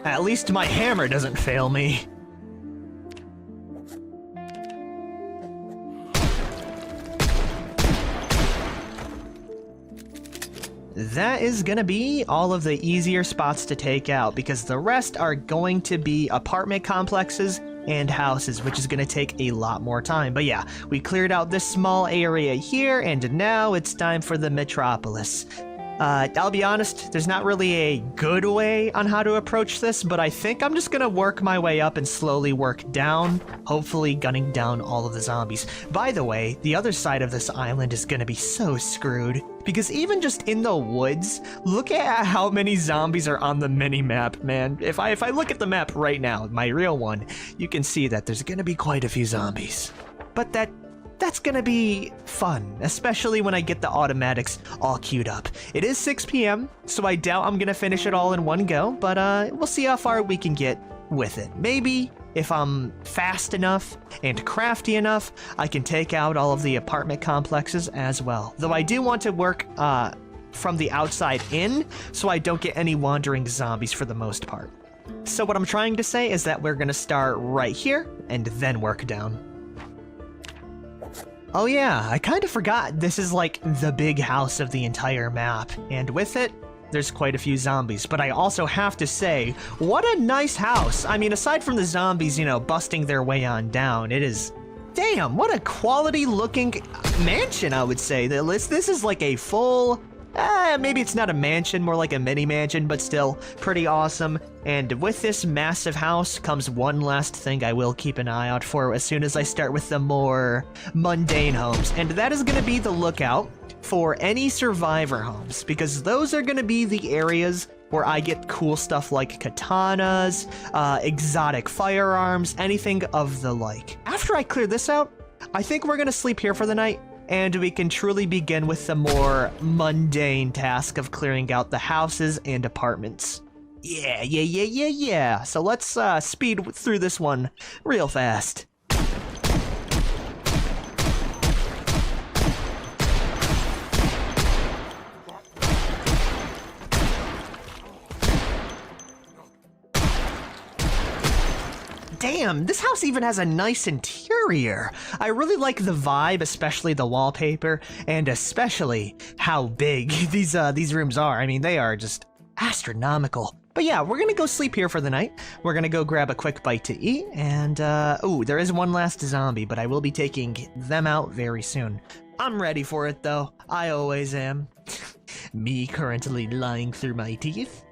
Speaker 1: At least my hammer doesn't fail me. That is gonna be all of the easier spots to take out, because the rest are going to be apartment complexes and houses, which is gonna take a lot more time. But yeah, we cleared out this small area here, and now it's time for the metropolis. I'll be honest, there's not really a good way on how to approach this, but I think I'm just gonna work my way up and slowly work down, hopefully gunning down all of the zombies. By the way, the other side of this island is gonna be so screwed, because even just in the woods, look at how many zombies are on the mini-map, man. If I look at the map right now, my real one, you can see that there's gonna be quite a few zombies. But that's gonna be fun, especially when I get the automatics all queued up. It is 6 p.m., so I doubt I'm gonna finish it all in one go, but we'll see how far we can get with it. Maybe if I'm fast enough and crafty enough, I can take out all of the apartment complexes as well. Though I do want to work from the outside in, so I don't get any wandering zombies for the most part. So what I'm trying to say is that we're gonna start right here and then work down. Oh yeah, I kind of forgot this is like the big house of the entire map, and with it, there's quite a few zombies. But I also have to say, what a nice house. I mean, aside from the zombies, you know, busting their way on down, it is, damn, what a quality looking mansion, I would say. This is like a full, maybe it's not a mansion, more like a mini mansion, but still pretty awesome. And with this massive house comes one last thing I will keep an eye out for as soon as I start with the more mundane homes, and that is going to be the lookout for any survivor homes, because those are going to be the areas where I get cool stuff like katanas, exotic firearms, anything of the like. After I clear this out, I think we're going to sleep here for the night, and we can truly begin with the more mundane task of clearing out the houses and apartments. Yeah. So let's speed through this one real fast. Damn, this house even has a nice interior. I really like the vibe, especially the wallpaper, and especially how big these rooms are. I mean, they are just astronomical. But yeah, we're gonna go sleep here for the night. We're gonna go grab a quick bite to eat, and ooh, there is one last zombie, but I will be taking them out very soon. I'm ready for it though. I always am. Me currently lying through my teeth.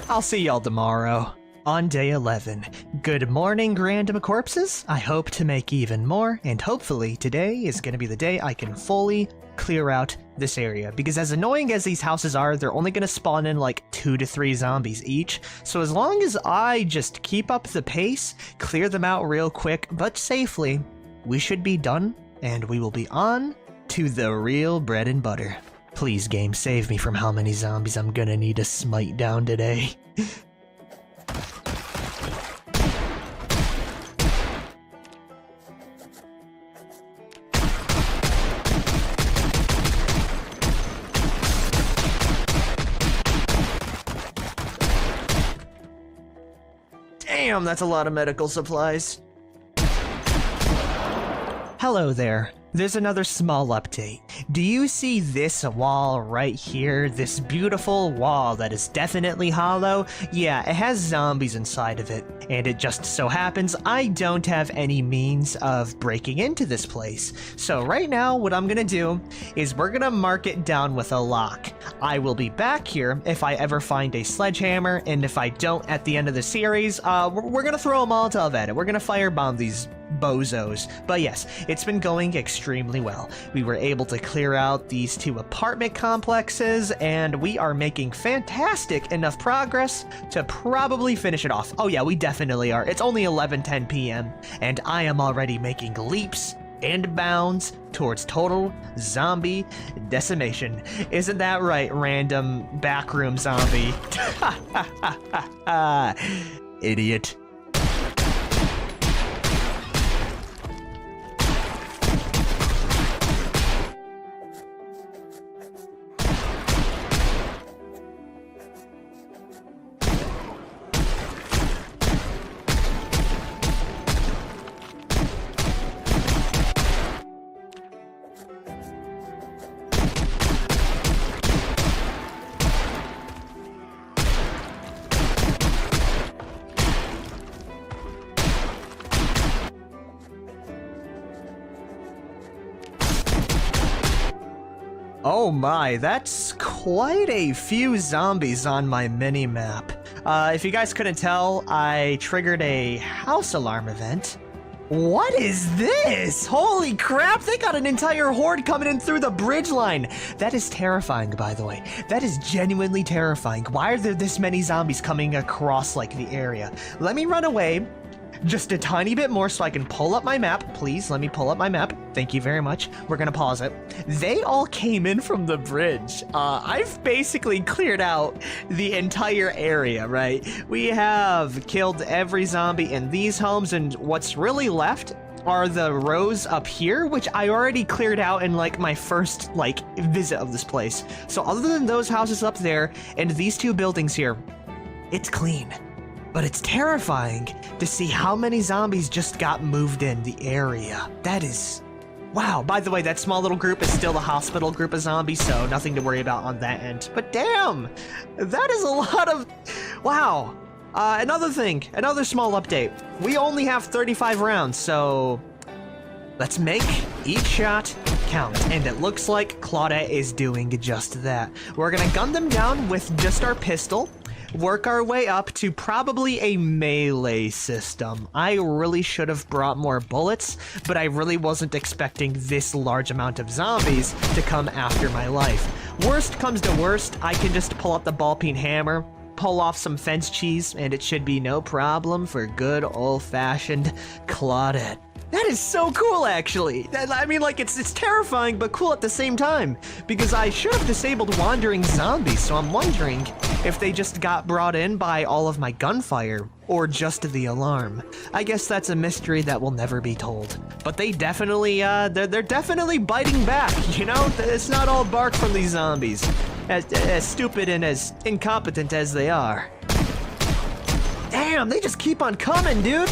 Speaker 1: I'll see y'all tomorrow. On day 11. Good morning, random corpses. I hope to make even more, and hopefully today is gonna be the day I can fully clear out this area, because as annoying as these houses are, they're only gonna spawn in like 2 to 3 zombies each, so as long as I just keep up the pace, clear them out real quick but safely, we should be done, and we will be on to the real bread and butter. Please, game, save me from how many zombies I'm gonna need to smite down today. Damn, that's a lot of medical supplies. Hello there. there's another small update. Do you see this wall right here? This beautiful wall that is definitely hollow? Yeah, it has zombies inside of it. And it just so happens I don't have any means of breaking into this place. So right now, what I'm gonna do is we're gonna mark it down with a lock. I will be back here if I ever find a sledgehammer, and if I don't at the end of the series, we're gonna throw a Molotov at it. We're gonna firebomb these bozos. But yes, it's been going extremely well. We were able to clear out these 2 apartment complexes, and we are making fantastic enough progress to probably finish it off. Oh yeah, we definitely are. It's only 11:10 p.m. and I am already making leaps and bounds towards total zombie decimation. Isn't that right, random backroom zombie? Idiot. Oh my, that's quite a few zombies on my mini-map. If you guys couldn't tell, I triggered a house alarm event. What is this? Holy crap, they got an entire horde coming in through the bridge line. That is terrifying, by the way. That is genuinely terrifying. Why are there this many zombies coming across, like, the area? Let me run away just a tiny bit more so I can pull up my map. Please, let me pull up my map. Thank you very much. We're gonna pause it. They all came in from the bridge. I've basically cleared out the entire area, right? We have killed every zombie in these homes, and what's really left are the rows up here, which I already cleared out in like my first like visit of this place. So other than those houses up there and these 2 buildings here, it's clean. But it's terrifying to see how many zombies just got moved in the area. That is... wow. By the way, that small little group is still the hospital group of zombies, so nothing to worry about on that end. But damn! That is a lot of... wow. Another thing, another small update. We only have 35 rounds, so... let's make each shot count. And it looks like Claudette is doing just that. We're gonna gun them down with just our pistol. Work our way up to probably a melee system. I really should have brought more bullets, but I really wasn't expecting this large amount of zombies to come after my life. Worst comes to worst, I can just pull up the ball-peen hammer, pull off some fence cheese, and it should be no problem for good old-fashioned Claudette. That is so cool, actually. I mean, like, it's terrifying, but cool at the same time. Because I should have disabled wandering zombies, so I'm wondering if they just got brought in by all of my gunfire, or just the alarm. I guess that's a mystery that will never be told. But they definitely, they're definitely biting back, you know? It's not all bark from these zombies. As stupid and as incompetent as they are. Damn, they just keep on coming, dude!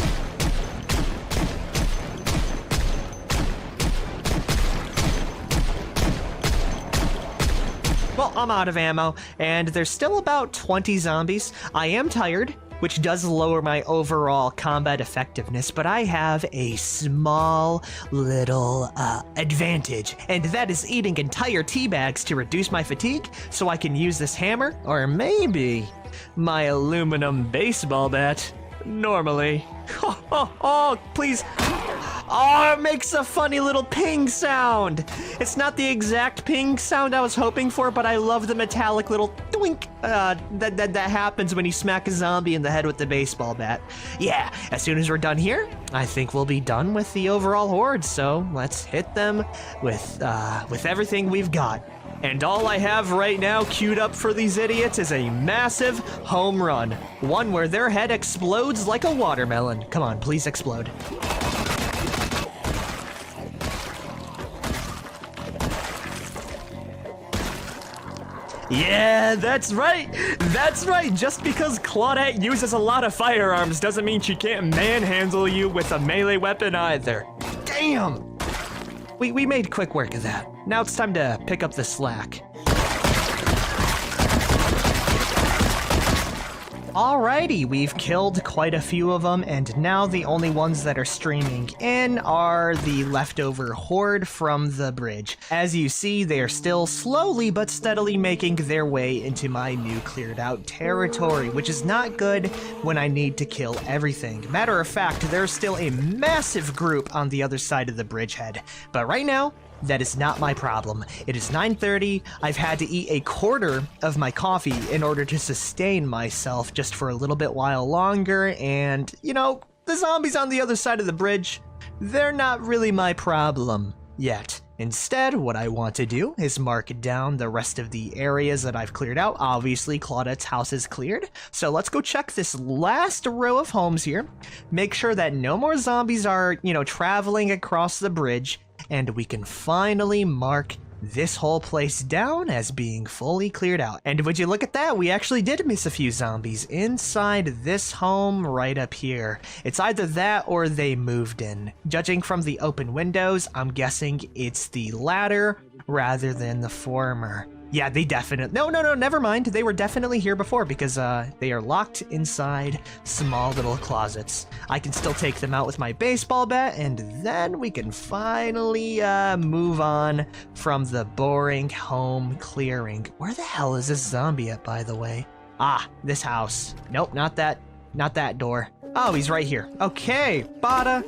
Speaker 1: Well, I'm out of ammo, and there's still about 20 zombies. I am tired, which does lower my overall combat effectiveness, but I have a small little advantage, and that is eating entire tea bags to reduce my fatigue, so I can use this hammer, or maybe my aluminum baseball bat, normally. Oh, please. Oh, it makes a funny little ping sound. It's not the exact ping sound I was hoping for, but I love the metallic little twink that happens when you smack a zombie in the head with the baseball bat. Yeah, as soon as we're done here, I think we'll be done with the overall horde, so let's hit them with everything we've got. And all I have right now queued up for these idiots is a massive home run. One where their head explodes like a watermelon. Come on, please explode. Yeah, that's right! That's right! Just because Claudette uses a lot of firearms doesn't mean she can't manhandle you with a melee weapon either. Damn! We made quick work of that. Now it's time to pick up the slack. Alrighty, we've killed quite a few of them, and now the only ones that are streaming in are the leftover horde from the bridge. As you see, they are still slowly but steadily making their way into my new cleared out territory, which is not good when I need to kill everything. Matter of fact, there's still a massive group on the other side of the bridgehead, but right now, that is not my problem. It is 9:30. I've had to eat a quarter of my coffee in order to sustain myself just for a little bit while longer, and, you know, the zombies on the other side of the bridge, they're not really my problem yet. Instead, what I want to do is mark down the rest of the areas that I've cleared out. Obviously, Claudette's house is cleared, so let's go check this last row of homes here. Make sure that no more zombies are, you know, traveling across the bridge, and we can finally mark this whole place down as being fully cleared out. And would you look at that, we actually did miss a few zombies inside this home right up here. It's either that or they moved in. Judging from the open windows, I'm guessing it's the latter rather than the former. Yeah, they definitely... No, never mind. They were definitely here before because they are locked inside small little closets. I can still take them out with my baseball bat, and then we can finally move on from the boring home clearing. Where the hell is this zombie at, by the way? Ah, this house. Nope, not that door. Oh, he's right here. Okay, bada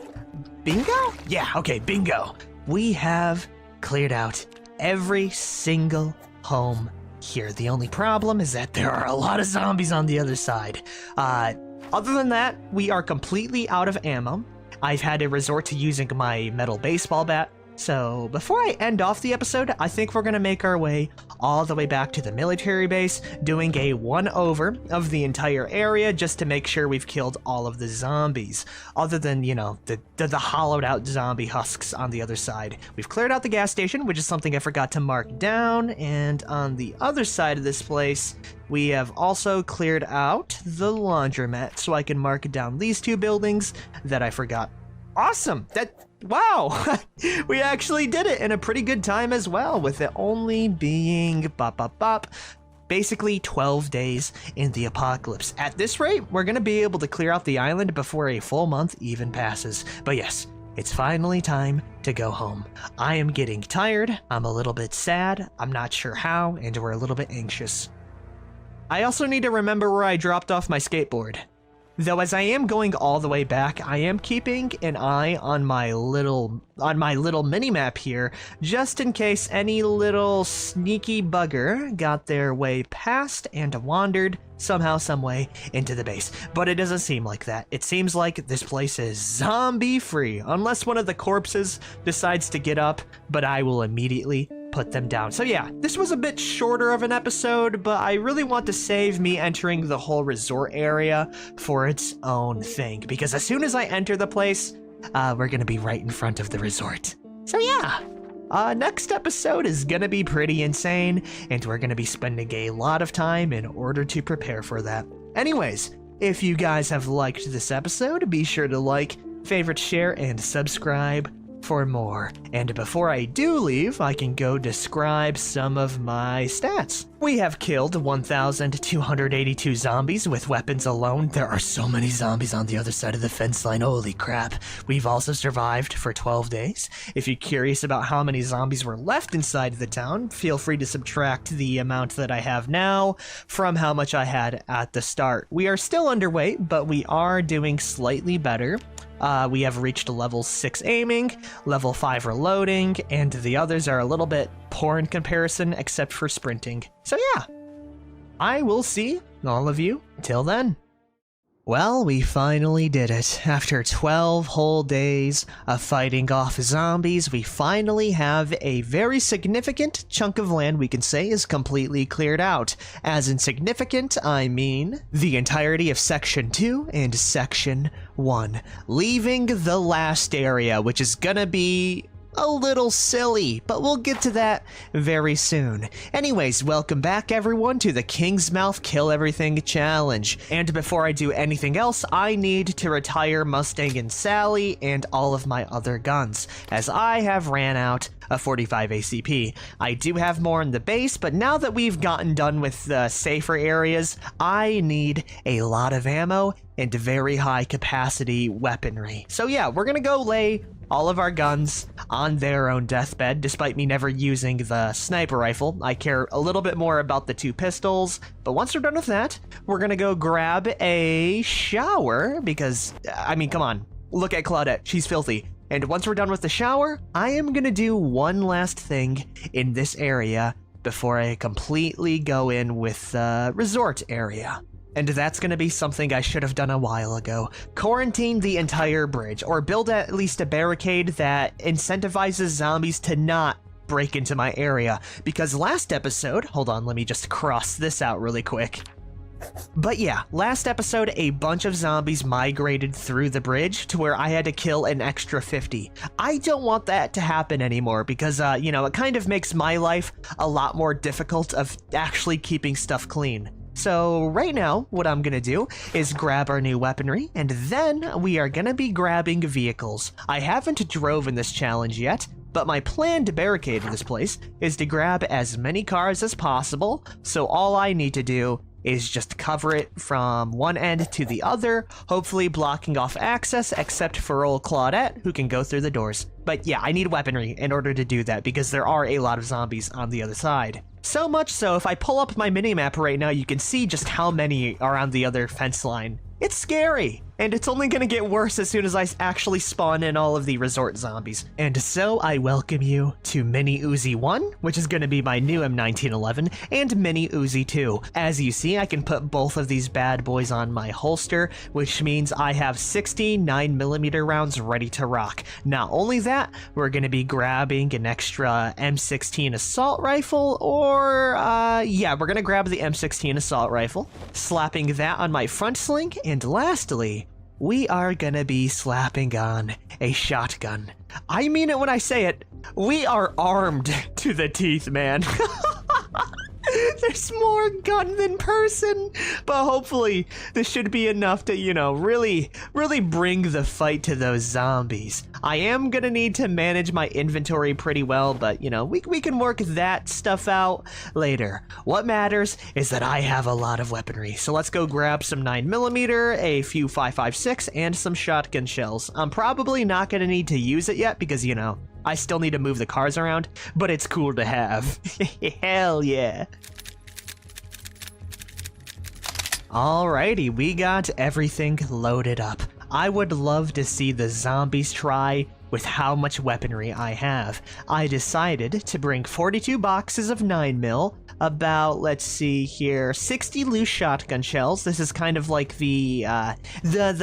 Speaker 1: bingo? Yeah, okay, bingo. We have cleared out every single home here. The only problem is that there are a lot of zombies on the other side. Other than that, we are completely out of ammo. I've had to resort to using my metal baseball bat. So before I end off the episode, I think we're gonna make our way all the way back to the military base, doing a one-over of the entire area just to make sure we've killed all of the zombies. Other than, you know, the hollowed out zombie husks on the other side. We've cleared out the gas station, which is something I forgot to mark down, and on the other side of this place, we have also cleared out the laundromat, so I can mark down these two buildings that I forgot. Awesome! Wow, we actually did it in a pretty good time as well, with it only being basically 12 days in the apocalypse. At this rate, we're gonna be able to clear out the island before a full month even passes. But yes, it's finally time to go home. I am getting tired, I'm a little bit sad, I'm not sure how, and we're a little bit anxious. I also need to remember where I dropped off my skateboard. Though as I am going all the way back, I am keeping an eye on my little mini-map here, just in case any little sneaky bugger got their way past and wandered somehow, someway into the base. But it doesn't seem like that. It seems like this place is zombie-free, unless one of the corpses decides to get up, but I will immediately put them down. So yeah, this was a bit shorter of an episode, but I really want to save me entering the whole resort area for its own thing, because as soon as I enter the place, we're gonna be right in front of the resort. So yeah, next episode is gonna be pretty insane, and we're gonna be spending a lot of time in order to prepare for that. Anyways, if you guys have liked this episode, be sure to like, favorite, share, and subscribe for more. And before I do leave, I can go describe some of my stats. We have killed 1,282 zombies with weapons alone. There are so many zombies on the other side of the fence line, holy crap. We've also survived for 12 days. If you're curious about how many zombies were left inside the town, feel free to subtract the amount that I have now from how much I had at the start. We are still underweight, but we are doing slightly better. We have reached level 6 aiming, level 5 reloading, and the others are a little bit poor in comparison except for sprinting. So yeah, I will see all of you till then. Well, we finally did it. After 12 whole days of fighting off zombies, we finally have a very significant chunk of land we can say is completely cleared out. As in significant, I mean the entirety of Section 2 and Section 1, leaving the last area, which is gonna be a little silly, but we'll get to that very soon. Anyways, welcome back everyone to the Kingsmouth Kill Everything Challenge. And before I do anything else, I need to retire Mustang and Sally and all of my other guns, as I have ran out of 45 ACP. I do have more in the base, but now that we've gotten done with the safer areas, I need a lot of ammo and very high capacity weaponry. So yeah, we're gonna go lay all of our guns on their own deathbed, despite me never using the sniper rifle. I care a little bit more about the 2 pistols, but once we're done with that, we're gonna go grab a shower, because, I mean, come on, look at Claudette, she's filthy. And once we're done with the shower, I am gonna do one last thing in this area before I completely go in with the resort area. And that's gonna be something I should have done a while ago. Quarantine the entire bridge, or build at least a barricade that incentivizes zombies to not break into my area. Because last episode, hold on, let me just cross this out really quick. But yeah, last episode, a bunch of zombies migrated through the bridge to where I had to kill an extra 50. I don't want that to happen anymore because, you know, it kind of makes my life a lot more difficult of actually keeping stuff clean. So right now, what I'm gonna do is grab our new weaponry, and then we are gonna be grabbing vehicles. I haven't drove in this challenge yet, but my plan to barricade this place is to grab as many cars as possible, so all I need to do is just cover it from one end to the other, hopefully blocking off access except for old Claudette, who can go through the doors. But yeah, I need weaponry in order to do that because there are a lot of zombies on the other side. So much so, if I pull up my minimap right now, you can see just how many are on the other fence line. It's scary, and it's only gonna get worse as soon as I actually spawn in all of the resort zombies. And so I welcome you to Mini Uzi 1, which is gonna be my new M1911, and Mini Uzi 2. As you see, I can put both of these bad boys on my holster, which means I have 60 9mm rounds ready to rock. Not only that, we're gonna be grabbing an extra M16 assault rifle, or yeah, we're gonna grab the M16 assault rifle, slapping that on my front sling, and lastly, we are gonna be slapping on a shotgun. I mean it when I say it, we are armed to the teeth, man. There's more gun than person, but hopefully this should be enough to, you know, really bring the fight to those zombies. I am gonna need to manage my inventory pretty well, but, you know, we can work that stuff out later. What matters is that I have a lot of weaponry, so let's go grab some 9mm, a few 5.56, and some shotgun shells. I'm probably not gonna need to use it yet because, you know, I still need to move the cars around, but it's cool to have. Hell yeah. Alrighty, we got everything loaded up. I would love to see the zombies try with how much weaponry I have. I decided to bring 42 boxes of 9mm, about, let's see here, 60 loose shotgun shells. This is kind of like the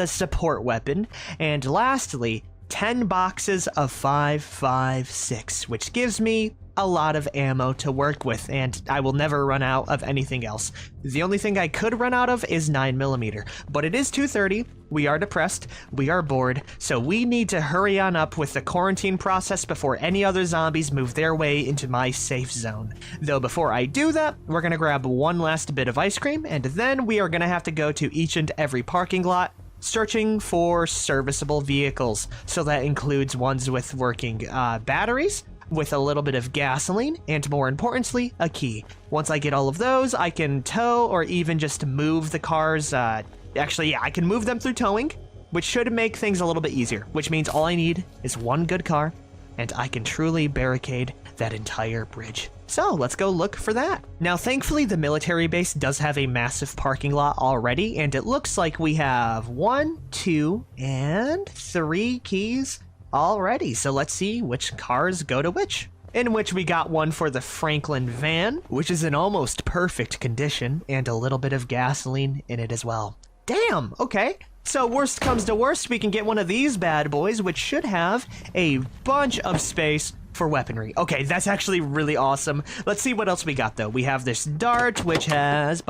Speaker 1: support weapon. And lastly, 10 boxes of 5.56, which gives me a lot of ammo to work with, and I will never run out of anything else. The only thing I could run out of is 9mm, but it is 2:30, we are depressed, we are bored, so we need to hurry on up with the quarantine process before any other zombies move their way into my safe zone. Though before I do that, we're gonna grab one last bit of ice cream, and then we are gonna have to go to each and every parking lot, searching for serviceable vehicles. So that includes ones with working batteries, with a little bit of gasoline, and more importantly, a key. Once I get all of those, I can tow or even just move the cars. Actually, yeah, I can move them through towing, which should make things a little bit easier, which means all I need is one good car, and I can truly barricade that entire bridge. So let's go look for that. Now, thankfully, the military base does have a massive parking lot already, and it looks like we have 1, 2, and 3 keys already. So let's see which cars go to which. In which we got one for the Franklin van, which is in almost perfect condition, and a little bit of gasoline in it as well. Damn, okay. So worst comes to worst, we can get one of these bad boys, which should have a bunch of space for weaponry. Okay, that's actually really awesome. Let's see what else we got though. We have this dart, which has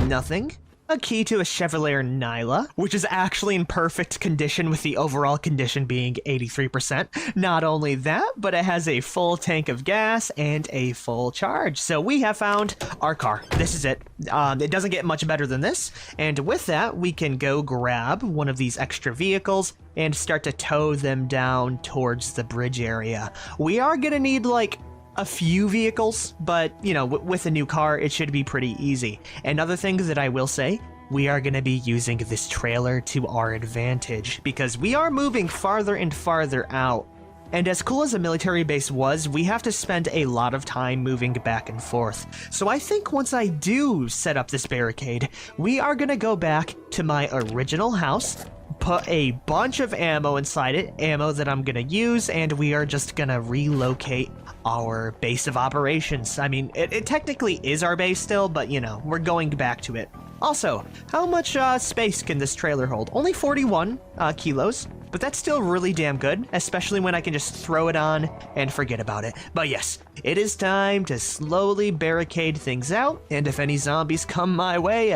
Speaker 1: nothing. a key to a Chevalier Nyla, which is actually in perfect condition with the overall condition being 83%. Not only that, but it has a full tank of gas and a full charge. So we have found our car. This is it. It doesn't get much better than this. And with that, we can go grab one of these extra vehicles and start to tow them down towards the bridge area. We are gonna need like a few vehicles, but you know, with a new car, it should be pretty easy. Another thing that I will say, we are going to be using this trailer to our advantage because we are moving farther and farther out. And as cool as a military base was, we have to spend a lot of time moving back and forth. So I think once I do set up this barricade, we are going to go back to my original house, put a bunch of ammo inside it, ammo that I'm gonna use, and we are just gonna relocate our base of operations. I mean, it technically is our base still, but you know, we're going back to it. Also, how much space can this trailer hold? Only 41 kilos, but that's still really damn good, especially when I can just throw it on and forget about it. But yes, it is time to slowly barricade things out, and if any zombies come my way,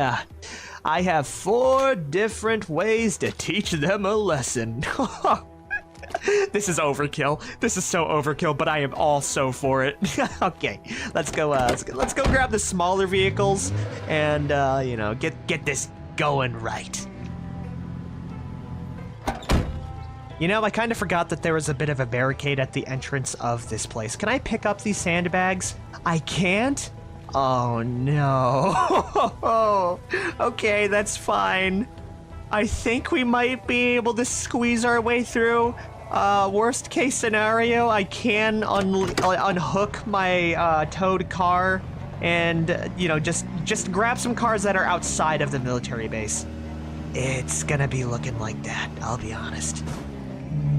Speaker 1: I have 4 different ways to teach them a lesson. This is overkill. This is so overkill, but I am also for it. Okay, let's go grab the smaller vehicles and, you know, get this going right. You know, I kind of forgot that there was a bit of a barricade at the entrance of this place. Can I pick up these sandbags? I can't? Oh no. Okay, that's fine. I think we might be able to squeeze our way through. Worst case scenario, I can unhook my towed car and, you know, just grab some cars that are outside of the military base. It's gonna be looking like that, I'll be honest.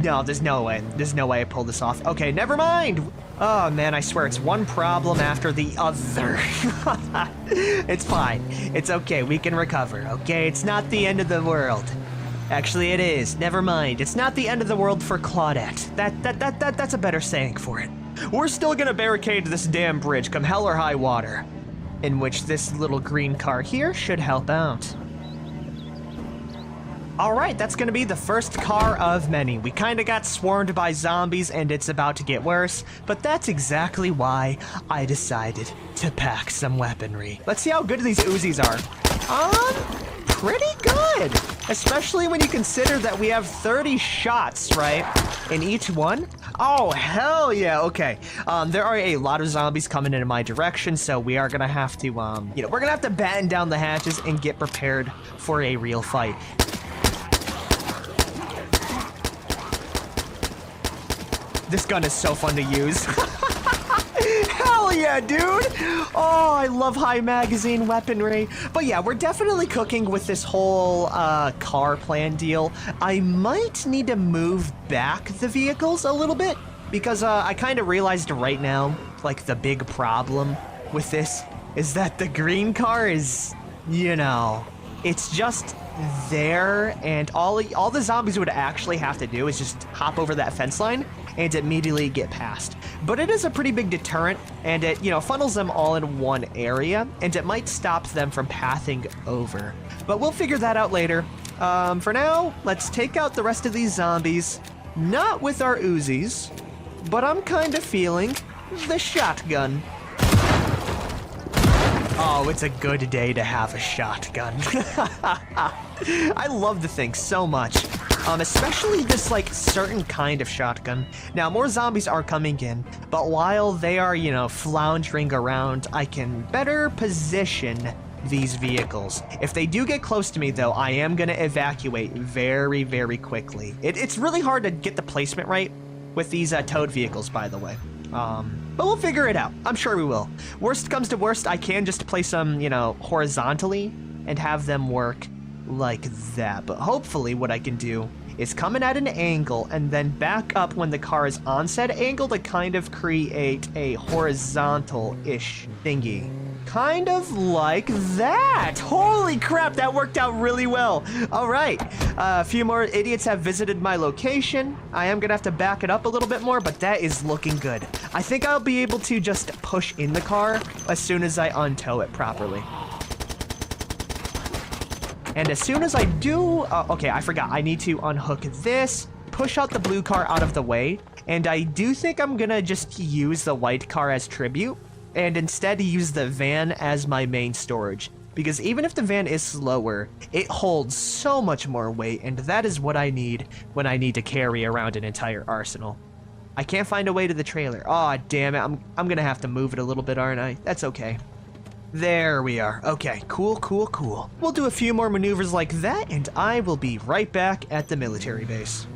Speaker 1: No, there's no way. There's no way I pull this off. Okay, never mind. Oh man, I swear it's one problem after the other. It's fine. It's okay. We can recover. Okay, it's not the end of the world. Actually, it is. Never mind. It's not the end of the world for Claudette. That's a better saying for it. We're still gonna barricade this damn bridge, come hell or high water. In which this little green car here should help out. Alright, that's gonna be the first car of many. We kinda got swarmed by zombies and it's about to get worse, but that's exactly why I decided to pack some weaponry. Let's see how good these Uzis are. Pretty good! Especially when you consider that we have 30 shots, right? In each one? Oh, hell yeah, okay. There are a lot of zombies coming in my direction, so we are gonna have to, you know, we're gonna have to batten down the hatches and get prepared for a real fight. This gun is so fun to use. Hell yeah, dude! Oh, I love high magazine weaponry. But yeah, we're definitely cooking with this whole car plan deal. I might need to move back the vehicles a little bit because I kind of realized right now, like the big problem with this is that the green car is, you know, it's just there, and all the zombies would actually have to do is just hop over that fence line and immediately get past. But it is a pretty big deterrent, and it, you know, funnels them all in one area, and it might stop them from pathing over. But we'll figure that out later. For now, let's take out the rest of these zombies, not with our Uzis, but I'm kind of feeling the shotgun. Oh, it's a good day to have a shotgun. I love the thing so much. Especially this, like, certain kind of shotgun. Now, more zombies are coming in, but while they are, you know, floundering around, I can better position these vehicles. If they do get close to me, though, I am going to evacuate very, very quickly. It's really hard to get the placement right with these towed vehicles, by the way. But we'll figure it out. I'm sure we will. Worst comes to worst, I can just place them, you know, horizontally and have them work like that. But hopefully what I can do is come in at an angle and then back up when the car is on said angle to kind of create a horizontal-ish thingy. Kind of like that. Holy crap, that worked out really well. All right, a few more idiots have visited my location. I am gonna have to back it up a little bit more, but that is looking good. I think I'll be able to just push in the car as soon as I untow it properly. And as soon as I do, okay, I forgot. I need to unhook this, push out the blue car out of the way, and I do think I'm gonna just use the white car as tribute, and instead use the van as my main storage. Because even if the van is slower, it holds so much more weight, and that is what I need when I need to carry around an entire arsenal. I can't find a way to the trailer. Aw, damn it, I'm gonna have to move it a little bit, aren't I? That's okay. There we are. Okay, cool, cool, cool. We'll do a few more maneuvers like that, and I will be right back at the military base.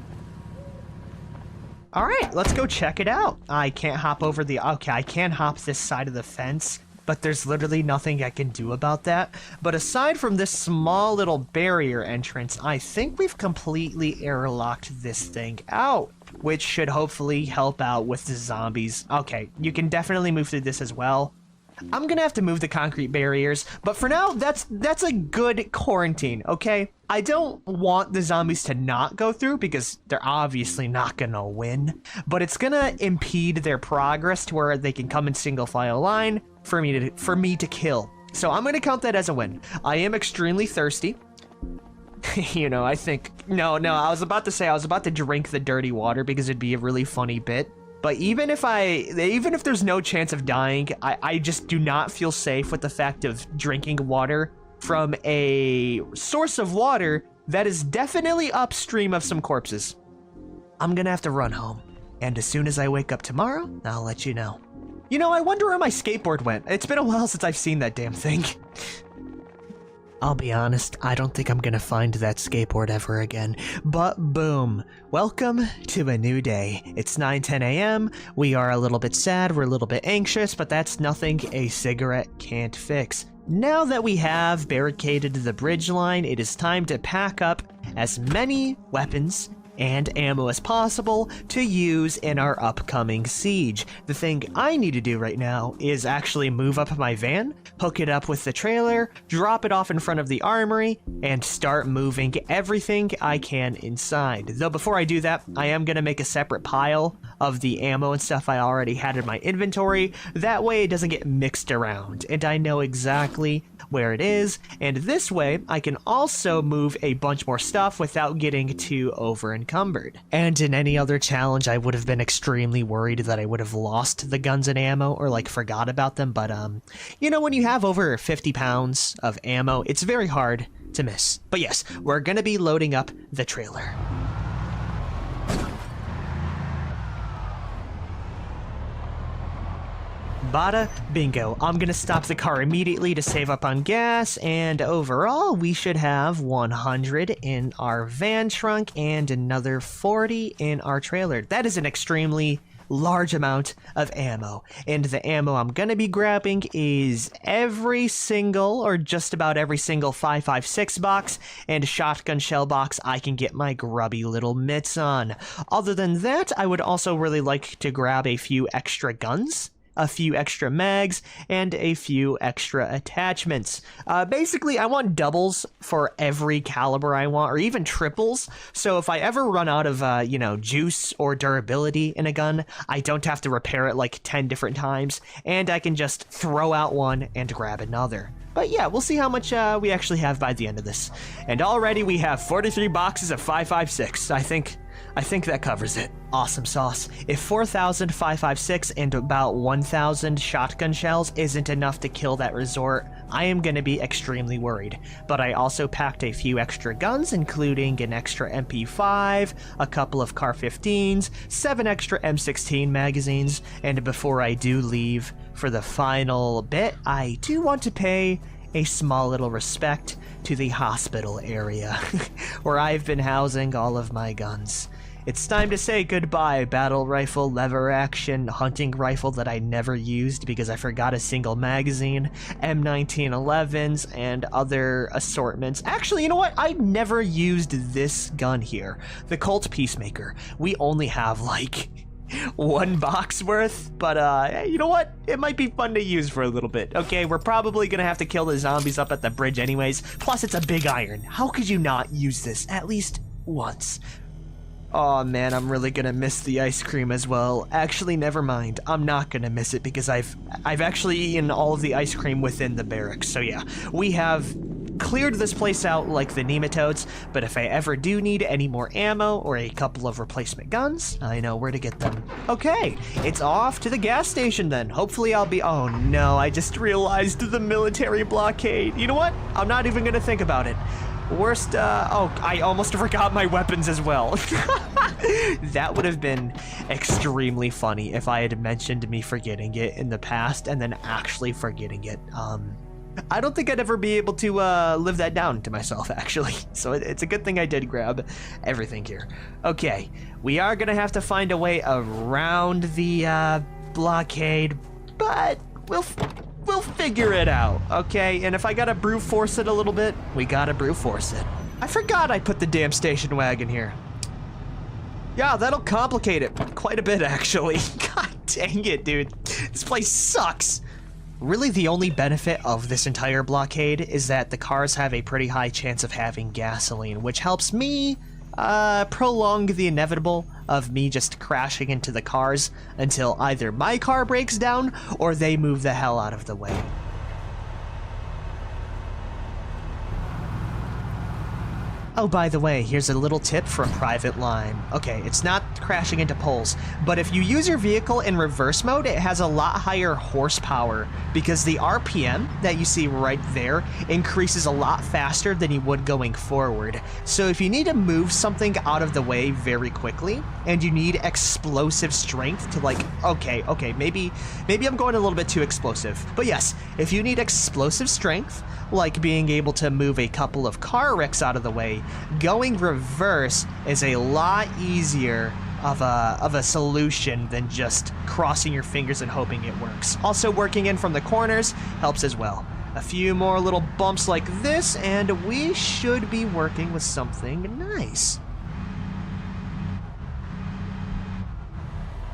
Speaker 1: Alright, let's go check it out. I can't hop over the... Okay, I can hop this side of the fence, but there's literally nothing I can do about that. But aside from this small little barrier entrance, I think we've completely airlocked this thing out, which should hopefully help out with the zombies. Okay, you can definitely move through this as well. I'm gonna have to move the concrete barriers, but for now, that's a good quarantine, okay? I don't want the zombies to not go through because they're obviously not gonna win, but it's gonna impede their progress to where they can come in single file line for me to kill. So I'm gonna count that as a win. I am extremely thirsty. You know, I think... No, I was about to drink the dirty water because it'd be a really funny bit. But even if there's no chance of dying, I just do not feel safe with the fact of drinking water from a source of water that is definitely upstream of some corpses. I'm gonna have to run home, and as soon as I wake up tomorrow, I'll let you know. You know, I wonder where my skateboard went. It's been a while since I've seen that damn thing. I'll be honest, I don't think I'm gonna find that skateboard ever again. But boom, welcome to a new day. It's 9:10 a.m. We are a little bit sad, we're a little bit anxious, but that's nothing a cigarette can't fix. Now that we have barricaded the bridge line, it is time to pack up as many weapons and ammo as possible to use in our upcoming siege. The thing I need to do right now is actually move up my van, hook it up with the trailer, drop it off in front of the armory, and start moving everything I can inside. Though before I do that, I am going to make a separate pile of the ammo and stuff I already had in my inventory. That way it doesn't get mixed around, and I know exactly where it is, and this way I can also move a bunch more stuff without getting too over-encumbered. And in any other challenge, I would have been extremely worried that I would have lost the guns and ammo or like forgot about them, but you know, when you have over 50 pounds of ammo, it's very hard to miss. But yes, we're gonna be loading up the trailer. Bada bingo. I'm gonna stop the car immediately to save up on gas, and overall we should have 100 in our van trunk and another 40 in our trailer. That is an extremely large amount of ammo, and the ammo I'm gonna be grabbing is every single, or just about every single 5.56 box and shotgun shell box I can get my grubby little mitts on. Other than that, I would also really like to grab a few extra guns, a few extra mags, and a few extra attachments. Basically, I want doubles for every caliber I want, or even triples, so if I ever run out of, you know, juice or durability in a gun, I don't have to repair it like 10 different times, and I can just throw out one and grab another. But yeah, we'll see how much we actually have by the end of this. And already we have 43 boxes of 5.56. I think that covers it. Awesome sauce. If 4,000 5.56 and about 1,000 shotgun shells isn't enough to kill that resort, I am going to be extremely worried. But I also packed a few extra guns, including an extra MP5, a couple of CAR-15s, 7 extra M16 magazines, and before I do leave for the final bit, I do want to pay a small little respect to the hospital area, where I've been housing all of my guns. It's time to say goodbye, battle rifle, lever action, hunting rifle that I never used because I forgot a single magazine, M1911s, and other assortments. Actually, you know what? I never used this gun here, the Colt Peacemaker. We only have like 1 box worth, but you know what? It might be fun to use for a little bit. Okay, we're probably gonna have to kill the zombies up at the bridge anyways. Plus, it's a big iron. How could you not use this at least once? Oh man, I'm really gonna miss the ice cream as well. Actually, never mind. I'm not gonna miss it because I've actually eaten all of the ice cream within the barracks. So yeah, we have cleared this place out like the nematodes, but if I ever do need any more ammo or a couple of replacement guns, I know where to get them. Okay, it's off to the gas station then. Hopefully I'll be, oh no, I just realized the military blockade. You know what? I'm not even gonna think about it. Worst, oh, I almost forgot my weapons as well. That would have been extremely funny if I had mentioned me forgetting it in the past and then actually forgetting it. I don't think I'd ever be able to live that down to myself, actually. So it's a good thing I did grab everything here. Okay, we are gonna have to find a way around the blockade, but we'll figure it out, okay? And if I gotta brute force it a little bit, we gotta brute force it. I forgot I put the damn station wagon here. Yeah, that'll complicate it quite a bit, actually. God dang it, dude. This place sucks. Really, the only benefit of this entire blockade is that the cars have a pretty high chance of having gasoline, which helps me prolong the inevitable of me just crashing into the cars until either my car breaks down or they move the hell out of the way. Oh, by the way, here's a little tip from Private Lime. Okay, it's not crashing into poles, but if you use your vehicle in reverse mode, it has a lot higher horsepower because the RPM that you see right there increases a lot faster than you would going forward. So if you need to move something out of the way very quickly and you need explosive strength to okay, maybe I'm going a little bit too explosive. But yes, if you need explosive strength, like being able to move a couple of car wrecks out of the way, going reverse is a lot easier of a solution than just crossing your fingers and hoping it works. Also, working in from the corners helps as well. A few more little bumps like this, and we should be working with something nice.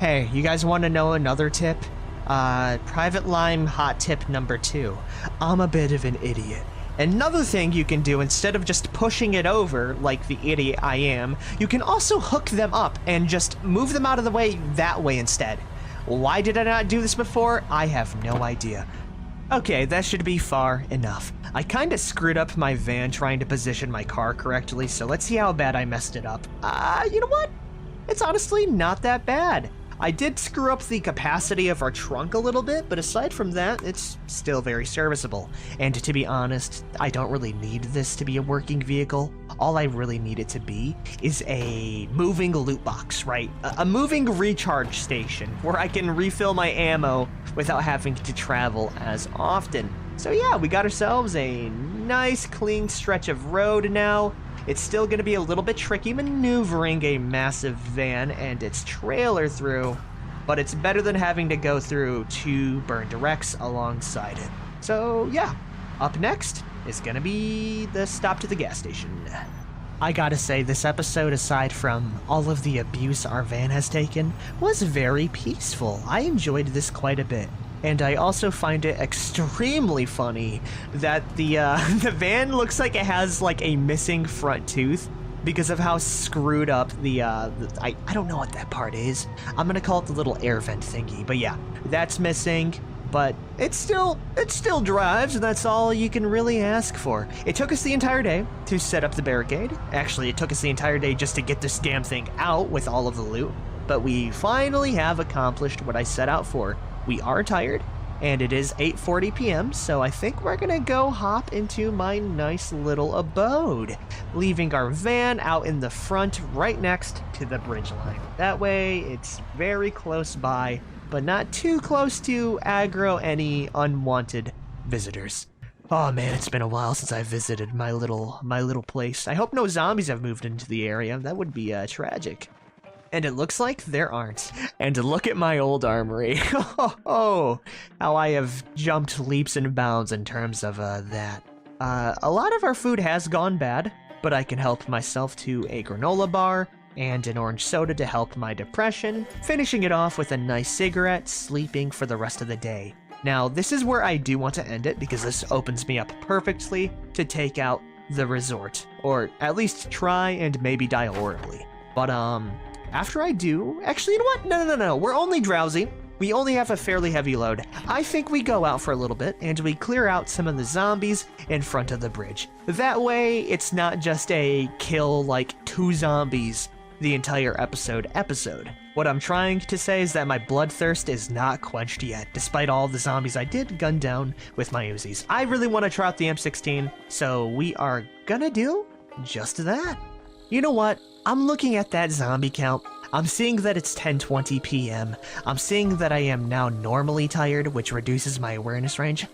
Speaker 1: Hey, you guys want to know another tip? Private Lime hot tip number 2. I'm a bit of an idiot. Another thing you can do, instead of just pushing it over like the idiot I am, you can also hook them up and just move them out of the way that way instead. Why did I not do this before? I have no idea. Okay, that should be far enough. I kinda screwed up my van trying to position my car correctly, so let's see how bad I messed it up. You know what? It's honestly not that bad. I did screw up the capacity of our trunk a little bit, but aside from that, it's still very serviceable. And to be honest, I don't really need this to be a working vehicle. All I really need it to be is a moving loot box, right? A moving recharge station where I can refill my ammo without having to travel as often. So yeah, we got ourselves a nice clean stretch of road now. It's still going to be a little bit tricky maneuvering a massive van and its trailer through, but it's better than having to go through 2 burned wrecks alongside it. So yeah, up next is going to be the stop to the gas station. I gotta say, this episode, aside from all of the abuse our van has taken, was very peaceful. I enjoyed this quite a bit. And I also find it extremely funny that the van looks like it has like a missing front tooth because of how screwed up I don't know what that part is. I'm gonna call it the little air vent thingy, but yeah, that's missing. But it still drives, and that's all you can really ask for. It took us the entire day to set up the barricade. Actually, it took us the entire day just to get this damn thing out with all of the loot. But we finally have accomplished what I set out for. We are tired, and it is 8:40 p.m., so I think we're gonna go hop into my nice little abode, leaving our van out in the front right next to the bridge line. That way, it's very close by, but not too close to aggro any unwanted visitors. Oh man, it's been a while since I visited my little place. I hope no zombies have moved into the area. That would be tragic. And it looks like there aren't. And look at my old armory. Oh, how I have jumped leaps and bounds in terms of that. A lot of our food has gone bad, but I can help myself to a granola bar and an orange soda to help my depression, finishing it off with a nice cigarette, sleeping for the rest of the day. Now, this is where I do want to end it because this opens me up perfectly to take out the resort, or at least try and maybe die horribly. But after I do, actually, you know what? No, we're only drowsy. we only have a fairly heavy load. I think we go out for a little bit and we clear out some of the zombies in front of the bridge. That way, it's not just a kill like 2 zombies the entire episode. What I'm trying to say is that my bloodthirst is not quenched yet, despite all the zombies I did gun down with my Uzis. I really want to try out the M16, so we are gonna do just that. You know what? I'm looking at that zombie count. I'm seeing that it's 10:20 p.m. I'm seeing that I am now normally tired, which reduces my awareness range.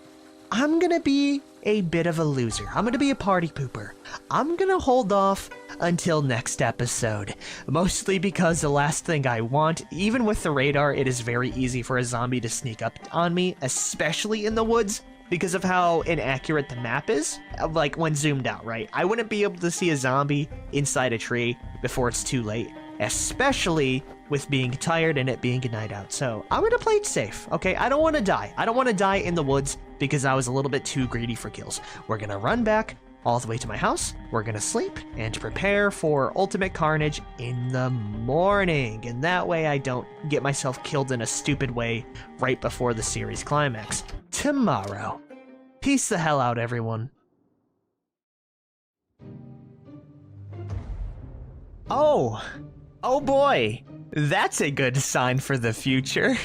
Speaker 1: I'm gonna be a bit of a loser. I'm gonna be a party pooper. I'm gonna hold off until next episode. Mostly because the last thing I want, even with the radar, it is very easy for a zombie to sneak up on me, especially in the woods, because of how inaccurate the map is, like when zoomed out, right? I wouldn't be able to see a zombie inside a tree before it's too late, especially with being tired and it being a night out. So I'm gonna play it safe, okay? I don't want to die. I don't want to die in the woods because I was a little bit too greedy for kills. We're gonna run back all the way to my house. We're gonna sleep and prepare for ultimate carnage in the morning. And that way I don't get myself killed in a stupid way right before the series climax tomorrow. Peace the hell out, everyone. Oh boy, that's a good sign for the future.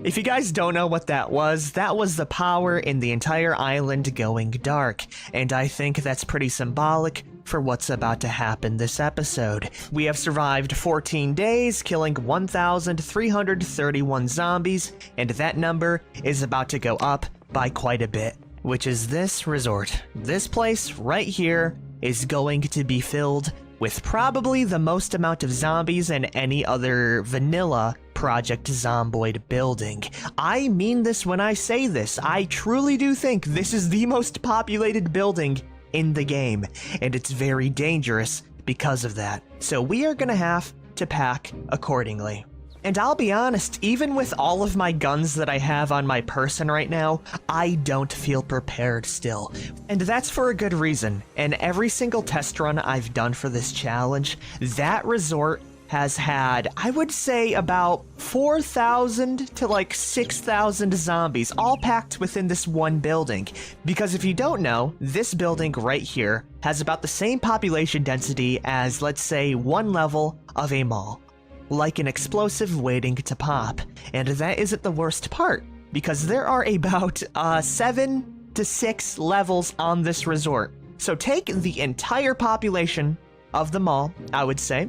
Speaker 1: If you guys don't know what that was the power in the entire island going dark, and I think that's pretty symbolic for what's about to happen this episode. We have survived 14 days, killing 1,331 zombies, and that number is about to go up by quite a bit, which is this resort. This place right here is going to be filled with probably the most amount of zombies in any other vanilla Project Zomboid building. I mean this when I say this. I truly do think this is the most populated building in the game, and it's very dangerous because of that. So we are gonna have to pack accordingly. And I'll be honest, even with all of my guns that I have on my person right now, I don't feel prepared still. And that's for a good reason. And every single test run I've done for this challenge, that resort has had, I would say, about 4,000 to like 6,000 zombies, all packed within this one building. Because if you don't know, this building right here has about the same population density as, let's say, one level of a mall. Like an explosive waiting to pop. And that isn't the worst part, because there are about 7 to 6 levels on this resort. So take the entire population of the mall, I would say,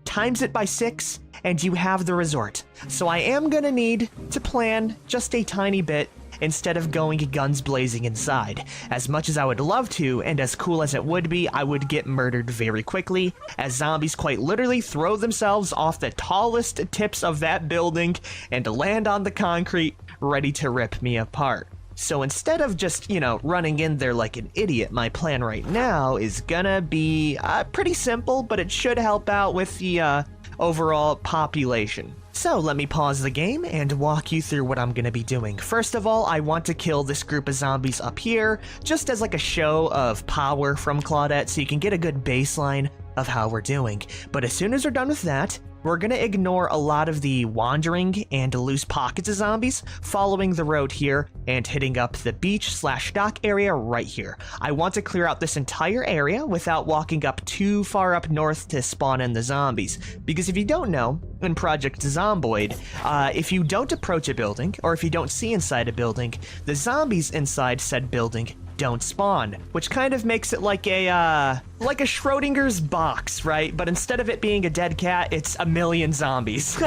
Speaker 1: times it by 6, and you have the resort. So I am gonna need to plan just a tiny bit instead of going guns blazing inside. As much as I would love to, and as cool as it would be, I would get murdered very quickly, as zombies quite literally throw themselves off the tallest tips of that building and land on the concrete, ready to rip me apart. So instead of just, running in there like an idiot, my plan right now is gonna be pretty simple, but it should help out with the overall population. So let me pause the game and walk you through what I'm gonna be doing. First of all, I want to kill this group of zombies up here, just as like a show of power from CO.AG, so you can get a good baseline of how we're doing. But as soon as we're done with that, we're gonna ignore a lot of the wandering and loose pockets of zombies, following the road here and hitting up the beach/dock area right here. I want to clear out this entire area without walking up too far up north to spawn in the zombies. Because if you don't know, in Project Zomboid, if you don't approach a building, or if you don't see inside a building, the zombies inside said building don't spawn, which kind of makes it like a Schrodinger's box, right? But instead of it being a dead cat, it's a million zombies.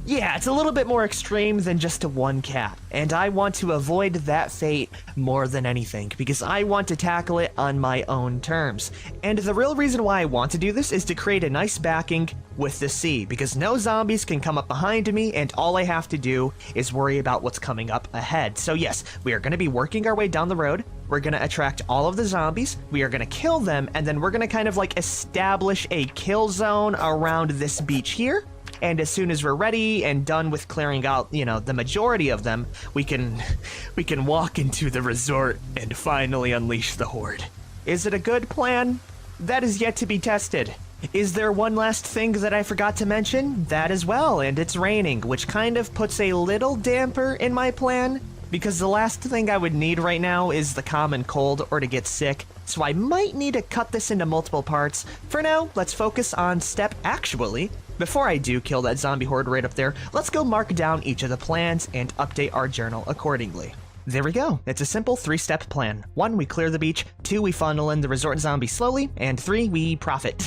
Speaker 1: Yeah, it's a little bit more extreme than just a one cat, and I want to avoid that fate more than anything, because I want to tackle it on my own terms. And the real reason why I want to do this is to create a nice backing with the sea, because no zombies can come up behind me, and all I have to do is worry about what's coming up ahead. So yes, we are going to be working our way down the road. We're going to attract all of the zombies, we are going to kill them, and then we're going to kind of like establish a kill zone around this beach here. And as soon as we're ready and done with clearing out, the majority of them, we can walk into the resort and finally unleash the horde. Is it a good plan? That is yet to be tested. Is there one last thing that I forgot to mention? That as well, and it's raining, which kind of puts a little damper in my plan, because the last thing I would need right now is the common cold or to get sick, so I might need to cut this into multiple parts. For now, let's focus on step actually. Before I do kill that zombie horde right up there, let's go mark down each of the plans and update our journal accordingly. There we go. It's a simple 3-step plan. 1, we clear the beach. 2, we funnel in the resort zombies slowly. And 3, we profit.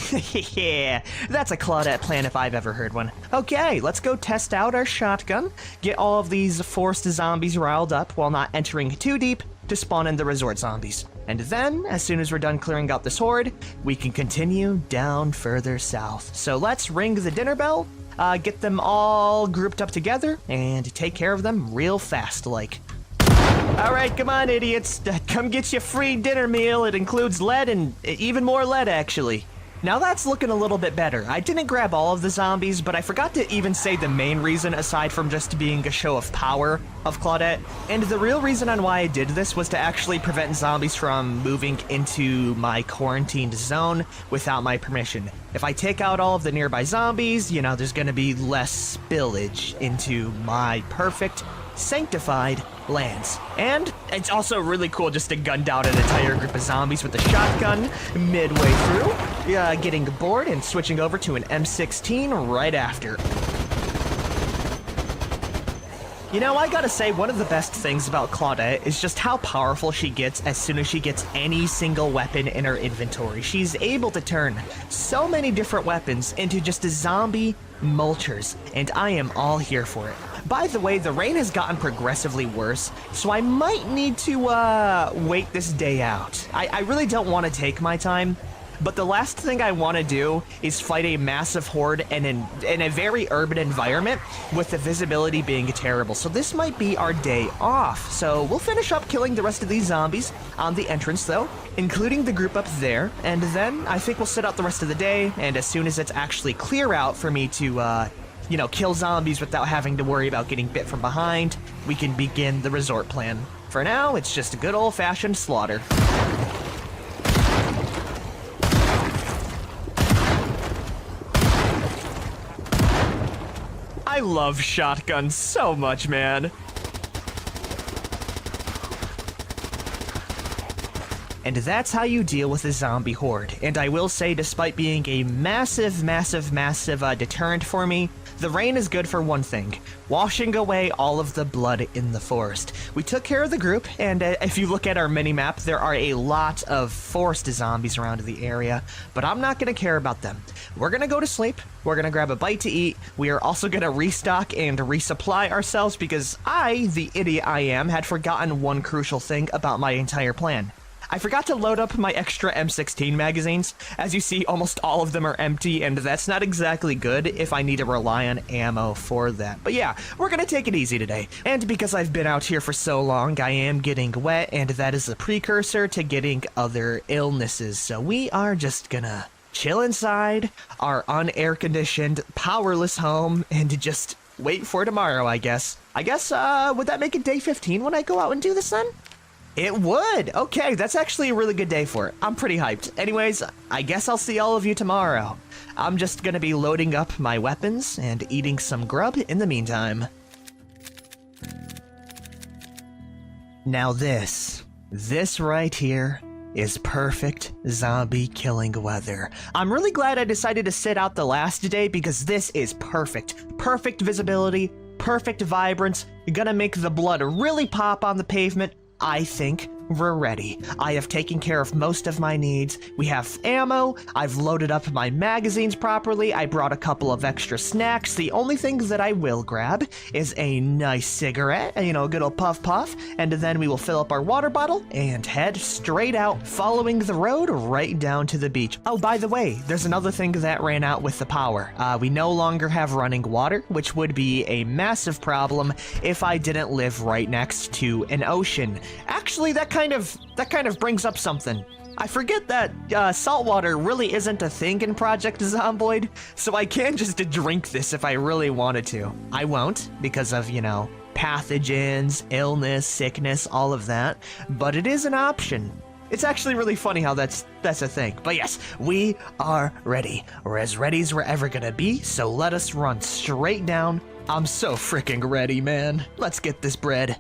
Speaker 1: Yeah, that's a Claudette plan if I've ever heard one. Okay, let's go test out our shotgun. Get all of these forced zombies riled up while not entering too deep to spawn in the resort zombies. And then, as soon as we're done clearing out this horde, we can continue down further south. So let's ring the dinner bell, get them all grouped up together, and take care of them real fast like. Alright, come on, idiots. Come get your free dinner meal. It includes lead and even more lead, actually. Now that's looking a little bit better. I didn't grab all of the zombies, but I forgot to even say the main reason aside from just being a show of power of Claudette. And the real reason on why I did this was to actually prevent zombies from moving into my quarantined zone without my permission. If I take out all of the nearby zombies, you know, there's gonna be less spillage into my perfect, sanctified lands. And it's also really cool just to gun down an entire group of zombies with a shotgun midway through, getting bored and switching over to an M16 right after. You know, I gotta say, one of the best things about Claudette is just how powerful she gets as soon as she gets any single weapon in her inventory. She's able to turn so many different weapons into just a zombie mulchers, and I am all here for it. By the way, the rain has gotten progressively worse, so I might need to wait this day out. I really don't want to take my time, but the last thing I want to do is fight a massive horde in a very urban environment with the visibility being terrible. So this might be our day off. So we'll finish up killing the rest of these zombies on the entrance though, including the group up there. And then I think we'll sit out the rest of the day. And as soon as it's actually clear out for me to, you know, kill zombies without having to worry about getting bit from behind, we can begin the resort plan. For now, it's just a good old-fashioned slaughter. I love shotguns so much, man. And that's how you deal with a zombie horde. And I will say, despite being a massive deterrent for me, the rain is good for one thing, washing away all of the blood in the forest. We took care of the group, and if you look at our mini-map, there are a lot of forest zombies around the area, but I'm not going to care about them. We're going to go to sleep, we're going to grab a bite to eat, we are also going to restock and resupply ourselves because I, the idiot I am, had forgotten one crucial thing about my entire plan. I forgot to load up my extra M16 magazines. As you see, almost all of them are empty, and that's not exactly good if I need to rely on ammo for that. But yeah, we're gonna take it easy today. And because I've been out here for so long, I am getting wet, and that is a precursor to getting other illnesses. So we are just gonna chill inside our unair-conditioned, powerless home, and just wait for tomorrow, I guess. Would that make it day 15 when I go out and do this then? It would! Okay, that's actually a really good day for it. I'm pretty hyped. Anyways, I guess I'll see all of you tomorrow. I'm just gonna be loading up my weapons and eating some grub in the meantime. Now this right here is perfect zombie killing weather. I'm really glad I decided to sit out the last day because this is perfect. Perfect visibility, perfect vibrance, gonna make the blood really pop on the pavement. I think we're ready. I have taken care of most of my needs. We have ammo. I've loaded up my magazines properly. I brought a couple of extra snacks. The only thing that I will grab is a nice cigarette, you know, a good old puff puff, and then we will fill up our water bottle and head straight out, following the road right down to the beach. Oh, by the way, there's another thing that ran out with the power. We no longer have running water, which would be a massive problem if I didn't live right next to an ocean. Actually, that kind of brings up something. I forget that saltwater really isn't a thing in Project Zomboid, so I can just drink this if I really wanted to. I won't, because of, you know, pathogens, illness, sickness, all of that, but it is an option. It's actually really funny how that's a thing. But yes, we are ready. We're as ready as we're ever gonna be, so let us run straight down. I'm so freaking ready, man. Let's get this bread.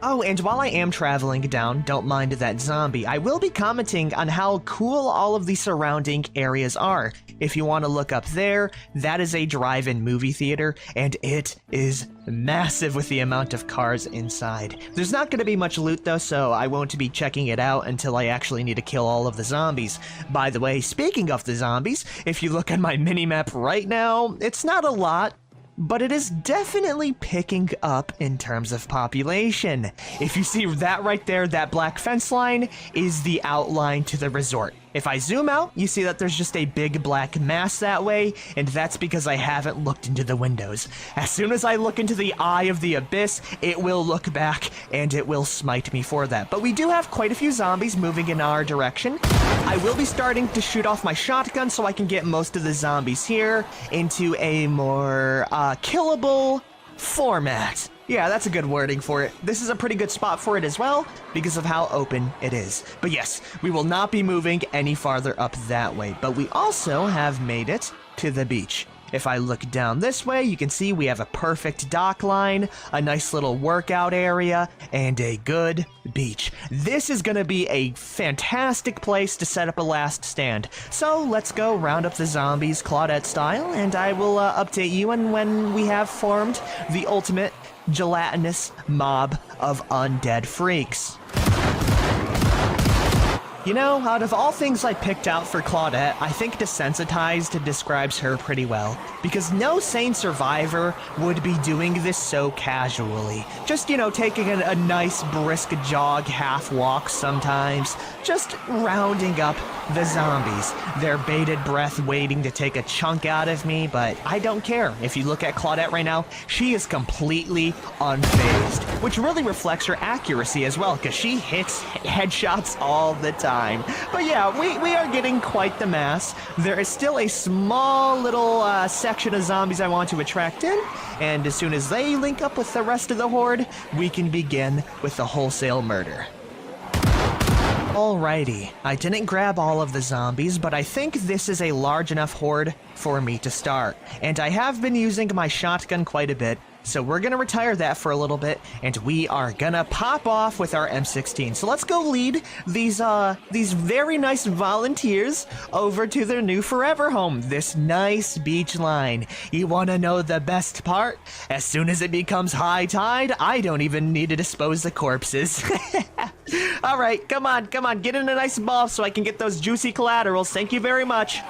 Speaker 1: Oh, and while I am traveling down, don't mind that zombie, I will be commenting on how cool all of the surrounding areas are. If you want to look up there, that is a drive-in movie theater, and it is massive with the amount of cars inside. There's not going to be much loot though, so I won't be checking it out until I actually need to kill all of the zombies. By the way, speaking of the zombies, if you look at my minimap right now, it's not a lot, but it is definitely picking up in terms of population. If you see that right there, that black fence line is the outline to the resort. If I zoom out, you see that there's just a big black mass that way, and that's because I haven't looked into the windows. As soon as I look into the eye of the abyss, it will look back, and it will smite me for that. But we do have quite a few zombies moving in our direction. I will be starting to shoot off my shotgun so I can get most of the zombies here into a more killable format. Yeah, that's a good wording for it. This is a pretty good spot for it as well, because of how open it is. But yes, we will not be moving any farther up that way, but we also have made it to the beach. If I look down this way, you can see we have a perfect dock line, a nice little workout area, and a good beach. This is gonna be a fantastic place to set up a last stand. So let's go round up the zombies Claudette style, and I will update you when we have formed the ultimate gelatinous mob of undead freaks. You know, out of all things I picked out for Claudette, I think Desensitized describes her pretty well, because no sane survivor would be doing this so casually. Just, you know, taking a nice brisk jog, half walk sometimes, just rounding up the zombies. Their bated breath waiting to take a chunk out of me, but I don't care. If you look at Claudette right now, she is completely unfazed, which really reflects her accuracy as well, because she hits headshots all the time. But yeah, we are getting quite the mass. There is still a small little section of zombies I want to attract in, and as soon as they link up with the rest of the horde, we can begin with the wholesale murder. Alrighty, I didn't grab all of the zombies, but I think this is a large enough horde for me to start. And I have been using my shotgun quite a bit, so we're gonna retire that for a little bit, and we are gonna pop off with our M16. So let's go lead these very nice volunteers over to their new forever home, this nice beach line. You wanna know the best part? As soon as it becomes high tide, I don't even need to dispose the corpses. All right, come on, get in a nice ball so I can get those juicy collaterals. Thank you very much.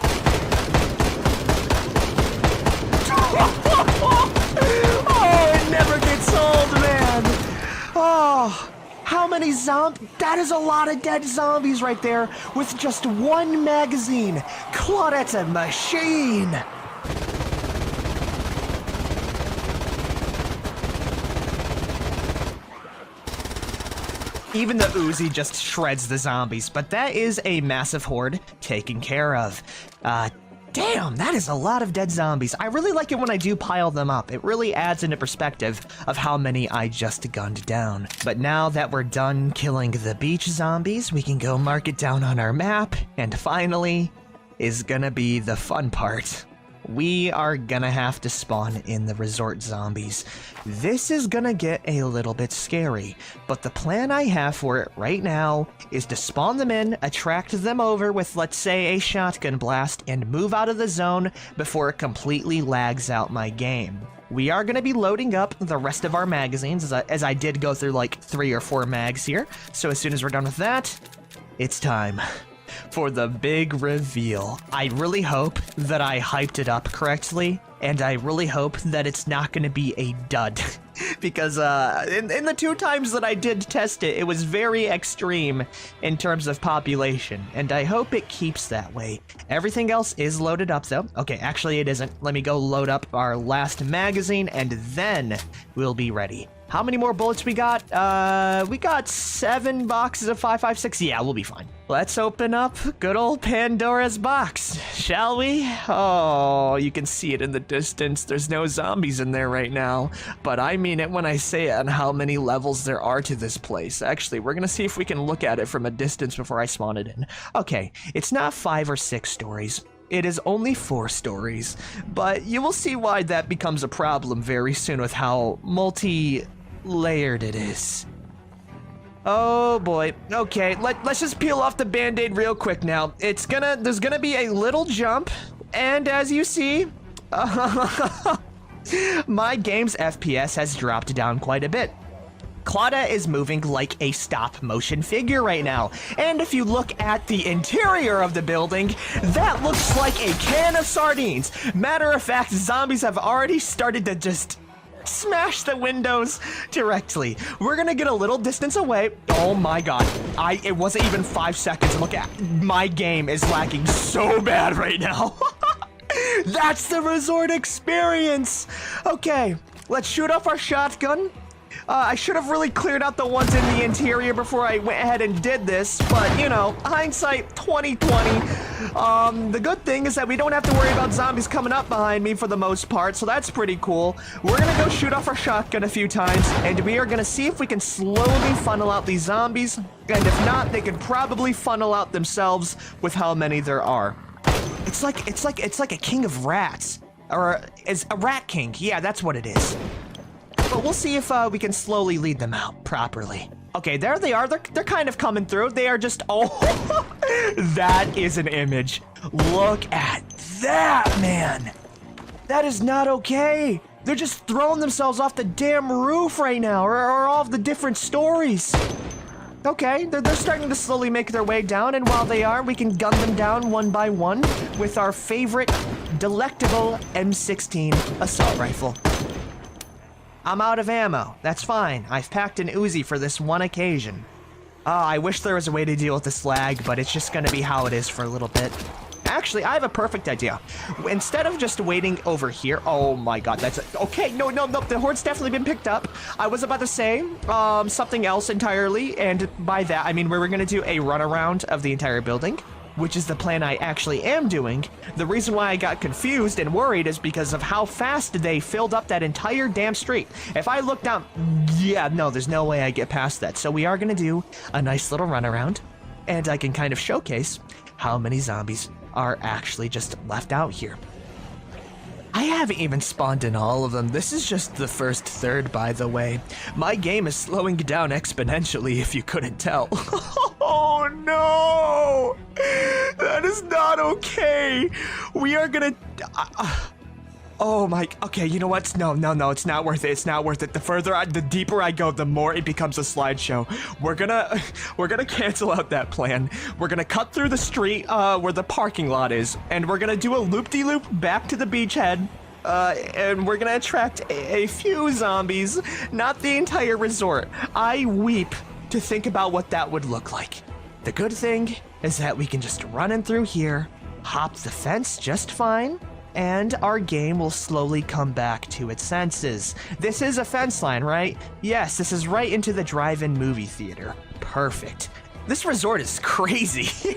Speaker 1: Never gets old, man. Oh, how many zombies? That is a lot of dead zombies right there with just one magazine. Claudette's a machine. Even the Uzi just shreds the zombies, but that is a massive horde taken care of. Damn, that is a lot of dead zombies. I really like it when I do pile them up. It really adds into perspective of how many I just gunned down. But now that we're done killing the beach zombies, we can go mark it down on our map, and finally is gonna be the fun part. We are gonna have to spawn in the resort zombies. This is gonna get a little bit scary, but the plan I have for it right now is to spawn them in, attract them over with, let's say, a shotgun blast, and move out of the zone before it completely lags out my game. We are going to be loading up the rest of our magazines, as I did go through like 3 or 4 mags here, so as soon as we're done with that, it's time for the big reveal. I really hope that I hyped it up correctly, and I really hope that it's not going to be a dud. Because in the 2 times that I did test it, it was very extreme in terms of population, and I hope it keeps that way. Everything else is loaded up though. Okay, actually it isn't. Let me go load up our last magazine, and then we'll be ready. How many more bullets we got? We got 7 boxes of 5.56. Yeah, we'll be fine. Let's open up good old Pandora's box, shall we? Oh, you can see it in the distance. There's no zombies in there right now, but I mean it when I say it on how many levels there are to this place. Actually, we're gonna see if we can look at it from a distance before I spawn it in. Okay, it's not 5 or 6 stories. It is only 4 stories, but you will see why that becomes a problem very soon with how multi-layered it is. Oh boy. Okay, let's just peel off the band-aid real quick now. There's gonna be a little jump, and as you see, my game's FPS has dropped down quite a bit. Claudia is moving like a stop-motion figure right now, and if you look at the interior of the building, that looks like a can of sardines. Matter of fact, zombies have already started to just smash the windows directly. We're gonna get a little distance away. Oh my god. It wasn't even 5 seconds. Look at my game is lagging so bad right now. That's the resort experience. Okay, let's shoot off our shotgun. I should have really cleared out the ones in the interior before I went ahead and did this, but you know, hindsight 2020. The good thing is that we don't have to worry about zombies coming up behind me for the most part, so that's pretty cool. We're gonna go shoot off our shotgun a few times, and we are gonna see if we can slowly funnel out these zombies, and if not, they could probably funnel out themselves with how many there are. It's like a king of rats, or is a rat king. Yeah, that's what it is. But we'll see if we can slowly lead them out properly. Okay, there they are. They're kind of coming through. They are just, oh, that is an image. Look at that, man. That is not okay. They're just throwing themselves off the damn roof right now, or all of the different stories. Okay, they're starting to slowly make their way down, and while they are, we can gun them down one by one with our favorite delectable M16 assault rifle. I'm out of ammo. That's fine. I've packed an Uzi for this one occasion. I wish there was a way to deal with this lag, but it's just gonna be how it is for a little bit. Actually, I have a perfect idea. Instead of just waiting over here, oh my god, okay, no, the horde's definitely been picked up. I was about to say something else entirely, and by that, I mean we were gonna do a runaround of the entire building, which is the plan I actually am doing. The reason why I got confused and worried is because of how fast they filled up that entire damn street. If I look down, yeah, no, there's no way I get past that. So we are gonna do a nice little runaround, and I can kind of showcase how many zombies are actually just left out here. I haven't even spawned in all of them. This is just the first third, by the way. My game is slowing down exponentially, if you couldn't tell. Oh no! That is not okay. We are gonna... oh my... Okay, you know what? No, it's not worth it. It's not worth it. The deeper I go, the more it becomes a slideshow. We're gonna cancel out that plan. We're gonna cut through the street where the parking lot is, and we're gonna do a loop-de-loop back to the beachhead. And we're gonna attract a few zombies, not the entire resort. I weep to think about what that would look like. The good thing is that we can just run in through here, hop the fence just fine, and our game will slowly come back to its senses. This is a fence line, right? Yes, this is right into the drive-in movie theater. Perfect. This resort is crazy.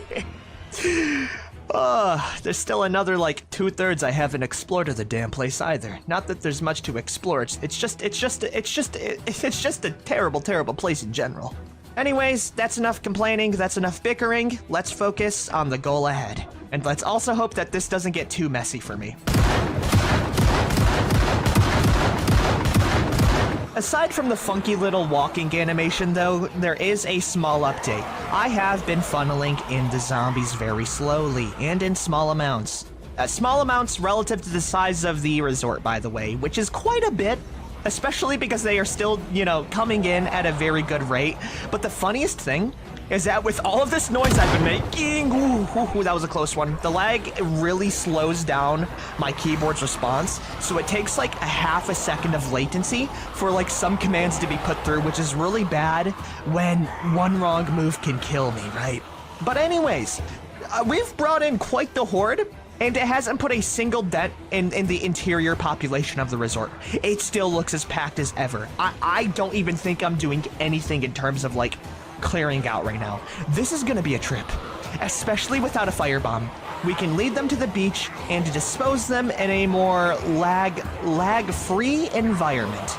Speaker 1: There's still another like 2/3 I haven't explored of the damn place either. Not that there's much to explore. It's just a terrible, terrible place in general. Anyways, that's enough complaining. That's enough bickering. Let's focus on the goal ahead. And let's also hope that this doesn't get too messy for me. Aside from the funky little walking animation though, there is a small update. I have been funneling in the zombies very slowly and in small amounts. Small amounts relative to the size of the resort, by the way, which is quite a bit. Especially because they are still, you know, coming in at a very good rate. But the funniest thing is that with all of this noise I've been making, that was a close one. The lag really slows down my keyboard's response. So it takes like a half a second of latency for like some commands to be put through, which is really bad when one wrong move can kill me, right? But anyways, we've brought in quite the horde. And it hasn't put a single dent in the interior population of the resort. It still looks as packed as ever. I don't even think I'm doing anything in terms of, like, clearing out right now. This is gonna be a trip, especially without a firebomb. We can lead them to the beach and dispose them in a more lag-free environment.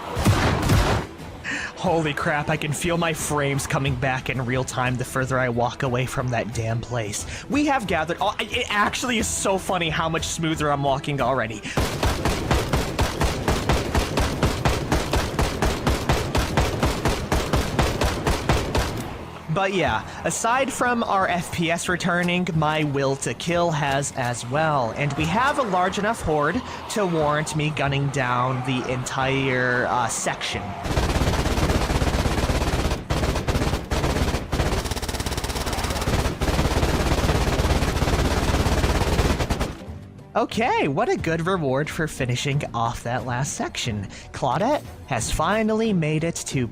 Speaker 1: Holy crap, I can feel my frames coming back in real time the further I walk away from that damn place. We have gathered... Oh, it actually is so funny how much smoother I'm walking already. But yeah, aside from our FPS returning, my will to kill has as well, and we have a large enough horde to warrant me gunning down the entire section. Okay, what a good reward for finishing off that last section. Claudette has finally made it to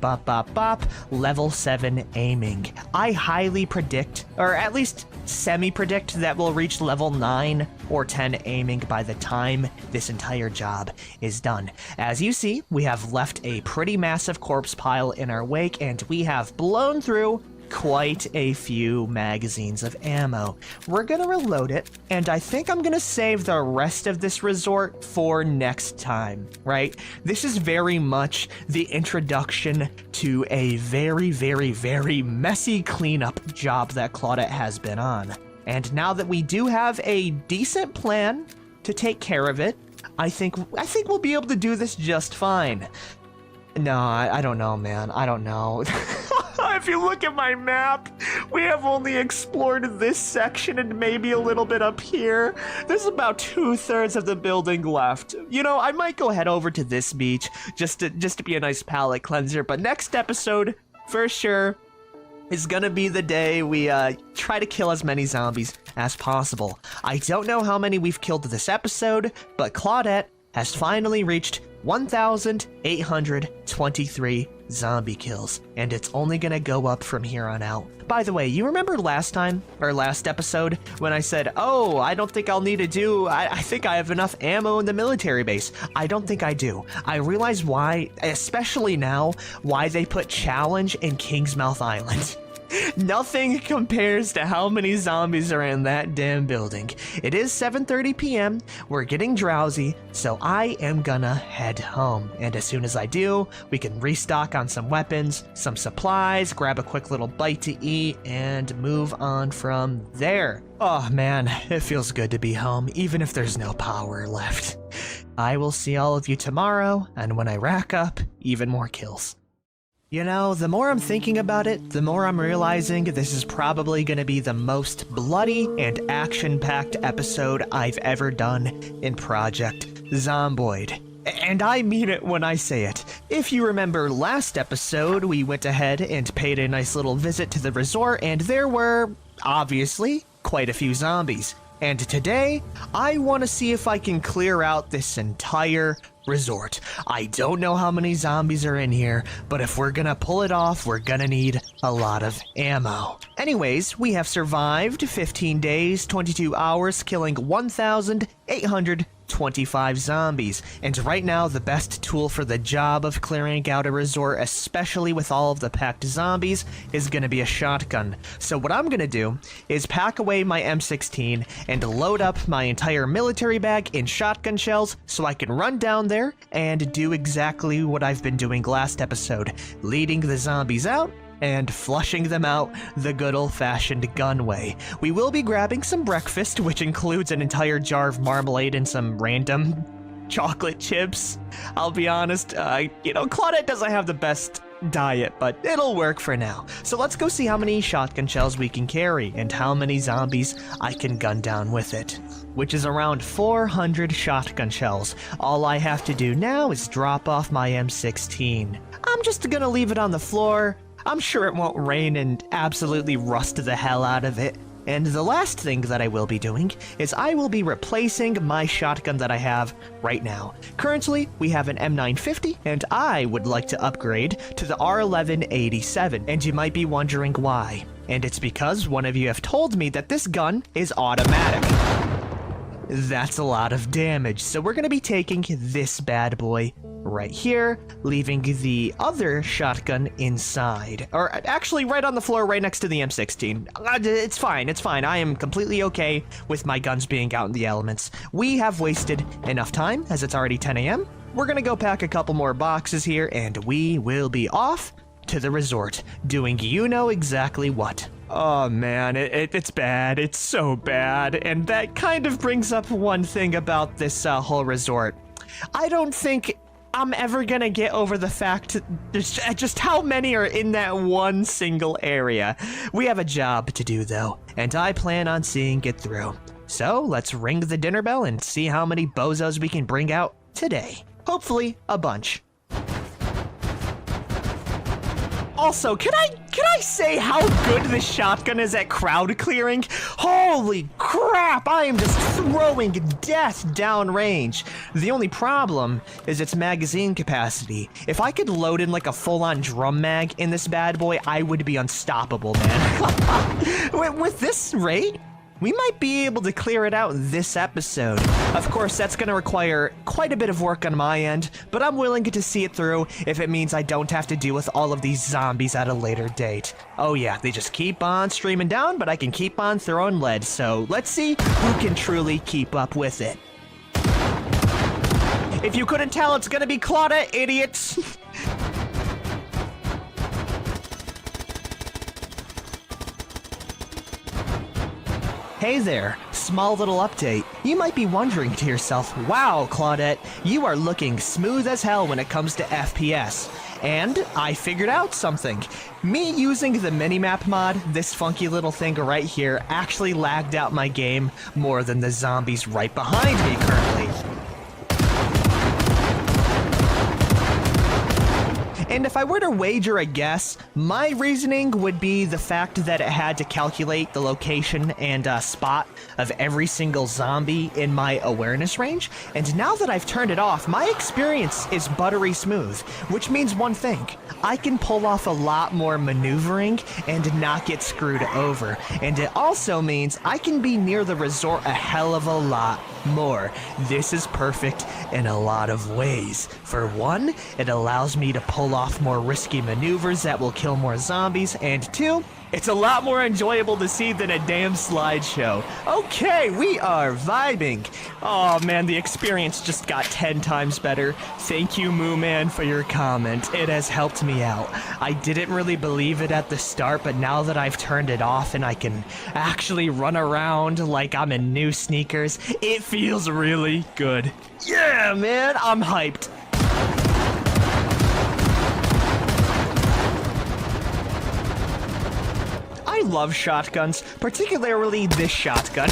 Speaker 1: level 7 aiming. I highly predict, or at least semi-predict, that we'll reach level 9 or 10 aiming by the time this entire job is done. As you see, we have left a pretty massive corpse pile in our wake, and we have blown through quite a few magazines of ammo. We're gonna reload it, and I think I'm gonna save the rest of this resort for next time, right? This is very much the introduction to a very, very, very messy cleanup job that Claudette has been on. And now that we do have a decent plan to take care of it, I think we'll be able to do this just fine. No, I don't know, man. I don't know. If you look at my map, we have only explored this section and maybe a little bit up here. There's about 2/3 of the building left. You know, I might go head over to this beach just to be a nice palate cleanser, but next episode, for sure, is gonna be the day we try to kill as many zombies as possible. I don't know how many we've killed this episode, but Claudette has finally reached 1,823 zombie kills, and it's only gonna go up from here on out. By the way, you remember last time, or last episode, when I said, oh, I don't think I'll need to do, I think I have enough ammo in the military base. I don't think I do. I realize why, especially now, why they put challenge in Kingsmouth Island. Nothing compares to how many zombies are in that damn building. It is 7:30 p.m. We're getting drowsy, so I am gonna head home. And as soon as I do, we can restock on some weapons, some supplies, grab a quick little bite to eat, and move on from there. Oh man, it feels good to be home, even if there's no power left. I will see all of you tomorrow, and when I rack up even more kills. You know, the more I'm thinking about it, the more I'm realizing this is probably going to be the most bloody and action-packed episode I've ever done in Project Zomboid. And I mean it when I say it. If you remember last episode, we went ahead and paid a nice little visit to the resort, and there were, obviously, quite a few zombies. And today, I want to see if I can clear out this entire resort. I don't know how many zombies are in here, but if we're gonna pull it off, we're gonna need a lot of ammo. Anyways, we have survived 15 days, 22 hours, killing 1,825 zombies. And right now, the best tool for the job of clearing out a resort, especially with all of the packed zombies, is gonna be a shotgun. So what I'm gonna do is pack away my M16 and load up my entire military bag in shotgun shells so I can run down there and do exactly what I've been doing last episode, leading the zombies out and flushing them out the good old-fashioned gun way. We will be grabbing some breakfast, which includes an entire jar of marmalade and some random chocolate chips. I'll be honest, you know, Claudette doesn't have the best diet, but it'll work for now. So let's go see how many shotgun shells we can carry and how many zombies I can gun down with it, which is around 400 shotgun shells. All I have to do now is drop off my M16. I'm just gonna leave it on the floor. I'm sure it won't rain and absolutely rust the hell out of it. And the last thing that I will be doing is I will be replacing my shotgun that I have right now. Currently, we have an M950, and I would like to upgrade to the R1187, and you might be wondering why. And it's because one of you have told me that this gun is automatic. That's a lot of damage. So we're gonna be taking this bad boy right here, leaving the other shotgun inside. Or actually right on the floor right next to the M16. It's fine, it's fine. I am completely okay with my guns being out in the elements. We have wasted enough time as it's already 10 a.m. We're gonna go pack a couple more boxes here and we will be off to the resort, doing you know exactly what. Oh man, it's bad. It's so bad. And that kind of brings up one thing about this whole resort. I don't think I'm ever gonna get over the fact just how many are in that one single area. We have a job to do though, and I plan on seeing it through. So let's ring the dinner bell and see how many bozos we can bring out today. Hopefully a bunch. Also, can I say how good this shotgun is at crowd clearing? Holy crap, I am just throwing death downrange. The only problem is its magazine capacity. If I could load in like a full-on drum mag in this bad boy, I would be unstoppable, man. With this rate, we might be able to clear it out this episode. Of course, that's gonna require quite a bit of work on my end, but I'm willing to see it through if it means I don't have to deal with all of these zombies at a later date. Oh yeah, they just keep on streaming down, but I can keep on throwing lead, so let's see who can truly keep up with it. If you couldn't tell, it's gonna be Claudia, idiots! Hey there, small little update. You might be wondering to yourself, wow, Claudette, you are looking smooth as hell when it comes to FPS. And I figured out something. Me using the minimap mod, this funky little thing right here, actually lagged out my game more than the zombies right behind me currently. And if I were to wager a guess, my reasoning would be the fact that it had to calculate the location and spot of every single zombie in my awareness range. And now that I've turned it off, my experience is buttery smooth, which means one thing. I can pull off a lot more maneuvering and not get screwed over. And it also means I can be near the resort a hell of a lot more. This is perfect in a lot of ways. For one, it allows me to pull off more risky maneuvers that will kill more zombies, and two, it's a lot more enjoyable to see than a damn slideshow. Okay, we are vibing. Oh man, the experience just got 10 times better. Thank you, Moo Man, for your comment. It has helped me out. I didn't really believe it at the start, but now that I've turned it off and I can actually run around like I'm in new sneakers, it feels really good. Yeah, man, I'm hyped. I love shotguns, particularly this shotgun.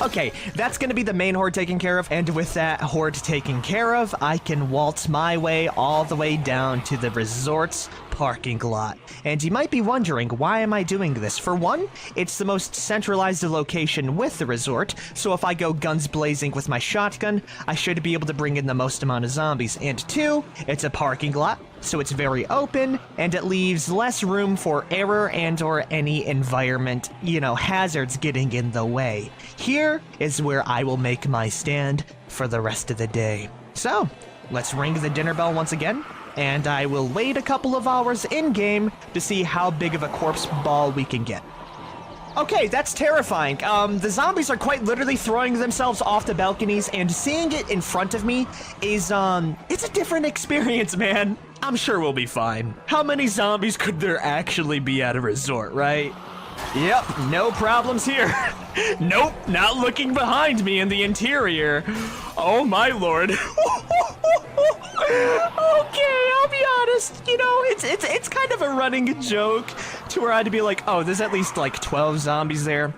Speaker 1: Okay, that's gonna be the main horde taken care of, and with that horde taken care of, I can waltz my way all the way down to the resort's parking lot. And you might be wondering, why am I doing this? For one, it's the most centralized location with the resort, so if I go guns blazing with my shotgun, I should be able to bring in the most amount of zombies. And two, it's a parking lot, so it's very open, and it leaves less room for error and or any environment, hazards getting in the way. Here is where I will make my stand for the rest of the day. So, let's ring the dinner bell once again, and I will wait a couple of hours in-game to see how big of a corpse ball we can get. Okay, that's terrifying. The zombies are quite literally throwing themselves off the balconies, and seeing it in front of me is, it's a different experience, man. I'm sure we'll be fine. How many zombies could there actually be at a resort, right? Yep, no problems here. Nope, not looking behind me in the interior. Oh my lord. Okay, I'll be honest, it's kind of a running joke to where I'd be like, oh, there's at least like 12 zombies there.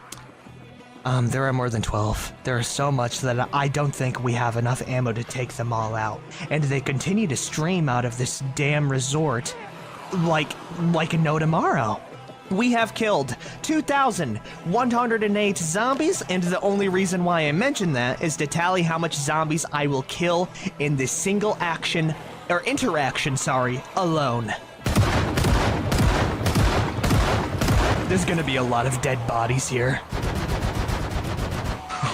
Speaker 1: There are more than 12. There are so much that I don't think we have enough ammo to take them all out. And they continue to stream out of this damn resort like no tomorrow. We have killed 2,108 zombies, and the only reason why I mention that is to tally how much zombies I will kill in this single interaction, alone. There's gonna be a lot of dead bodies here.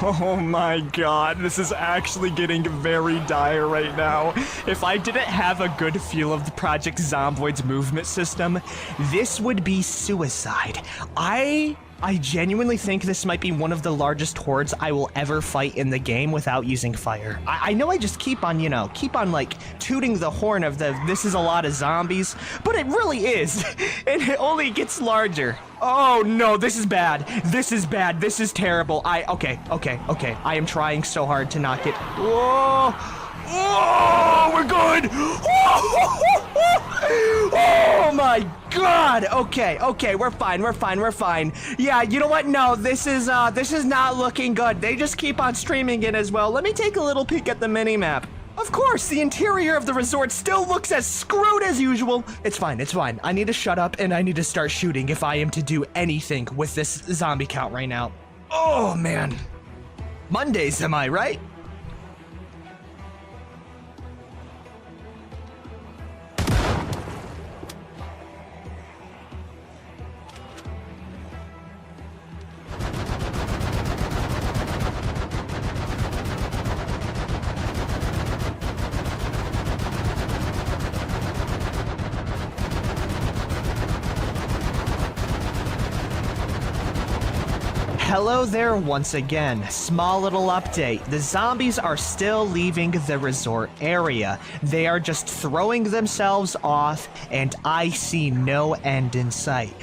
Speaker 1: Oh my god, this is actually getting very dire right now. If I didn't have a good feel of the Project Zomboid's movement system, this would be suicide. I genuinely think this might be one of the largest hordes I will ever fight in the game without using fire. I know I just keep on like tooting the horn of this is a lot of zombies, but it really is, and it only gets larger. Oh no, this is bad. This is bad. This is terrible. Okay. I am trying so hard to not get. Whoa! Oh, we're good. Oh my god. Okay, we're fine. Yeah, you know what? No, this is not looking good. They just keep on streaming it as well. Let me take a little peek at the minimap. Of course, the interior of the resort still looks as screwed as usual. It's fine. I need to shut up and I need to start shooting if I am to do anything with this zombie count right now. Oh man. Mondays, am I right? Hello there once again. Small little update. The zombies are still leaving the resort area. They are just throwing themselves off, and I see no end in sight.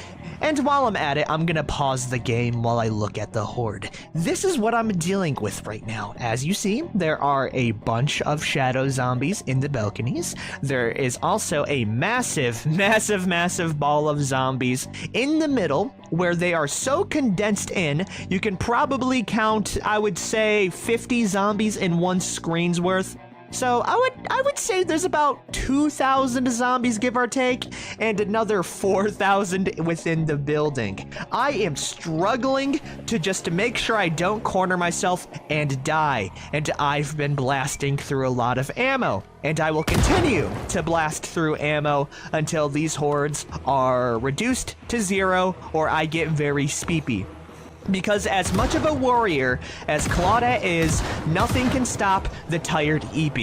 Speaker 1: And while I'm at it, I'm gonna pause the game while I look at the horde. This is what I'm dealing with right now. As you see, there are a bunch of shadow zombies in the balconies. There is also a massive ball of zombies in the middle, where they are so condensed in, you can probably count, I would say, 50 zombies in one screen's worth. So I would say there's about 2,000 zombies, give or take, and another 4,000 within the building. I am struggling to make sure I don't corner myself and die, and I've been blasting through a lot of ammo. And I will continue to blast through ammo until these hordes are reduced to 0 or I get very speepy. Because as much of a warrior as CO.AG is, nothing can stop the tired EP.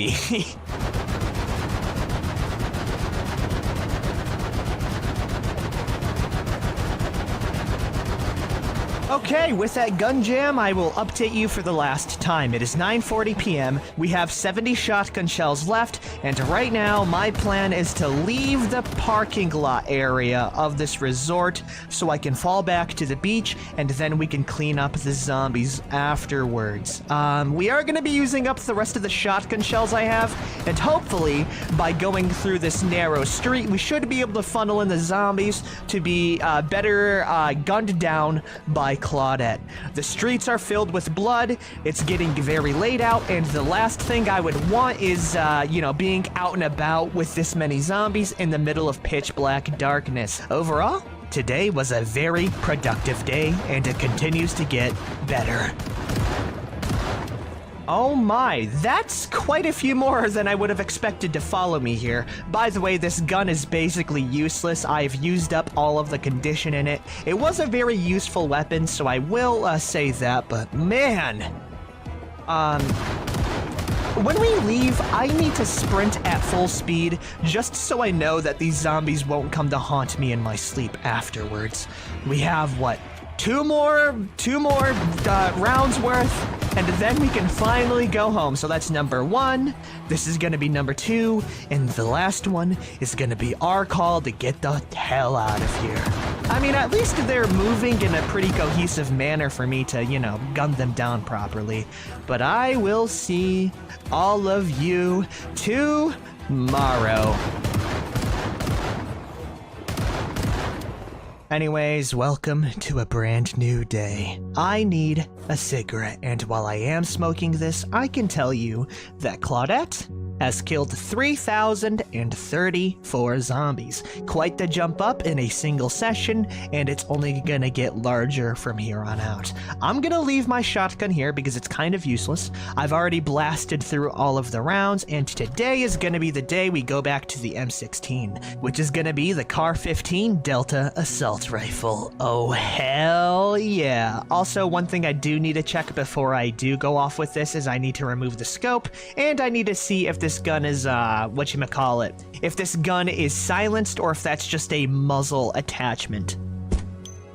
Speaker 1: Okay, with that gun jam, I will update you for the last time. It is 9:40 p.m. We have 70 shotgun shells left, and right now my plan is to leave the parking lot area of this resort so I can fall back to the beach, and then we can clean up the zombies afterwards. We are going to be using up the rest of the shotgun shells I have, and hopefully by going through this narrow street, we should be able to funnel in the zombies to be better gunned down by CO.AG. The streets are filled with blood, it's getting very late out, and the last thing I would want is, being out and about with this many zombies in the middle of pitch black darkness. Overall, today was a very productive day, and it continues to get better. Oh my, that's quite a few more than I would have expected to follow me here. By the way, this gun is basically useless. I've used up all of the condition in it. It was a very useful weapon, so I will say that, but man. When we leave, I need to sprint at full speed, just so I know that these zombies won't come to haunt me in my sleep afterwards. We have, what, two more rounds worth, and then we can finally go home. So that's number 1, this is gonna be number 2, and the last one is gonna be our call to get the hell out of here. I mean, at least they're moving in a pretty cohesive manner for me to, gun them down properly. But I will see all of you tomorrow. Anyways, welcome to a brand new day. I need a cigarette, and while I am smoking this, I can tell you that CO.AG has killed 3,034 zombies. Quite the jump up in a single session, and it's only gonna get larger from here on out. I'm gonna leave my shotgun here because it's kind of useless. I've already blasted through all of the rounds, and today is gonna be the day we go back to the M16, which is gonna be the CAR-15 Delta Assault Rifle. Oh, hell yeah. Also, one thing I do need to check before I do go off with this is I need to remove the scope, and I need to see if this gun is, whatchamacallit, if this gun is silenced or if that's just a muzzle attachment.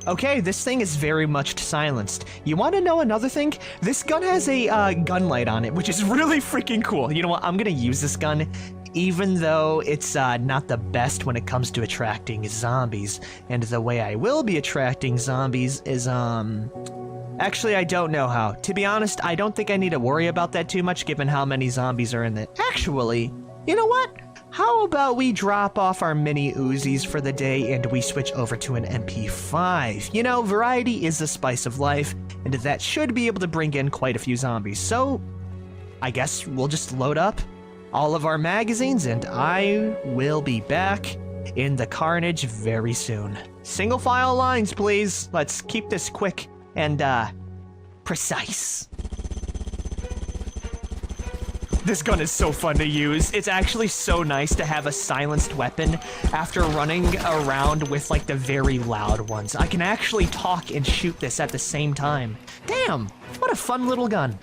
Speaker 1: Okay, this thing is very much silenced. You want to know another thing? This gun has a gun light on it, which is really freaking cool. You know what? I'm gonna use this gun, even though it's not the best when it comes to attracting zombies. And the way I will be attracting zombies is, actually, I don't know how. To be honest, I don't think I need to worry about that too much given how many zombies are in it. Actually, you know what? How about we drop off our mini Uzis for the day and we switch over to an MP5? You know, variety is the spice of life, and that should be able to bring in quite a few zombies. So, I guess we'll just load up all of our magazines and I will be back in the carnage very soon. Single file lines, please. Let's keep this quick and precise. This gun is so fun to use. It's actually so nice to have a silenced weapon after running around with like the very loud ones. I can actually talk and shoot this at the same time. Damn, what a fun little gun.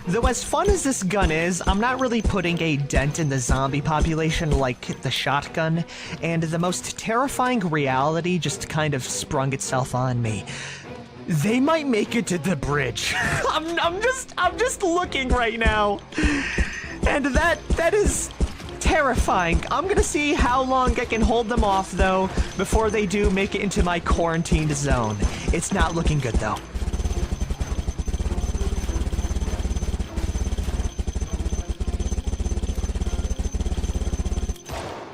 Speaker 1: Though as fun as this gun is, I'm not really putting a dent in the zombie population like the shotgun, and the most terrifying reality just kind of sprung itself on me. They might make it to the bridge. I'm just looking right now, and that is terrifying. I'm gonna see how long I can hold them off though before they do make it into my quarantined zone. It's not looking good though.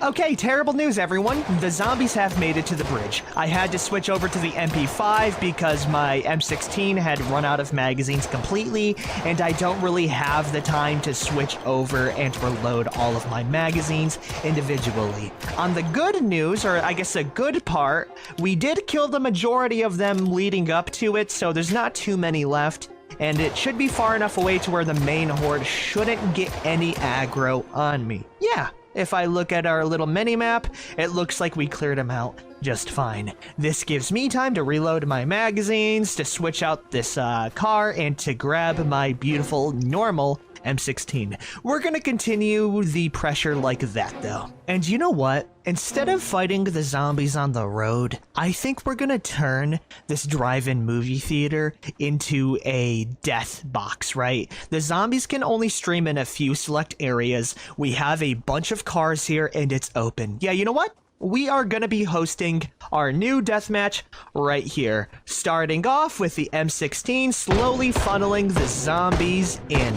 Speaker 1: Okay, terrible news everyone. The zombies have made it to the bridge. I had to switch over to the MP5 because my M16 had run out of magazines completely, and I don't really have the time to switch over and reload all of my magazines individually. On the good news, or I guess a good part, we did kill the majority of them leading up to it, so there's not too many left, and it should be far enough away to where the main horde shouldn't get any aggro on me. Yeah. If I look at our little mini-map, it looks like we cleared them out just fine. This gives me time to reload my magazines, to switch out this car, and to grab my beautiful normal M16. We're gonna continue the pressure like that though. And you know what? Instead of fighting the zombies on the road, I think we're gonna turn this drive-in movie theater into a death box, right? The zombies can only stream in a few select areas. We have a bunch of cars here and it's open. Yeah, you know what? We are gonna be hosting our new deathmatch right here. Starting off with the M16, slowly funneling the zombies in.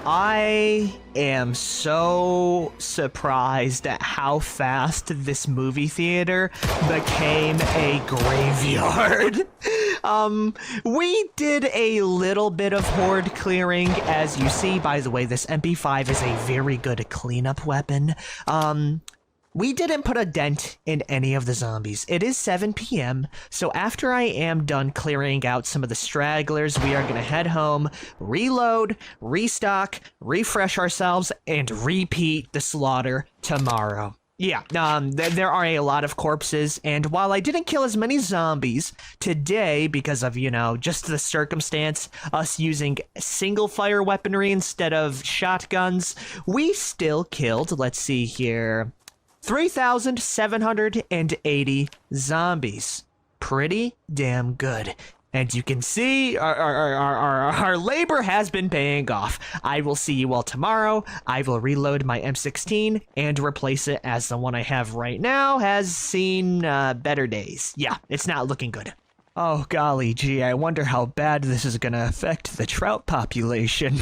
Speaker 1: I am so surprised at how fast this movie theater became a graveyard. We did a little bit of horde clearing, as you see. By the way, this MP5 is a very good cleanup weapon. We didn't put a dent in any of the zombies. It is 7 p.m., so after I am done clearing out some of the stragglers, we are going to head home, reload, restock, refresh ourselves, and repeat the slaughter tomorrow. Yeah, there are a lot of corpses, and while I didn't kill as many zombies today because of, you know, just the circumstance, us using single-fire weaponry instead of shotguns, we still killed, let's see here, 3,780 zombies. Pretty damn good. And you can see our labor has been paying off. I will see you all tomorrow. I will reload my M16 and replace it, as the one I have right now has seen better days. Yeah, it's not looking good. Oh golly gee, I wonder how bad this is gonna affect the trout population.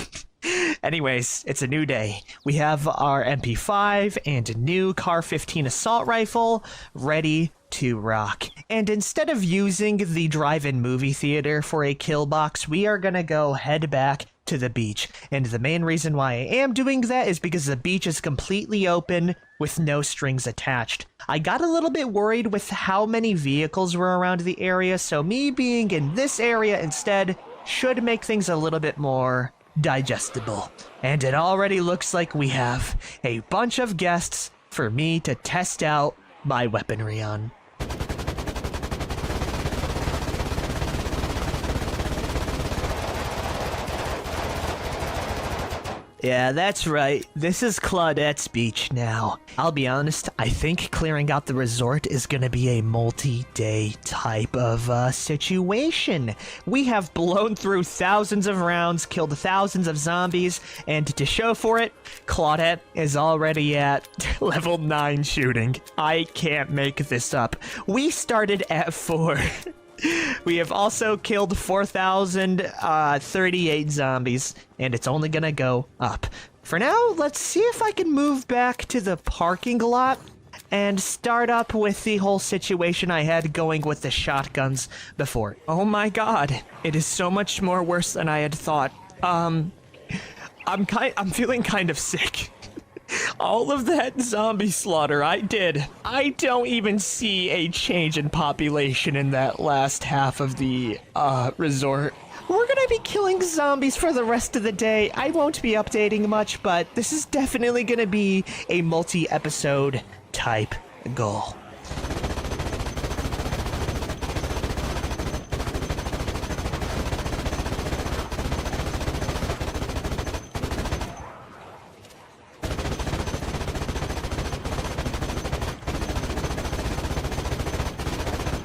Speaker 1: Anyways, it's a new day. We have our MP5 and a new CAR-15 assault rifle ready to rock. And instead of using the drive-in movie theater for a kill box, we are gonna go head back to the beach. And the main reason why I am doing that is because the beach is completely open with no strings attached. I got a little bit worried with how many vehicles were around the area, so me being in this area instead should make things a little bit more digestible. And it already looks like we have a bunch of guests for me to test out my weaponry on. Yeah, that's right. This is Claudette's beach now. I'll be honest, I think clearing out the resort is gonna be a multi-day type of situation. We have blown through thousands of rounds, killed thousands of zombies, and to show for it, Claudette is already at level 9 shooting. I can't make this up. We started at 4. We have also killed 4,038 zombies, and it's only gonna go up. For now, let's see if I can move back to the parking lot and start up with the whole situation I had going with the shotguns before. Oh my god, it is so much more worse than I had thought. I'm feeling kind of sick. All of that zombie slaughter I did, I don't even see a change in population in that last half of the resort. We're gonna be killing zombies for the rest of the day. I won't be updating much, but this is definitely gonna be a multi-episode type goal.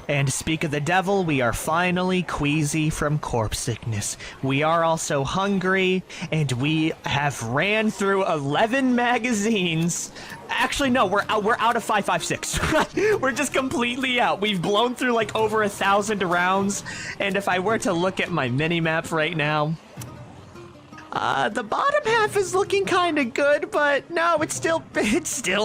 Speaker 1: And speak of the devil, we are finally queasy from corpse sickness. We are also hungry, and we have ran through 11 magazines. Actually, no, we're out of 5.56. We're just completely out. We've blown through like over 1,000 rounds, and if I were to look at my mini-map right now, the bottom half is looking kind of good, but no, it's still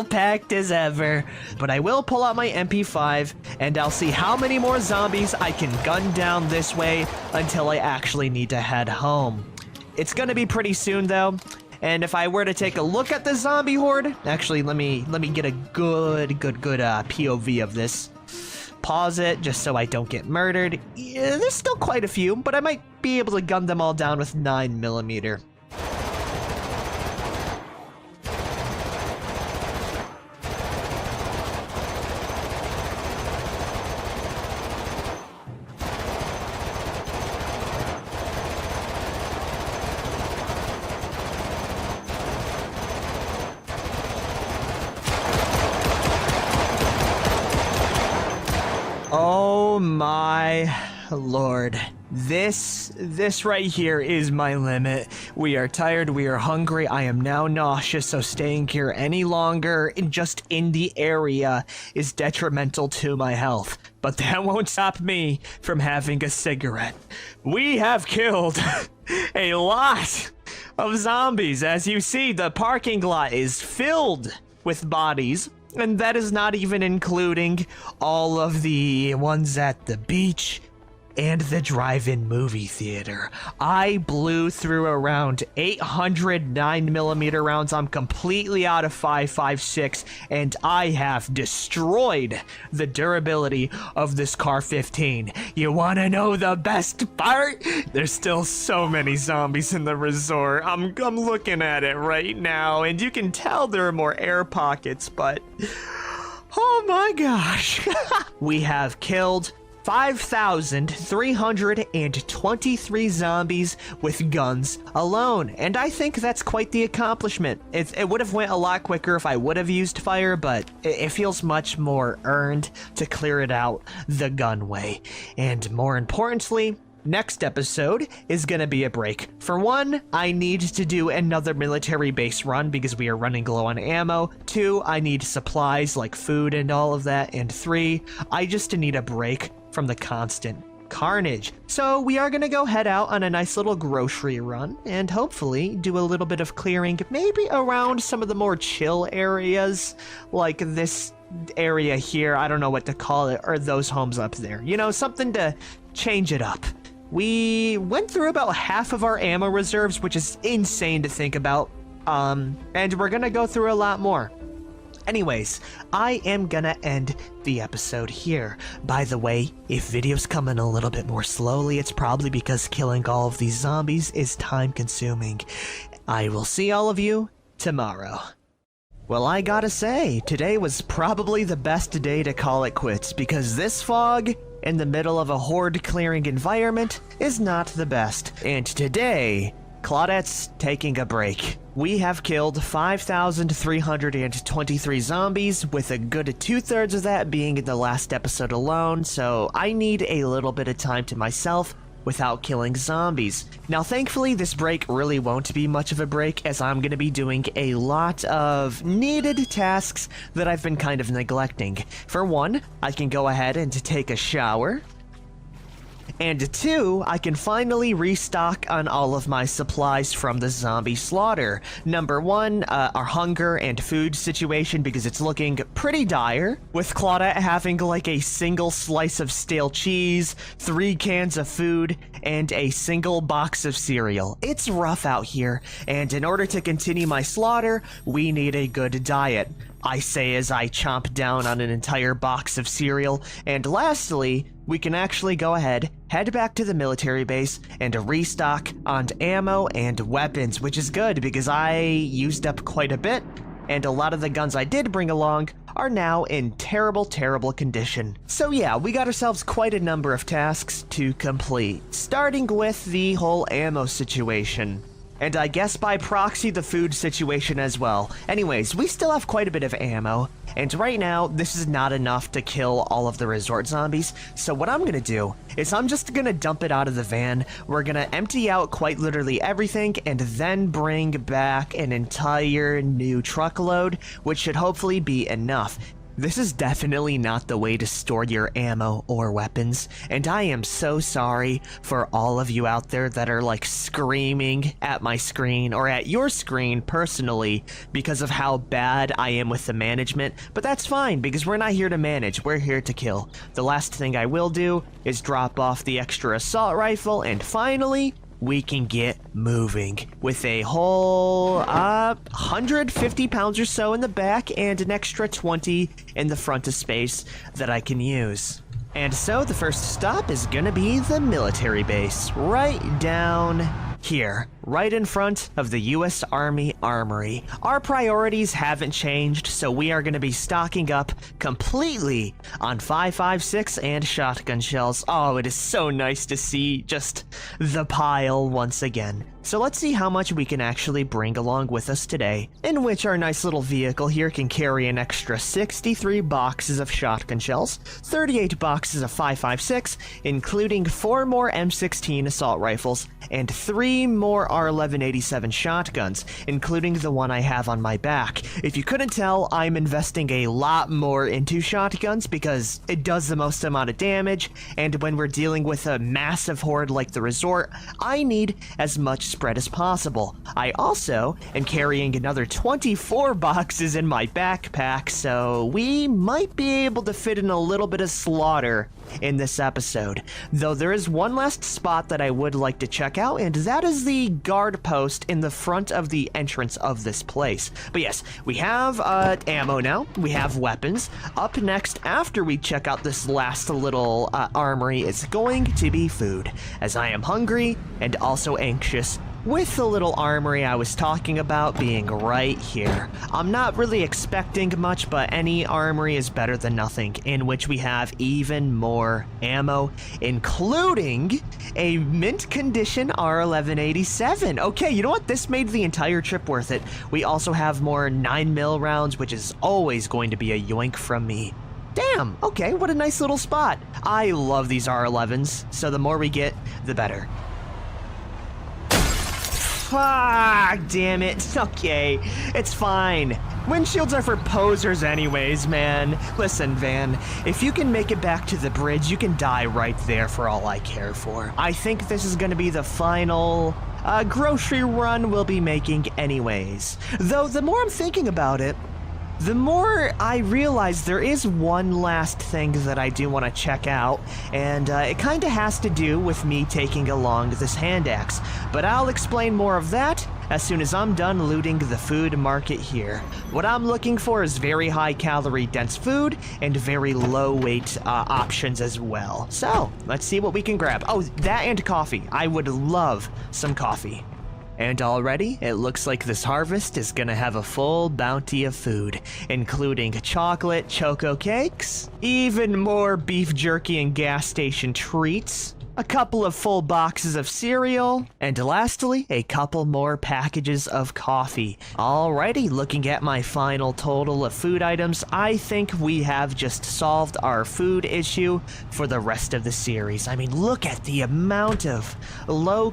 Speaker 1: packed as ever. But I will pull out my MP5, and I'll see how many more zombies I can gun down this way until I actually need to head home. It's gonna be pretty soon, though. And if I were to take a look at the zombie horde, actually, let me get a good POV of this. Pause it just so I don't get murdered. Yeah, there's still quite a few, but I might be able to gun them all down with 9mm. Oh my lord. This right here is my limit. We are tired, we are hungry, I am now nauseous, so staying here any longer, just in the area, is detrimental to my health. But that won't stop me from having a cigarette. We have killed a lot of zombies. As you see, the parking lot is filled with bodies. And that is not even including all of the ones at the beach and the drive-in movie theater. I blew through around 800 9mm rounds. I'm completely out of 5.56, and I have destroyed the durability of this CAR-15. You wanna know the best part? There's still so many zombies in the resort. I'm looking at it right now, and you can tell there are more air pockets, but oh my gosh. We have killed 5,323 zombies with guns alone, and I think that's quite the accomplishment. It would have went a lot quicker if I would have used fire, but it feels much more earned to clear it out the gun way. And more importantly, Next episode is gonna be a break. For one, I need to do another military base run because we are running low on ammo. 2, I need supplies like food and all of that. And 3, I just need a break from the constant carnage. So we are gonna go head out on a nice little grocery run and hopefully do a little bit of clearing, maybe around some of the more chill areas like this area here. I don't know what to call it, or those homes up there. You know, something to change it up. We went through about half of our ammo reserves, which is insane to think about. And we're gonna go through a lot more. Anyways, I am gonna end the episode here. By the way, if videos come in a little bit more slowly, it's probably because killing all of these zombies is time consuming. I will see all of you tomorrow. Well, I gotta say, today was probably the best day to call it quits because this fog in the middle of a horde clearing environment is not the best. And today, Claudette's taking a break. We have killed 5,323 zombies, with a good 2/3 of that being in the last episode alone, so I need a little bit of time to myself without killing zombies. Now thankfully this break really won't be much of a break, as I'm going to be doing a lot of needed tasks that I've been kind of neglecting. For one, I can go ahead and take a shower. And 2, I can finally restock on all of my supplies from the zombie slaughter. Number 1, our hunger and food situation, because it's looking pretty dire, with Claudette having like a single slice of stale cheese, 3 cans of food, and a single box of cereal. It's rough out here, and in order to continue my slaughter, we need a good diet. I say as I chomp down on an entire box of cereal. And lastly, we can actually go ahead, head back to the military base, and restock on ammo and weapons, which is good because I used up quite a bit, and a lot of the guns I did bring along are now in terrible, terrible condition. So yeah, we got ourselves quite a number of tasks to complete, starting with the whole ammo situation. And I guess by proxy the food situation as well. Anyways, we still have quite a bit of ammo, and right now this is not enough to kill all of the resort zombies, so what I'm gonna do is I'm just gonna dump it out of the van. We're gonna empty out quite literally everything and then bring back an entire new truckload, which should hopefully be enough. This is definitely not the way to store your ammo or weapons, and I am so sorry for all of you out there that are like screaming at my screen or at your screen personally because of how bad I am with the management, but that's fine because we're not here to manage, we're here to kill. The last thing I will do is drop off the extra assault rifle, and finally, we can get moving with a whole 150 pounds or so in the back and an extra 20 in the front of space that I can use. And so the first stop is gonna be the military base, right down here, right in front of the US Army Armory. Our priorities haven't changed, so we are going to be stocking up completely on 5.56 and shotgun shells. Oh, it is so nice to see just the pile once again. So let's see how much we can actually bring along with us today, in which our nice little vehicle here can carry an extra 63 boxes of shotgun shells, 38 boxes of 5.56, including 4 more M16 assault rifles, and 3 more R1187 shotguns, including the one I have on my back. If you couldn't tell, I'm investing a lot more into shotguns because it does the most amount of damage, and when we're dealing with a massive horde like the resort, I need as much spread as possible. I also am carrying another 24 boxes in my backpack, so we might be able to fit in a little bit of slaughter in this episode. Though there is one last spot that I would like to check out, and that is the guard post in the front of the entrance of this place. But yes, we have ammo now, we have weapons. Up next, after we check out this last little armory, is going to be food, as I am hungry and also anxious, with the little armory I was talking about being right here. I'm not really expecting much, but any armory is better than nothing, in which we have even more ammo, including a mint condition R1187. Okay, you know what? This made the entire trip worth it. We also have more 9mm rounds, which is always going to be a yoink from me. Damn, okay, what a nice little spot. I love these R11s, so the more we get, the better. Ah, damn it. Okay, it's fine. Windshields are for posers anyways, man. Listen, Van, if you can make it back to the bridge, you can die right there for all I care for. I think this is gonna be the final grocery run we'll be making anyways. Though, the more I'm thinking about it, the more I realize there is one last thing that I do want to check out, and it kind of has to do with me taking along this hand axe. But I'll explain more of that as soon as I'm done looting the food market here. What I'm looking for is very high calorie dense food and very low weight options as well. So let's see what we can grab. Oh, that and coffee. I would love some coffee. And already, it looks like this harvest is gonna have a full bounty of food, including chocolate choco cakes, even more beef jerky and gas station treats, a couple of full boxes of cereal, and lastly, a couple more packages of coffee. Alrighty, looking at my final total of food items, I think we have just solved our food issue for the rest of the series. I mean, look at the amount of low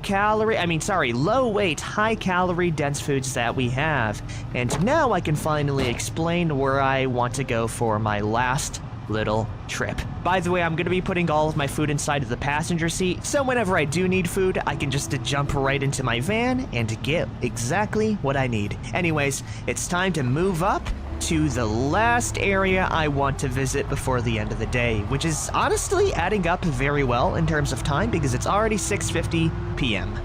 Speaker 1: weight, high calorie dense foods that we have. And now I can finally explain where I want to go for my last little trip. By the way, I'm gonna be putting all of my food inside of the passenger seat, so whenever I do need food, I can just jump right into my van and get exactly what I need. Anyways, it's time to move up to the last area I want to visit before the end of the day, which is honestly adding up very well in terms of time because it's already 6:50 p.m.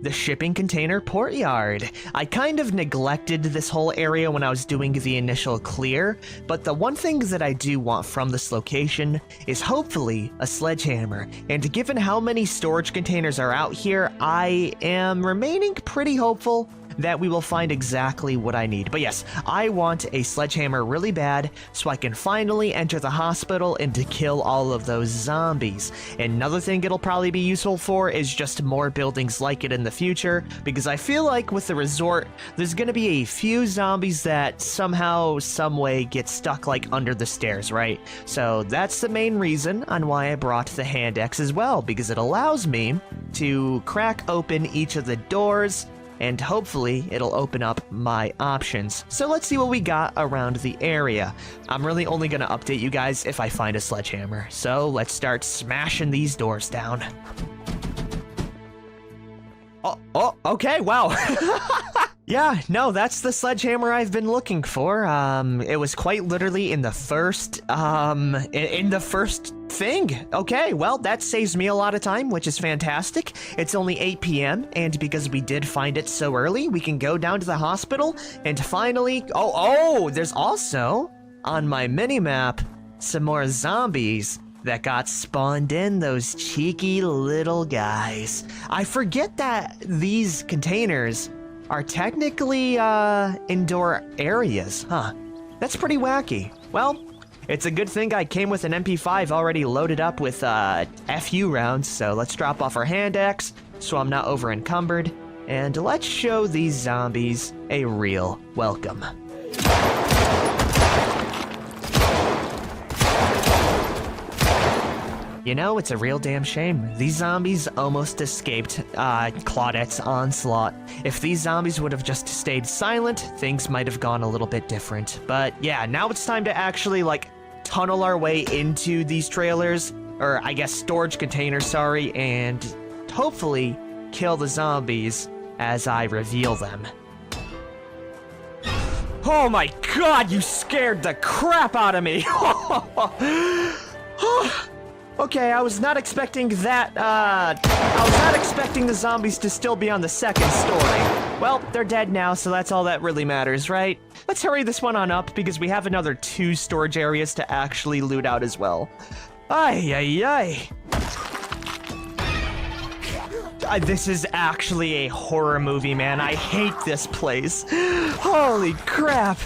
Speaker 1: The shipping container port yard. I kind of neglected this whole area when I was doing the initial clear, but the one thing that I do want from this location is hopefully a sledgehammer. And given how many storage containers are out here, I am remaining pretty hopeful that we will find exactly what I need. But yes, I want a sledgehammer really bad so I can finally enter the hospital and to kill all of those zombies. Another thing it'll probably be useful for is just more buildings like it in the future, because I feel like with the resort, there's gonna be a few zombies that somehow, some way get stuck like under the stairs, right? So that's the main reason on why I brought the hand axe as well, because it allows me to crack open each of the doors and hopefully it'll open up my options. So let's see what we got around the area. I'm really only gonna update you guys if I find a sledgehammer. So let's start smashing these doors down. Oh, okay, wow. Yeah, no, that's the sledgehammer I've been looking for. It was quite literally in the first thing. Okay, well, that saves me a lot of time, which is fantastic. It's only 8 p.m., and because we did find it so early, we can go down to the hospital and finally... Oh, there's also, on my mini-map, some more zombies that got spawned in, those cheeky little guys. I forget that these containers are technically indoor areas, huh? That's pretty wacky. Well, it's a good thing I came with an MP5 already loaded up with FU rounds, so let's drop off our hand axe so I'm not over encumbered, and let's show these zombies a real welcome. You know, it's a real damn shame. These zombies almost escaped Claudette's onslaught. If these zombies would have just stayed silent, things might have gone a little bit different. But yeah, now it's time to actually, like, tunnel our way into these trailers, or I guess storage containers, sorry, and hopefully kill the zombies as I reveal them. Oh my god, you scared the crap out of me! Okay, I was not expecting that, I was not expecting the zombies to still be on the second story. Well, they're dead now, so that's all that really matters, right? Let's hurry this one on up, because we have another 2 storage areas to actually loot out as well. Ay, ay, ay. This is actually a horror movie, man. I hate this place. Holy crap.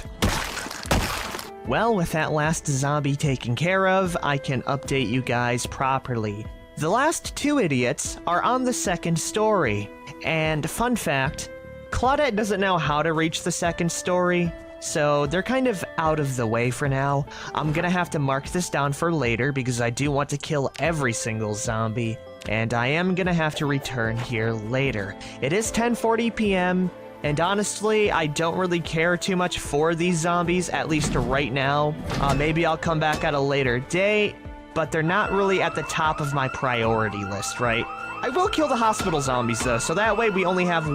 Speaker 1: Well, with that last zombie taken care of, I can update you guys properly. The last 2 idiots are on the second story. And fun fact, Claudette doesn't know how to reach the second story, so they're kind of out of the way for now. I'm gonna have to mark this down for later because I do want to kill every single zombie, and I am gonna have to return here later. It is 10:40 p.m., and honestly, I don't really care too much for these zombies, at least right now. Maybe I'll come back at a later date, but they're not really at the top of my priority list, right? I will kill the hospital zombies, though, so that way we only have...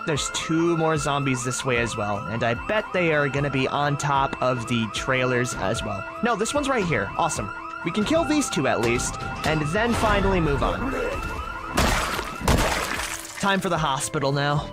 Speaker 1: there's 2 more zombies this way as well, and I bet they are gonna be on top of the trailers as well. No, this one's right here. Awesome. We can kill these 2 at least, and then finally move on. Time for the hospital now.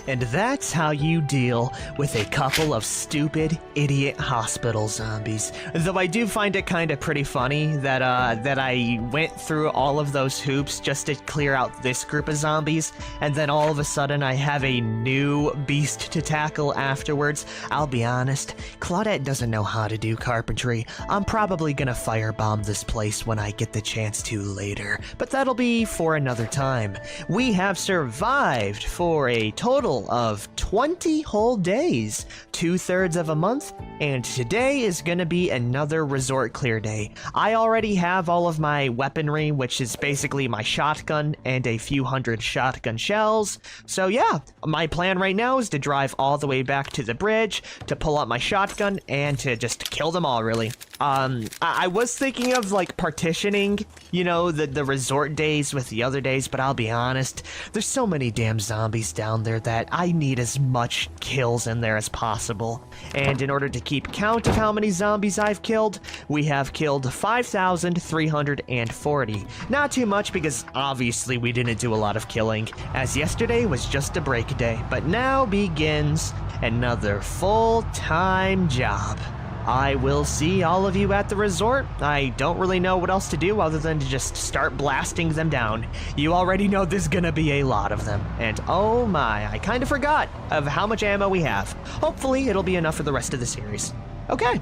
Speaker 1: And that's how you deal with a couple of stupid, idiot hospital zombies. Though I do find it kind of pretty funny that I went through all of those hoops just to clear out this group of zombies, and then all of a sudden I have a new beast to tackle afterwards. I'll be honest, Claudette doesn't know how to do carpentry. I'm probably gonna firebomb this place when I get the chance to later, but that'll be for another time. We have survived for a total of 20 whole days, 2/3 of a month, and today is gonna be another resort clear day. I already have all of my weaponry, which is basically my shotgun and a few hundred shotgun shells. So yeah, my plan right now is to drive all the way back to the bridge, to pull out my shotgun, and to just kill them all, really. I was thinking of like partitioning, you know, the resort days with the other days, but I'll be honest, there's so many damn zombies down there that I need as much kills in there as possible. And in order to keep count of how many zombies I've killed, we have killed 5,340. Not too much because obviously we didn't do a lot of killing, as yesterday was just a break day, but now begins another full-time job. I will see all of you at the resort. I don't really know what else to do other than to just start blasting them down. You already know there's gonna be a lot of them. And oh my, I kind of forgot of how much ammo we have. Hopefully it'll be enough for the rest of the series. Okay,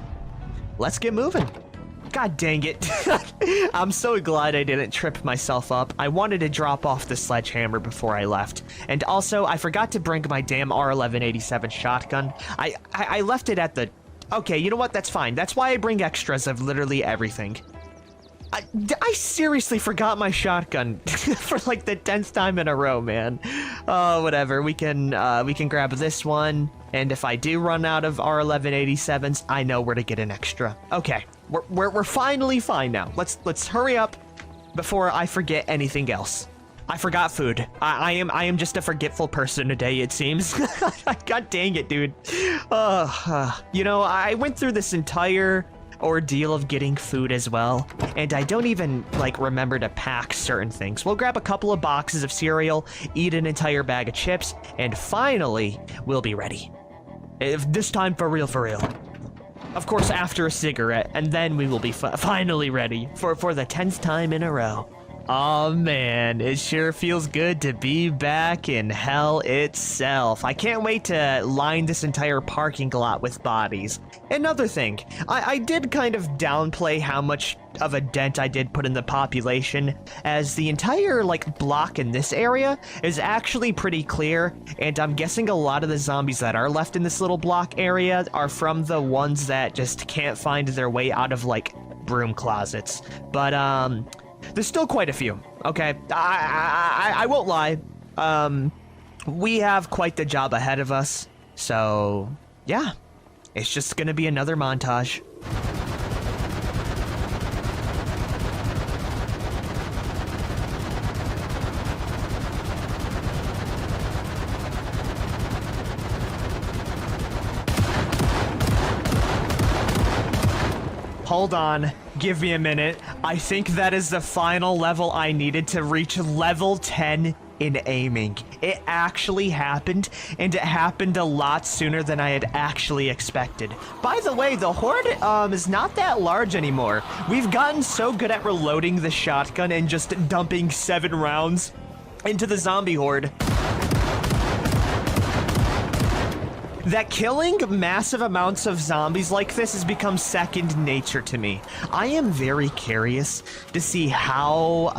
Speaker 1: let's get moving. God dang it. I'm so glad I didn't trip myself up. I wanted to drop off the sledgehammer before I left. And also, I forgot to bring my damn R1187 shotgun. I left it at the... Okay, you know what? That's fine. That's why I bring extras of literally everything. I seriously forgot my shotgun for like the 10th time in a row, man. Oh, whatever. We can grab this one, and if I do run out of R1187s, I know where to get an extra. Okay, we're finally fine now. Let's hurry up before I forget anything else. I forgot food. I am just a forgetful person today, it seems. God dang it, dude. You know, I went through this entire ordeal of getting food as well, and I don't even, like, remember to pack certain things. We'll grab a couple of boxes of cereal, eat an entire bag of chips, and finally, we'll be ready. If this time for real, for real. Of course, after a cigarette, and then we will be finally ready for the 10th time in a row. Oh man, it sure feels good to be back in hell itself. I can't wait to line this entire parking lot with bodies. Another thing, I did kind of downplay how much of a dent I did put in the population, as the entire, like, block in this area is actually pretty clear, and I'm guessing a lot of the zombies that are left in this little block area are from the ones that just can't find their way out of, like, broom closets. But, there's still quite a few, okay? I won't lie. We have quite the job ahead of us, so yeah, it's just gonna be another montage. Hold on, give me a minute. I think that is the final level I needed to reach level 10 in aiming. It actually happened, and it happened a lot sooner than I had actually expected. By the way, the horde is not that large anymore. We've gotten so good at reloading the shotgun and just dumping 7 rounds into the zombie horde that killing massive amounts of zombies like this has become second nature to me. I am very curious to see how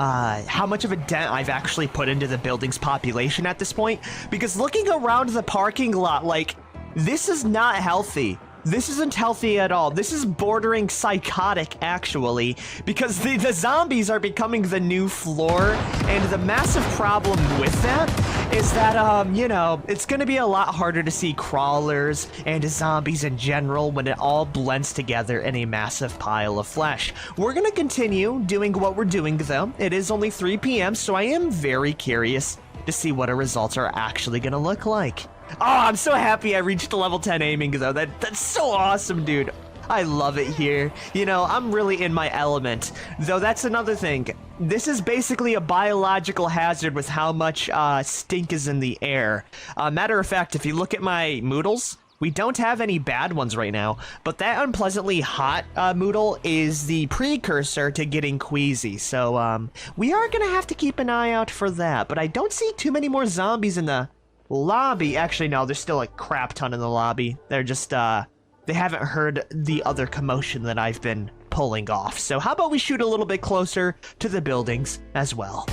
Speaker 1: much of a dent I've actually put into the building's population at this point, because looking around the parking lot, like, this is not healthy. This isn't healthy at all. This is bordering psychotic, actually, because the zombies are becoming the new floor, and the massive problem with that is that, you know, it's gonna be a lot harder to see crawlers and zombies in general when it all blends together in a massive pile of flesh. We're gonna continue doing what we're doing, though. It is only 3 p.m., so I am very curious to see what our results are actually gonna look like. Oh, I'm so happy I reached level 10 aiming, though. That's so awesome, dude. I love it here. You know, I'm really in my element. Though that's another thing. This is basically a biological hazard with how much stink is in the air. Matter of fact, if you look at my moodles, we don't have any bad ones right now, but that unpleasantly hot moodle is the precursor to getting queasy. So we are gonna have to keep an eye out for that, but I don't see too many more zombies in the lobby. Actually, no, there's still a crap ton in the lobby. They're just, they haven't heard the other commotion that I've been pulling off. So how about we shoot a little bit closer to the buildings as well?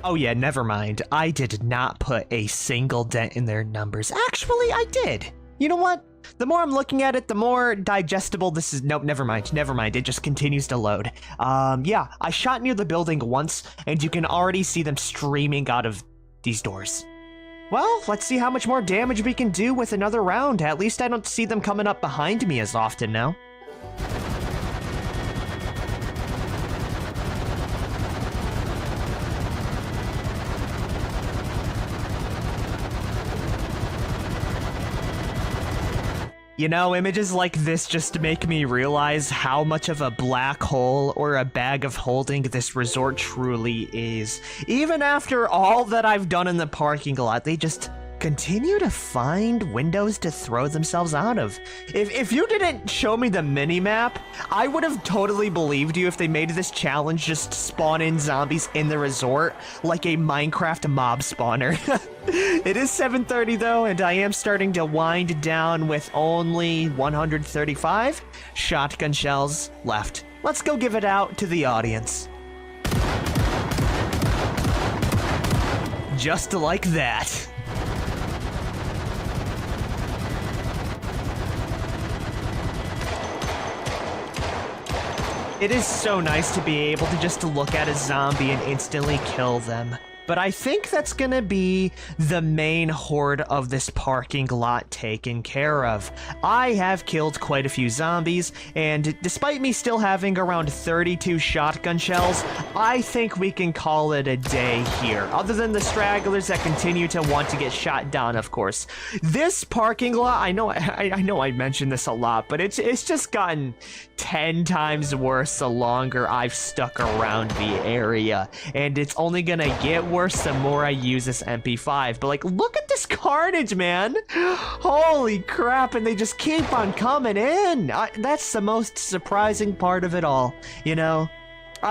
Speaker 1: Oh yeah, never mind. I did not put a single dent in their numbers. Actually, I did. You know what? The more I'm looking at it, the more digestible this is. Nope, never mind. It just continues to load. Yeah, I shot near the building once, and you can already see them streaming out of these doors. Well, let's see how much more damage we can do with another round. At least I don't see them coming up behind me as often now. You know, images like this just make me realize how much of a black hole or a bag of holding this resort truly is. Even after all that I've done in the parking lot, they just continue to find windows to throw themselves out of. If you didn't show me the mini-map, I would have totally believed you if they made this challenge just spawn in zombies in the resort like a Minecraft mob spawner. It is 7:30 though, and I am starting to wind down with only 135 shotgun shells left. Let's go give it out to the audience. Just like that. It is so nice to be able to just look at a zombie and instantly kill them. But I think that's gonna be the main horde of this parking lot taken care of. I have killed quite a few zombies, and despite me still having around 32 shotgun shells, I think we can call it a day here. Other than the stragglers that continue to want to get shot down, of course. This parking lot, I know I mentioned this a lot, but it's just gotten 10 times worse the longer I've stuck around the area. And it's only gonna get worse the more I use this MP5. But like, look at this carnage, man. Holy crap, and they just keep on coming in. That's the most surprising part of it all, you know?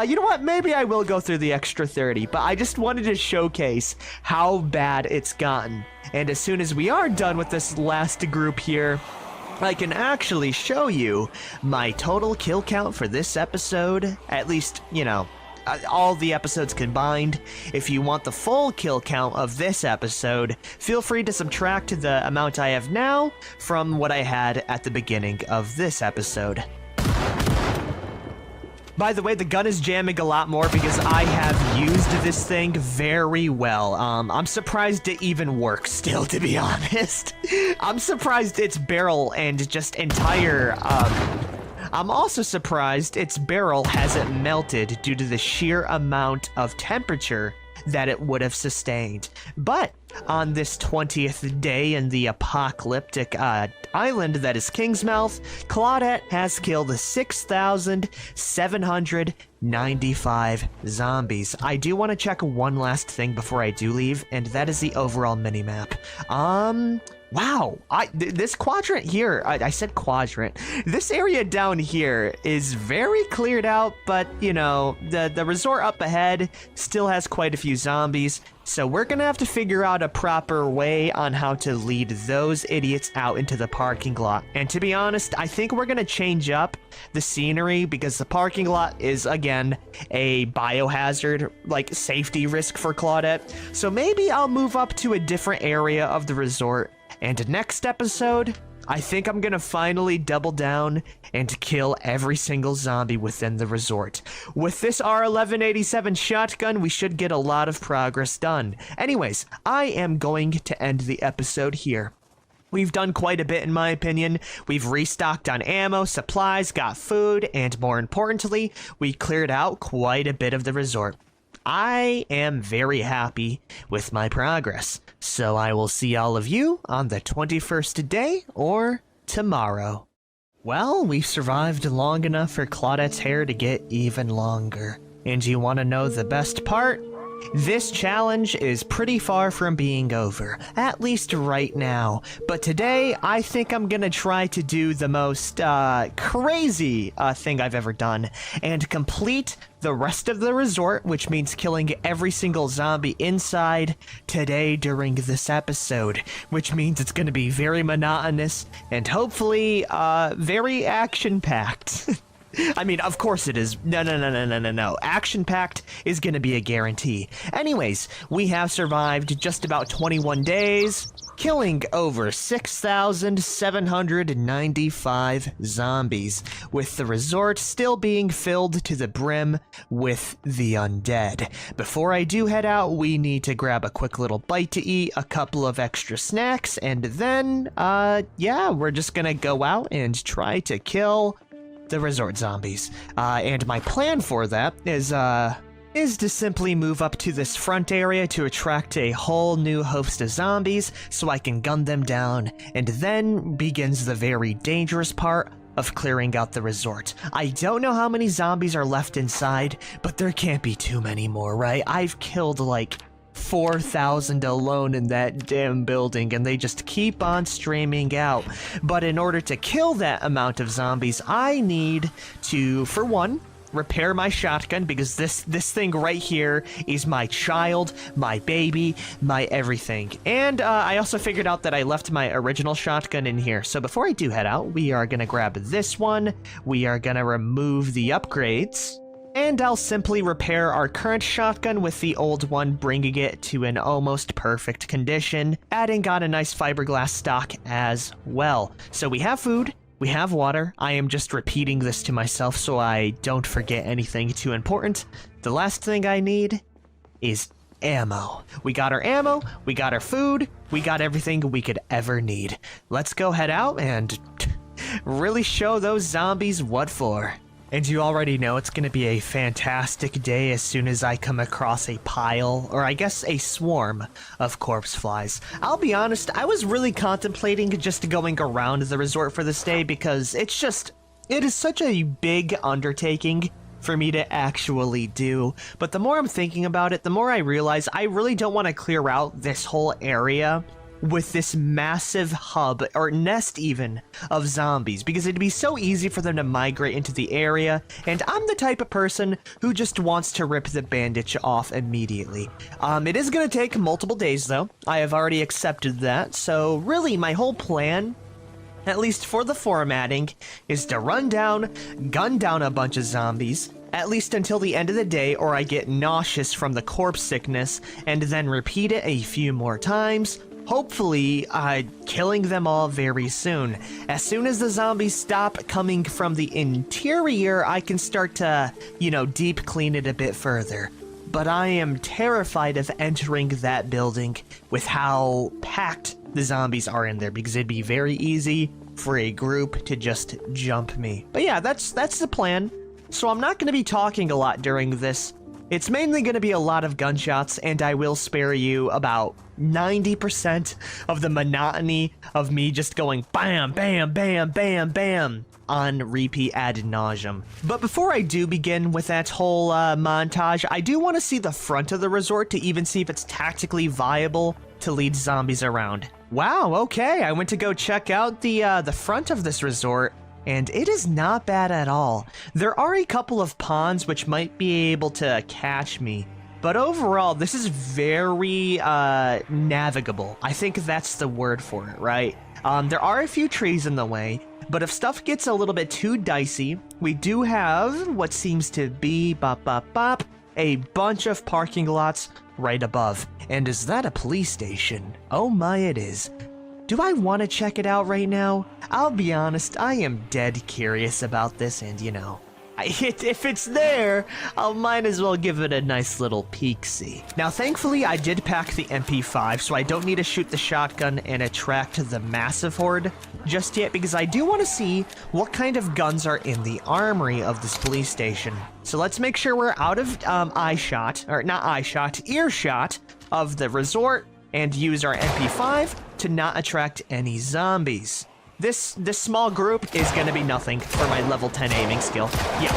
Speaker 1: You know what? Maybe I will go through the extra 30, but I just wanted to showcase how bad it's gotten. And as soon as we are done with this last group here, I can actually show you my total kill count for this episode. At least, you know, all the episodes combined. If you want the full kill count of this episode, feel free to subtract the amount I have now from what I had at the beginning of this episode. By the way, the gun is jamming a lot more because I have used this thing very well. I'm surprised it even works still, to be honest. I'm surprised its barrel and just entire, I'm also surprised its barrel hasn't melted due to the sheer amount of temperature that it would have sustained. But on this 20th day in the apocalyptic island that is Kingsmouth, CO.AG has killed 6,795 zombies. I do want to check one last thing before I do leave, and that is the overall minimap. Wow, this quadrant here, I said quadrant, this area down here is very cleared out, but, you know, the resort up ahead still has quite a few zombies, so we're gonna have to figure out a proper way on how to lead those idiots out into the parking lot. And to be honest, I think we're gonna change up the scenery because the parking lot is, again, a biohazard, like, safety risk for Claudette, so maybe I'll move up to a different area of the resort. And next episode, I think I'm gonna finally double down and kill every single zombie within the resort. With this R1187 shotgun, we should get a lot of progress done. Anyways, I am going to end the episode here. We've done quite a bit in my opinion. We've restocked on ammo, supplies, got food, and more importantly, we cleared out quite a bit of the resort. I am very happy with my progress, so I will see all of you on the 21st day or tomorrow. Well, we've survived long enough for Claudette's hair to get even longer. And you want to know the best part? This challenge is pretty far from being over, at least right now. But today, I think I'm gonna try to do the most crazy thing I've ever done and complete the rest of the resort, which means killing every single zombie inside today during this episode, which means it's gonna be very monotonous and hopefully very action-packed. I mean, of course it is. No. Action-packed is going to be a guarantee. Anyways, we have survived just about 21 days, killing over 6,795 zombies, with the resort still being filled to the brim with the undead. Before I do head out, we need to grab a quick little bite to eat, a couple of extra snacks, and then, yeah, we're just going to go out and try to kill the resort zombies. And my plan for that is to simply move up to this front area to attract a whole new host of zombies so I can gun them down, and then begins the very dangerous part of clearing out the resort. I don't know how many zombies are left inside, but there can't be too many more, right? I've killed like 4,000 alone in that damn building, and they just keep on streaming out. But in order to kill that amount of zombies, I need to, for one, repair my shotgun, because this thing right here is my child, my baby, my everything. And I also figured out that I left my original shotgun in here. So before I do head out, we are gonna grab this one, we are gonna remove the upgrades, and I'll simply repair our current shotgun with the old one, bringing it to an almost perfect condition, adding on a nice fiberglass stock as well. So we have food, we have water. I am just repeating this to myself so I don't forget anything too important. The last thing I need is ammo. We got our ammo, we got our food, we got everything we could ever need. Let's go head out and really show those zombies what for. And you already know it's going to be a fantastic day as soon as I come across a pile, or I guess a swarm, of corpse flies. I'll be honest, I was really contemplating just going around the resort for this day because it is such a big undertaking for me to actually do. But the more I'm thinking about it, the more I realize I really don't want to clear out this whole area with this massive hub, or nest even, of zombies, because it'd be so easy for them to migrate into the area, and I'm the type of person who just wants to rip the bandage off immediately. It is gonna take multiple days though. I have already accepted that, so really my whole plan, at least for the formatting, is to run down, gun down a bunch of zombies, at least until the end of the day, or I get nauseous from the corpse sickness, and then repeat it a few more times, hopefully, killing them all very soon. As soon as the zombies stop coming from the interior, I can start to, deep clean it a bit further. But I am terrified of entering that building with how packed the zombies are in there, because it'd be very easy for a group to just jump me. But yeah, that's the plan. So I'm not going to be talking a lot during this. It's mainly going to be a lot of gunshots, and I will spare you about 90% of the monotony of me just going bam, bam, bam, bam, bam on repeat ad nauseum. But before I do begin with that whole montage, I do want to see the front of the resort to even see if it's tactically viable to lead zombies around. Wow, okay, I went to go check out the front of this resort, and it is not bad at all. There are a couple of ponds which might be able to catch me, but overall, this is very navigable. I think that's the word for it, right? There are a few trees in the way, but if stuff gets a little bit too dicey, we do have what seems to be a bunch of parking lots right above. And is that a police station? Oh my, it is. Do I want to check it out right now? I'll be honest, I am dead curious about this, and you know, if it's there, I might as well give it a nice little peek-see. Now, thankfully, I did pack the MP5, so I don't need to shoot the shotgun and attract the massive horde just yet, because I do want to see what kind of guns are in the armory of this police station. So let's make sure we're out of earshot of the resort, and use our MP5 to not attract any zombies. This small group is gonna be nothing for my level 10 aiming skill. Yeah.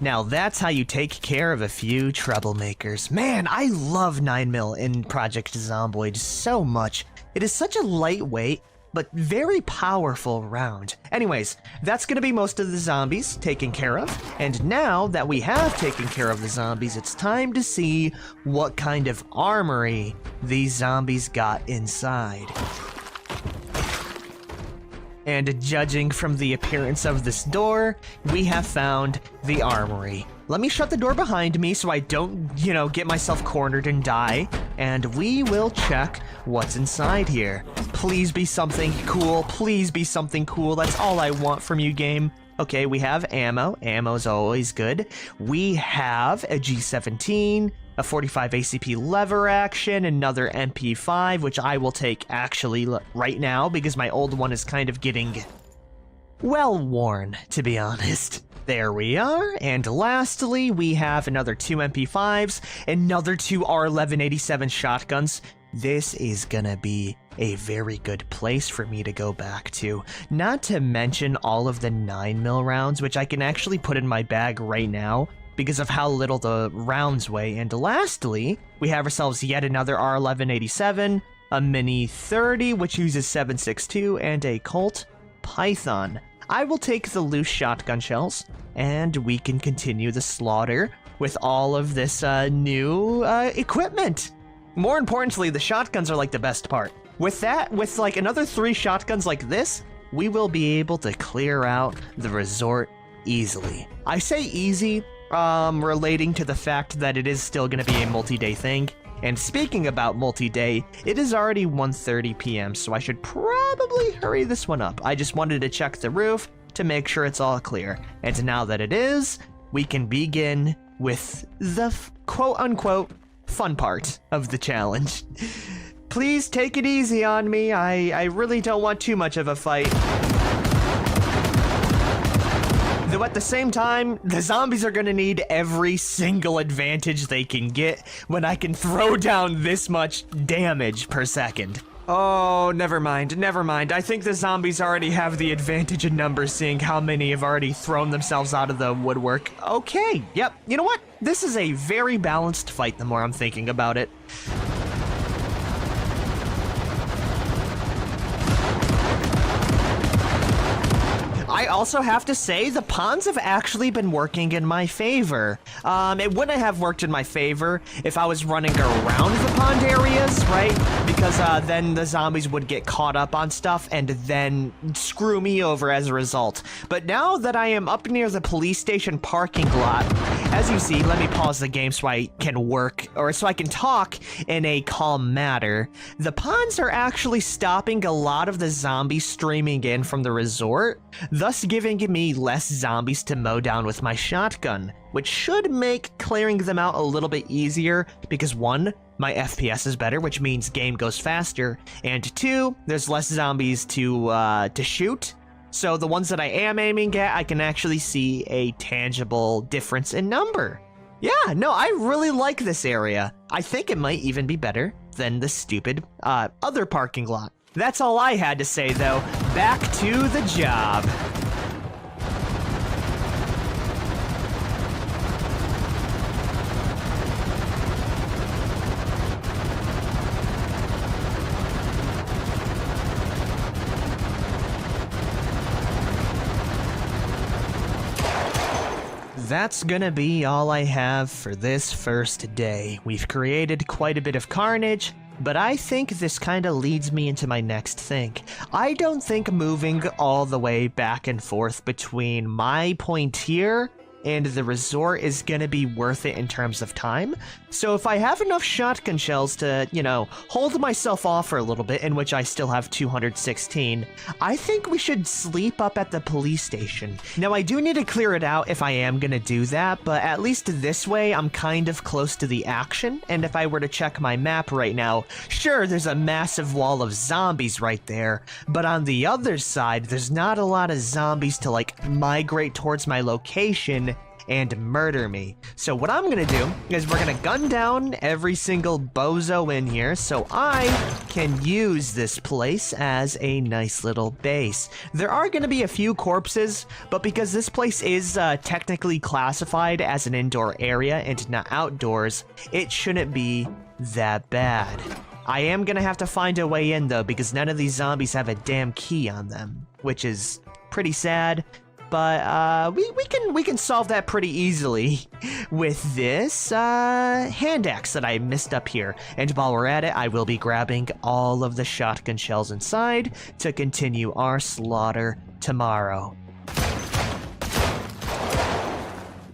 Speaker 1: Now that's how you take care of a few troublemakers. Man, I love 9mm in Project Zomboid so much. It is such a lightweight, but very powerful round. Anyways, that's gonna be most of the zombies taken care of, and now that we have taken care of the zombies, it's time to see what kind of armory these zombies got inside. And judging from the appearance of this door, we have found the armory. Let me shut the door behind me so I don't, you know, get myself cornered and die. And we will check what's inside here. Please be something cool. Please be something cool. That's all I want from you, game. Okay, we have ammo. Ammo's always good. We have a G17, a 45 ACP lever action, another MP5, which I will take actually right now because my old one is kind of getting well worn, to be honest. There we are, and lastly, we have another 2 MP5s, another 2 R1187 shotguns. This is gonna be a very good place for me to go back to. Not to mention all of the 9mm rounds, which I can actually put in my bag right now because of how little the rounds weigh. And lastly, we have ourselves yet another R1187, a Mini 30, which uses 7.62, and a Colt Python. I will take the loose shotgun shells, and we can continue the slaughter with all of this new equipment. More importantly, the shotguns are like the best part. With that, with like another 3 shotguns like this, we will be able to clear out the resort easily. I say easy, relating to the fact that it is still going to be a multi-day thing. And speaking about multi-day, it is already 1:30 p.m., so I should probably hurry this one up. I just wanted to check the roof to make sure it's all clear. And now that it is, we can begin with the quote-unquote fun part of the challenge. Please take it easy on me. I really don't want too much of a fight. Though at the same time, the zombies are gonna need every single advantage they can get when I can throw down this much damage per second. Oh, never mind. I think the zombies already have the advantage in numbers, seeing how many have already thrown themselves out of the woodwork. Okay, yep, you know what? This is a very balanced fight the more I'm thinking about it. I also have to say, the ponds have actually been working in my favor. It wouldn't have worked in my favor if I was running around the pond areas, right? Because then the zombies would get caught up on stuff and then screw me over as a result. But now that I am up near the police station parking lot, as you see, let me pause the game so I can work, or so I can talk in a calm manner. The ponds are actually stopping a lot of the zombies streaming in from the resort, thus giving me less zombies to mow down with my shotgun, which should make clearing them out a little bit easier because 1, my FPS is better, which means game goes faster, and 2, there's less zombies to shoot. So the ones that I am aiming at, I can actually see a tangible difference in number. Yeah, no, I really like this area. I think it might even be better than the stupid other parking lot. That's all I had to say, though. Back to the job. that's gonna be all I have for this first day. We've created quite a bit of carnage, but I think this kinda leads me into my next thing. I don't think moving all the way back and forth between my point here and the resort is gonna be worth it in terms of time. So if I have enough shotgun shells to, hold myself off for a little bit, in which I still have 216, I think we should sleep up at the police station. Now I do need to clear it out if I am gonna do that, but at least this way I'm kind of close to the action, and if I were to check my map right now, sure, there's a massive wall of zombies right there, but on the other side, there's not a lot of zombies to migrate towards my location and murder me. So what I'm gonna do is we're gonna gun down every single bozo in here so I can use this place as a nice little base. There are gonna be a few corpses, but because this place is technically classified as an indoor area and not outdoors, it shouldn't be that bad. I am gonna have to find a way in though, because none of these zombies have a damn key on them, which is pretty sad. But we can solve that pretty easily with this hand axe that I missed up here. And while we're at it, I will be grabbing all of the shotgun shells inside to continue our slaughter tomorrow.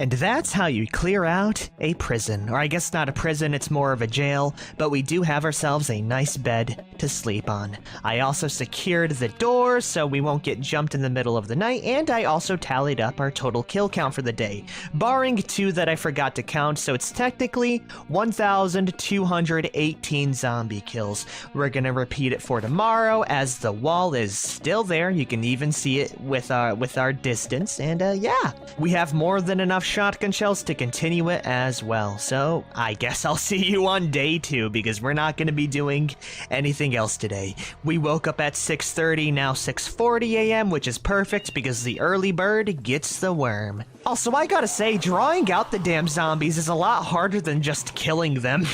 Speaker 1: And that's how you clear out a prison. Or I guess not a prison, it's more of a jail, but we do have ourselves a nice bed to sleep on. I also secured the door so we won't get jumped in the middle of the night, and I also tallied up our total kill count for the day, barring 2 that I forgot to count, so it's technically 1,218 zombie kills. We're gonna repeat it for tomorrow, as the wall is still there. You can even see it with our distance, and yeah, we have more than enough shotgun shells to continue it as well. So I guess I'll see you on day 2, because we're not going to be doing anything else today. We woke up at 6:30, now 6:40 a.m., which is perfect because the early bird gets the worm. Also, I gotta say, drawing out the damn zombies is a lot harder than just killing them.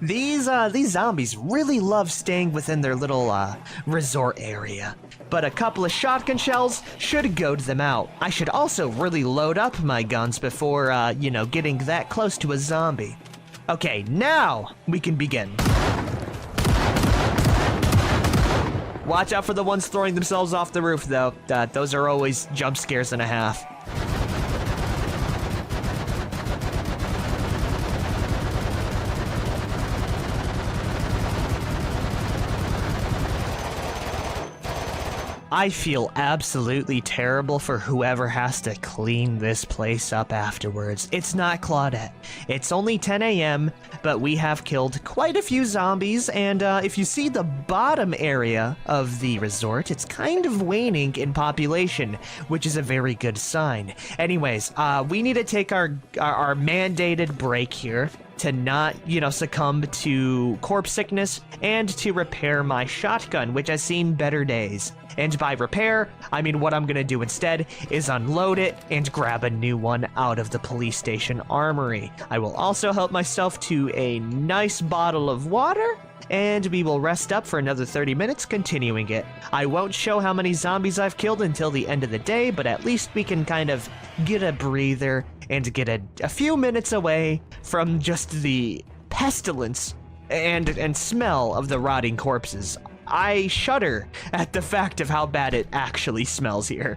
Speaker 1: These zombies really love staying within their little resort area. But a couple of shotgun shells should goad them out. I should also really load up my guns before, getting that close to a zombie. Okay, now we can begin. Watch out for the ones throwing themselves off the roof, though. Those are always jump scares and a half. I feel absolutely terrible for whoever has to clean this place up afterwards. It's not Claudette. It's only 10 a.m., but we have killed quite a few zombies, and if you see the bottom area of the resort, it's kind of waning in population, which is a very good sign. Anyways, we need to take our mandated break here to not, succumb to corpse sickness and to repair my shotgun, which has seen better days. And by repair, I mean what I'm gonna do instead is unload it and grab a new one out of the police station armory. I will also help myself to a nice bottle of water, and we will rest up for another 30 minutes continuing it. I won't show how many zombies I've killed until the end of the day, but at least we can kind of get a breather and get a few minutes away from just the pestilence and smell of the rotting corpses. I shudder at the fact of how bad it actually smells here.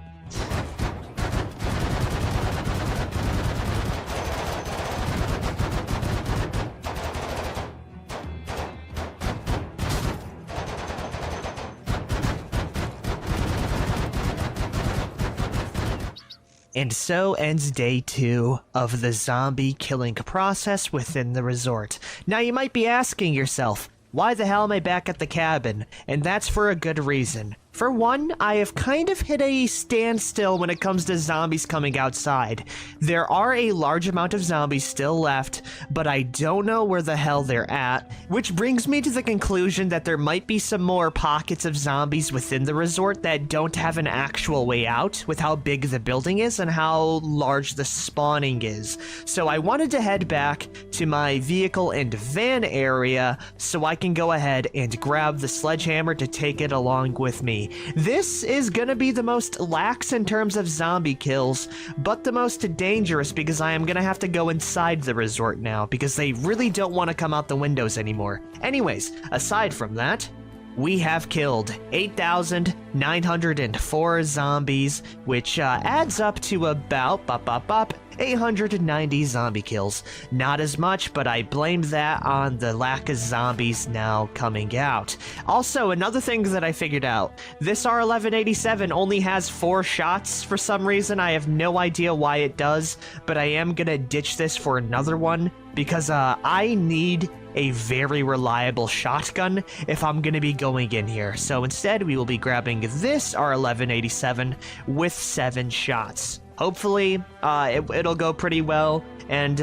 Speaker 1: And so ends day 2 of the zombie killing process within the resort. Now you might be asking yourself, why the hell am I back at the cabin? And that's for a good reason. For one, I have kind of hit a standstill when it comes to zombies coming outside. There are a large amount of zombies still left, but I don't know where the hell they're at, which brings me to the conclusion that there might be some more pockets of zombies within the resort that don't have an actual way out with how big the building is and how large the spawning is. So I wanted to head back to my vehicle and van area so I can go ahead and grab the sledgehammer to take it along with me. me. This is gonna be the most lax in terms of zombie kills, but the most dangerous because I am gonna have to go inside the resort now because they really don't want to come out the windows anymore. Anyways, aside from that, we have killed 8,904 zombies, which adds up to about 890 zombie kills. Not as much, but I blamed that on the lack of zombies now coming out. Also, another thing that I figured out, this R1187 only has 4 shots for some reason. I have no idea why it does, but I am gonna ditch this for another one because I need a very reliable shotgun if I'm gonna be going in here. So instead, we will be grabbing this R1187 with 7 shots. Hopefully, it'll go pretty well, and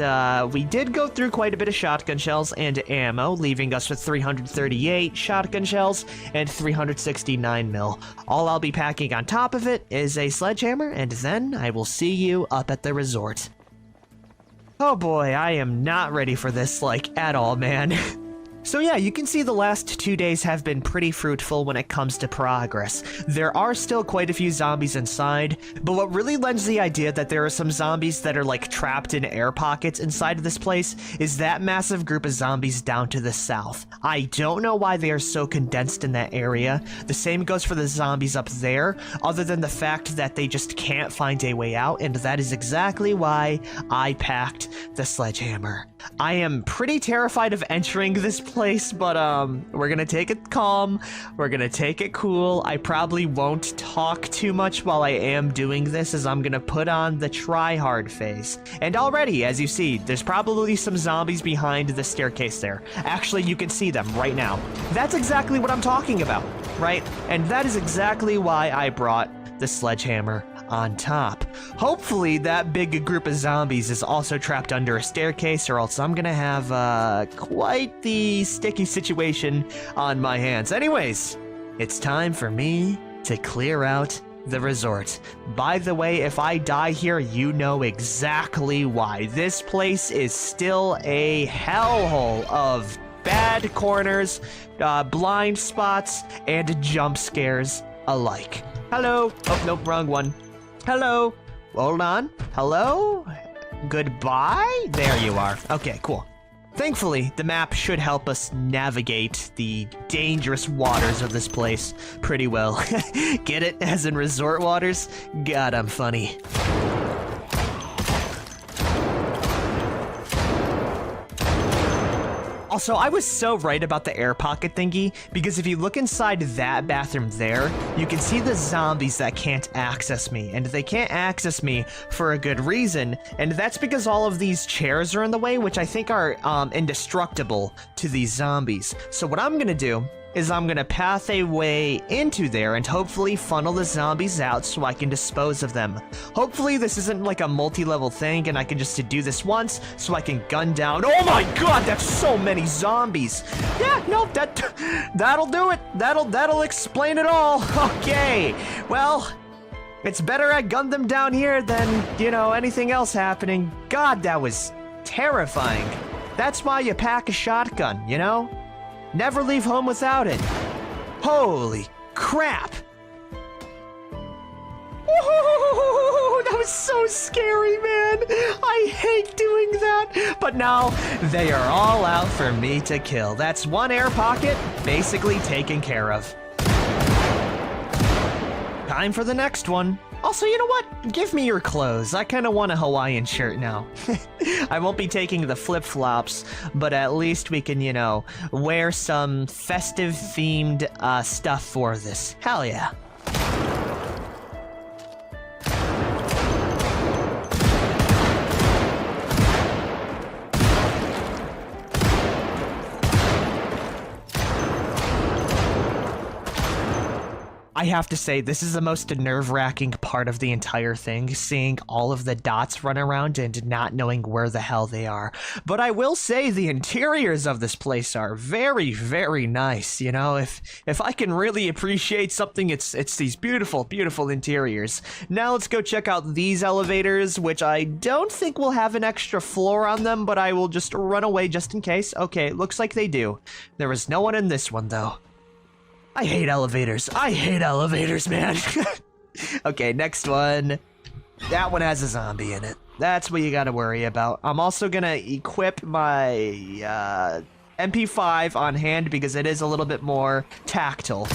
Speaker 1: we did go through quite a bit of shotgun shells and ammo, leaving us with 338 shotgun shells and 369 mil. All I'll be packing on top of it is a sledgehammer, and then I will see you up at the resort. Oh boy, I am not ready for this, like, at all, man. So yeah, you can see the last 2 days have been pretty fruitful when it comes to progress. There are still quite a few zombies inside, but what really lends the idea that there are some zombies that are like trapped in air pockets inside of this place is that massive group of zombies down to the south. I don't know why they are so condensed in that area. The same goes for the zombies up there, other than the fact that they just can't find a way out, and that is exactly why I packed the sledgehammer. I am pretty terrified of entering this place, but we're gonna take it calm, we're gonna take it cool. I probably won't talk too much while I am doing this, as I'm gonna put on the try hard phase. And already, as you see, there's probably some zombies behind the staircase there. Actually, you can see them right now. That's exactly what I'm talking about, right? And that is exactly why I brought the sledgehammer on top. Hopefully that big group of zombies is also trapped under a staircase, or else I'm gonna have quite the sticky situation on my hands. Anyways, it's time for me to clear out the resort. By the way, if I die here, you know exactly why. This place is still a hellhole of bad corners, blind spots, and jump scares alike. Hello. Oh, nope, wrong one. Hello. Hold on. Hello? Goodbye? There you are. Okay, cool. Thankfully, the map should help us navigate the dangerous waters of this place pretty well. Get it? As in resort waters? God, I'm funny. Also, I was so right about the air pocket thingy, because if you look inside that bathroom there, you can see the zombies that can't access me, and they can't access me for a good reason, and that's because all of these chairs are in the way, which I think are indestructible to these zombies. So what I'm gonna do is I'm gonna path a way into there and hopefully funnel the zombies out so I can dispose of them. Hopefully this isn't like a multi-level thing and I can just do this once so I can gun down. Oh my god, that's so many zombies. Yeah, no, that'll do it. That'll explain it all. Okay, well, it's better I gunned them down here than, you know, anything else happening. God, that was terrifying. That's why you pack a shotgun, you know? Never leave home without it. Holy crap. Whoa, that was so scary, man. I hate doing that. But now they are all out for me to kill. That's one air pocket basically taken care of. Time for the next one. Also, you know what? Give me your clothes. I kind of want a Hawaiian shirt now. I won't be taking the flip-flops, but at least we can, you know, wear some festive-themed stuff for this. Hell yeah. I have to say, this is the most nerve-wracking part of the entire thing, seeing all of the dots run around and not knowing where the hell they are. But I will say the interiors of this place are very, very nice, you know? If I can really appreciate something, it's these beautiful, beautiful interiors. Now let's go check out these elevators, which I don't think will have an extra floor on them, but I will just run away just in case. Okay, looks like they do. There was no one in this one, though. I hate elevators. I hate elevators, man. Okay, next one. That one has a zombie in it. That's what you gotta worry about. I'm also gonna equip my MP5 on hand because it is a little bit more tactile.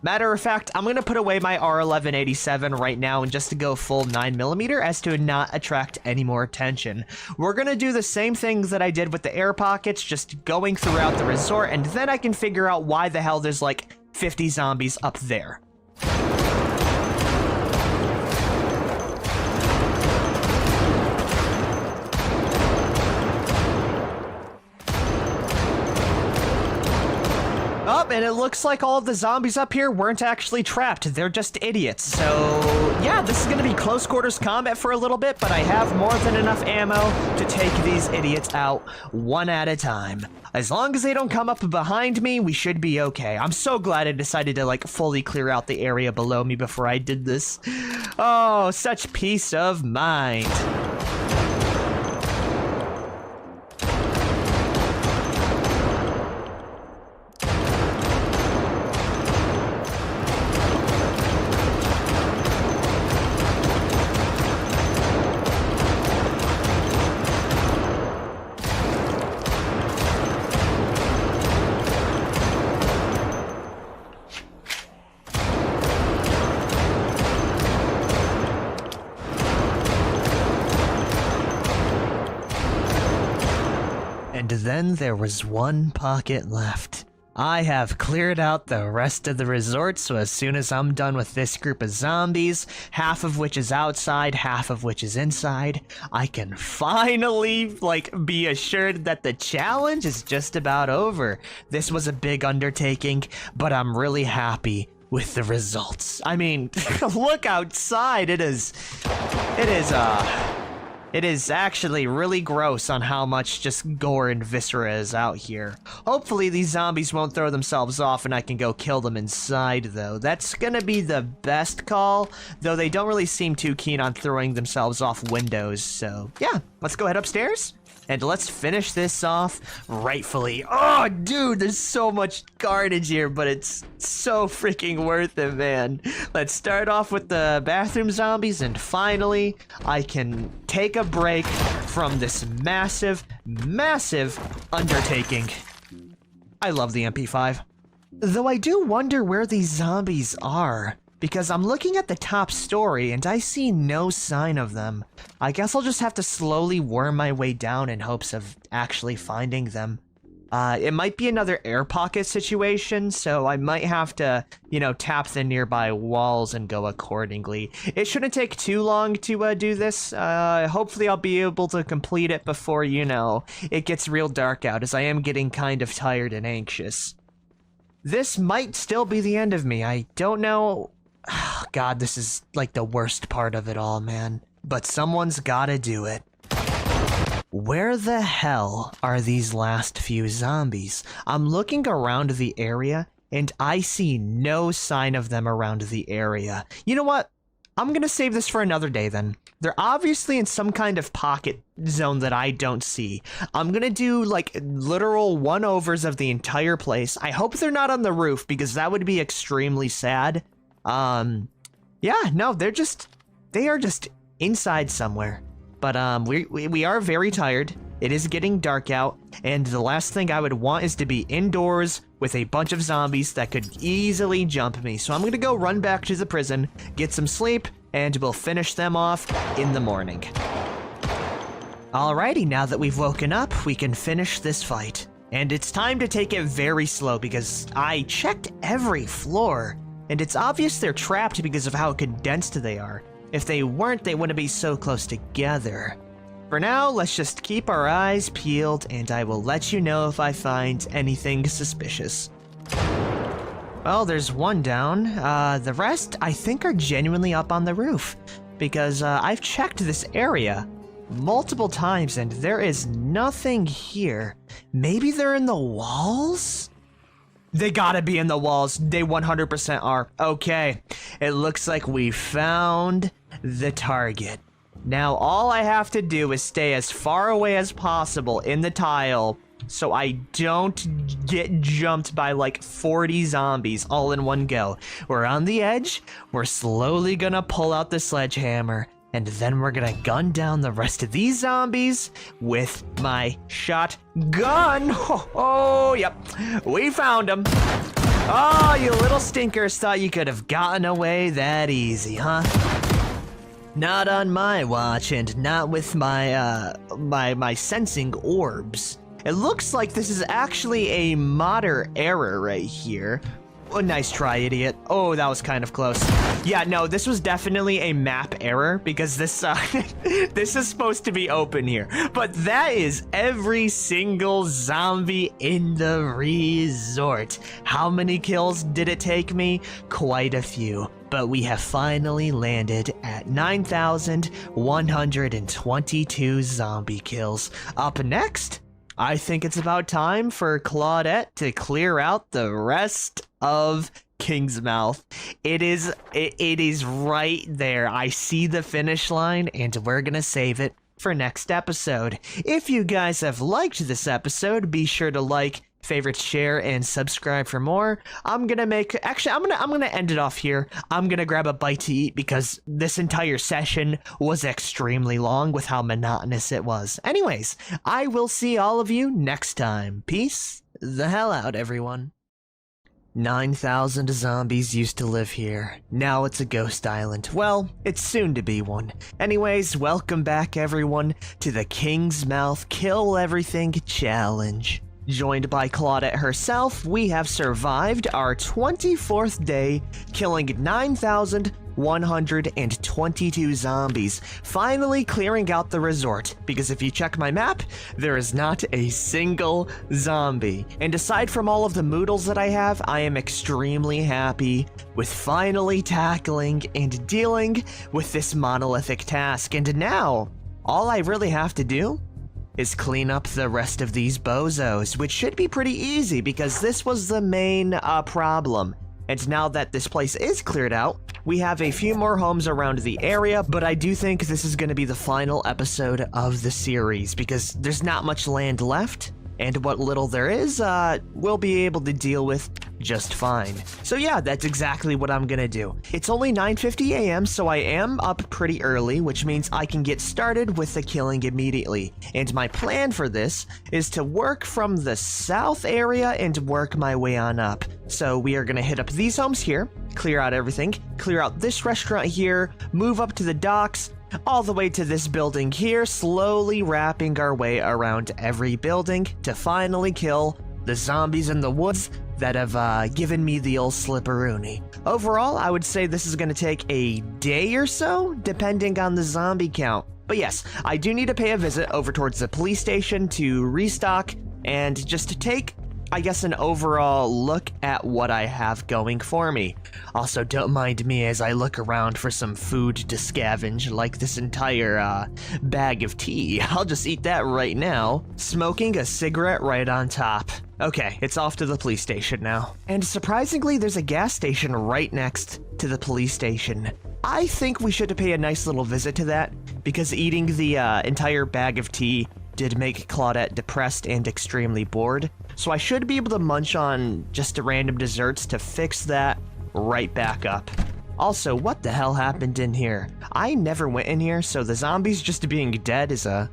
Speaker 1: Matter of fact, I'm gonna put away my R1187 right now and just to go full 9mm as to not attract any more attention. We're gonna do the same things that I did with the air pockets, just going throughout the resort, and then I can figure out why the hell there's like 50 zombies up there. Oh, and it looks like all of the zombies up here weren't actually trapped. They're just idiots. So, yeah, this is going to be close quarters combat for a little bit, but I have more than enough ammo to take these idiots out one at a time. As long as they don't come up behind me, we should be okay. I'm so glad I decided to, like, fully clear out the area below me before I did this. Oh, such peace of mind. And then there was one pocket left. I have cleared out the rest of the resort, so as soon as I'm done with this group of zombies, half of which is outside, half of which is inside, I can finally, like, be assured that the challenge is just about over. This was a big undertaking, but I'm really happy with the results. I mean, look outside, it is actually really gross on how much just gore and viscera is out here. Hopefully these zombies won't throw themselves off and I can go kill them inside, though. That's gonna be the best call, though they don't really seem too keen on throwing themselves off windows, so yeah, let's go head upstairs. And let's finish this off rightfully. Oh, dude, there's so much carnage here, but it's so freaking worth it, man. Let's start off with the bathroom zombies, and finally, I can take a break from this massive, massive undertaking. I love the MP5. Though I do wonder where these zombies are, because I'm looking at the top story and I see no sign of them. I guess I'll just have to slowly worm my way down in hopes of actually finding them. It might be another air pocket situation, so I might have to, you know, tap the nearby walls and go accordingly. It shouldn't take too long to do this. Hopefully I'll be able to complete it before, you know, it gets real dark out, as I am getting kind of tired and anxious. This might still be the end of me. I don't know. Oh, God, this is like the worst part of it all, man. But someone's gotta do it. Where the hell are these last few zombies? I'm looking around the area, and I see no sign of them around the area. You know what? I'm gonna save this for another day, then. They're obviously in some kind of pocket zone that I don't see. I'm gonna do, like, literal one-overs of the entire place. I hope they're not on the roof, because that would be extremely sad. Yeah, no, they are just inside somewhere. But, we are very tired. It is getting dark out, and the last thing I would want is to be indoors with a bunch of zombies that could easily jump me. So I'm gonna go run back to the prison, get some sleep, and we'll finish them off in the morning. Alrighty, now that we've woken up, we can finish this fight. And it's time to take it very slow because I checked every floor. And it's obvious they're trapped because of how condensed they are. If they weren't, they wouldn't be so close together. For now, let's just keep our eyes peeled, and I will let you know if I find anything suspicious. Well, there's one down. The rest, I think, are genuinely up on the roof. Because I've checked this area multiple times, and there is nothing here. Maybe they're in the walls? They gotta be in the walls. They 100% are. Okay, it looks like we found the target. Now all I have to do is stay as far away as possible in the tile so I don't get jumped by like 40 zombies all in one go. We're on the edge. We're slowly gonna pull out the sledgehammer, and then we're gonna gun down the rest of these zombies with my shotgun. Oh, yep. We found them. Oh, you little stinkers thought you could have gotten away that easy, huh? Not on my watch, and not with my my sensing orbs. It looks like this is actually a modder error right here. Oh, nice try, idiot. Oh, that was kind of close. Yeah, no, this was definitely a map error because this this is supposed to be open here. But that is every single zombie in the resort. How many kills did it take me? Quite a few. But we have finally landed at 9,122 zombie kills. Up next, I think it's about time for Claudette to clear out the rest of Kingsmouth. It is right there. I see the finish line, and we're gonna save it for next episode. If you guys have liked this episode, be sure to like, favorite, share, and subscribe for more. I'm gonna end it off here. I'm gonna grab a bite to eat because this entire session was extremely long with how monotonous it was. Anyways, I will see all of you next time. Peace the hell out, everyone. 9,000 zombies used to live here. Now it's a ghost island. Well, it's soon to be one. Anyways, welcome back, everyone, to the Kingsmouth Kill Everything Challenge. Joined by Claudette herself, we have survived our 24th day, killing 9,122 zombies, finally clearing out the resort, because if you check my map, there is not a single zombie. And aside from all of the moodles that I have, I am extremely happy with finally tackling and dealing with this monolithic task. And now, all I really have to do is clean up the rest of these bozos, which should be pretty easy because this was the main problem. And now that this place is cleared out, we have a few more homes around the area, but I do think this is going to be the final episode of the series because there's not much land left, and what little there is, we'll be able to deal with just fine. So yeah, that's exactly what I'm gonna do. It's only 9:50 a.m., so I am up pretty early, which means I can get started with the killing immediately. And my plan for this is to work from the south area and work my way on up. So we are gonna hit up these homes here, clear out everything, clear out this restaurant here, move up to the docks, all the way to this building here, slowly wrapping our way around every building to finally kill the zombies in the woods that have given me the old slipperoony. Overall, I would say this is going to take a day or so, depending on the zombie count. But yes, I do need to pay a visit over towards the police station to restock and just to take, I guess, an overall look at what I have going for me. Also, don't mind me as I look around for some food to scavenge, like this entire bag of tea. I'll just eat that right now, smoking a cigarette right on top. Okay, it's off to the police station now. And surprisingly, there's a gas station right next to the police station. I think we should pay a nice little visit to that, because eating the entire bag of tea did make Claudette depressed and extremely bored. So I should be able to munch on just random desserts to fix that right back up. Also, what the hell happened in here? I never went in here, so the zombies just being dead is a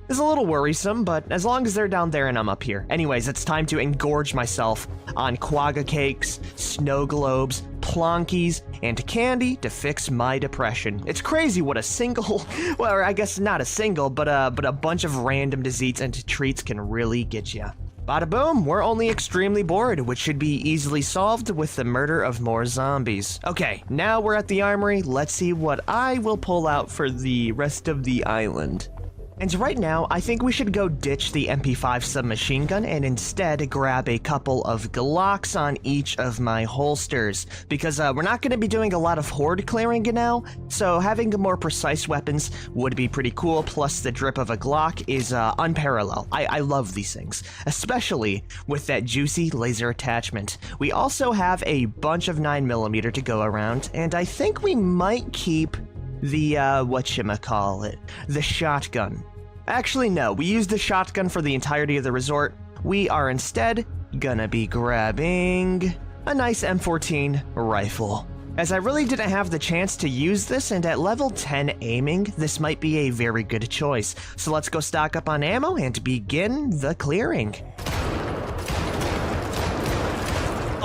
Speaker 1: little worrisome, but as long as they're down there and I'm up here. Anyways, it's time to engorge myself on quagga cakes, snow globes, plonkies, and candy to fix my depression. It's crazy what a single, well, I guess not a single, but a bunch of random desserts and treats can really get you. Bada boom, we're only extremely bored, which should be easily solved with the murder of more zombies. Okay, now we're at the armory. Let's see what I will pull out for the rest of the island. And right now, I think we should go ditch the MP5 submachine gun and instead grab a couple of Glocks on each of my holsters, because we're not going to be doing a lot of horde clearing now, so having more precise weapons would be pretty cool, plus the drip of a Glock is unparalleled. I love these things, especially with that juicy laser attachment. We also have a bunch of 9mm to go around, and I think we might keep the, whatchamacallit, the shotgun. Actually, no, we used the shotgun for the entirety of the resort. we are instead gonna be grabbing a nice M14 rifle. As I really didn't have the chance to use this, and at level 10 aiming, this might be a very good choice. So let's go stock up on ammo and begin the clearing.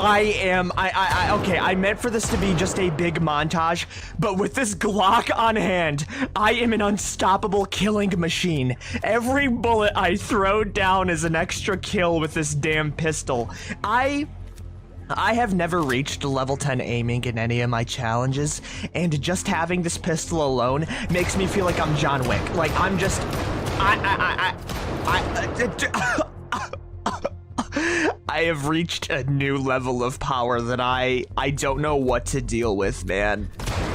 Speaker 1: Okay, I meant for this to be just a big montage, but with this Glock on hand, I am an unstoppable killing machine. Every bullet I throw down is an extra kill with this damn pistol. I have never reached level 10 aiming in any of my challenges, and just having this pistol alone makes me feel like I'm John Wick. Like, I'm just... I have reached a new level of power that I don't know what to deal with, man.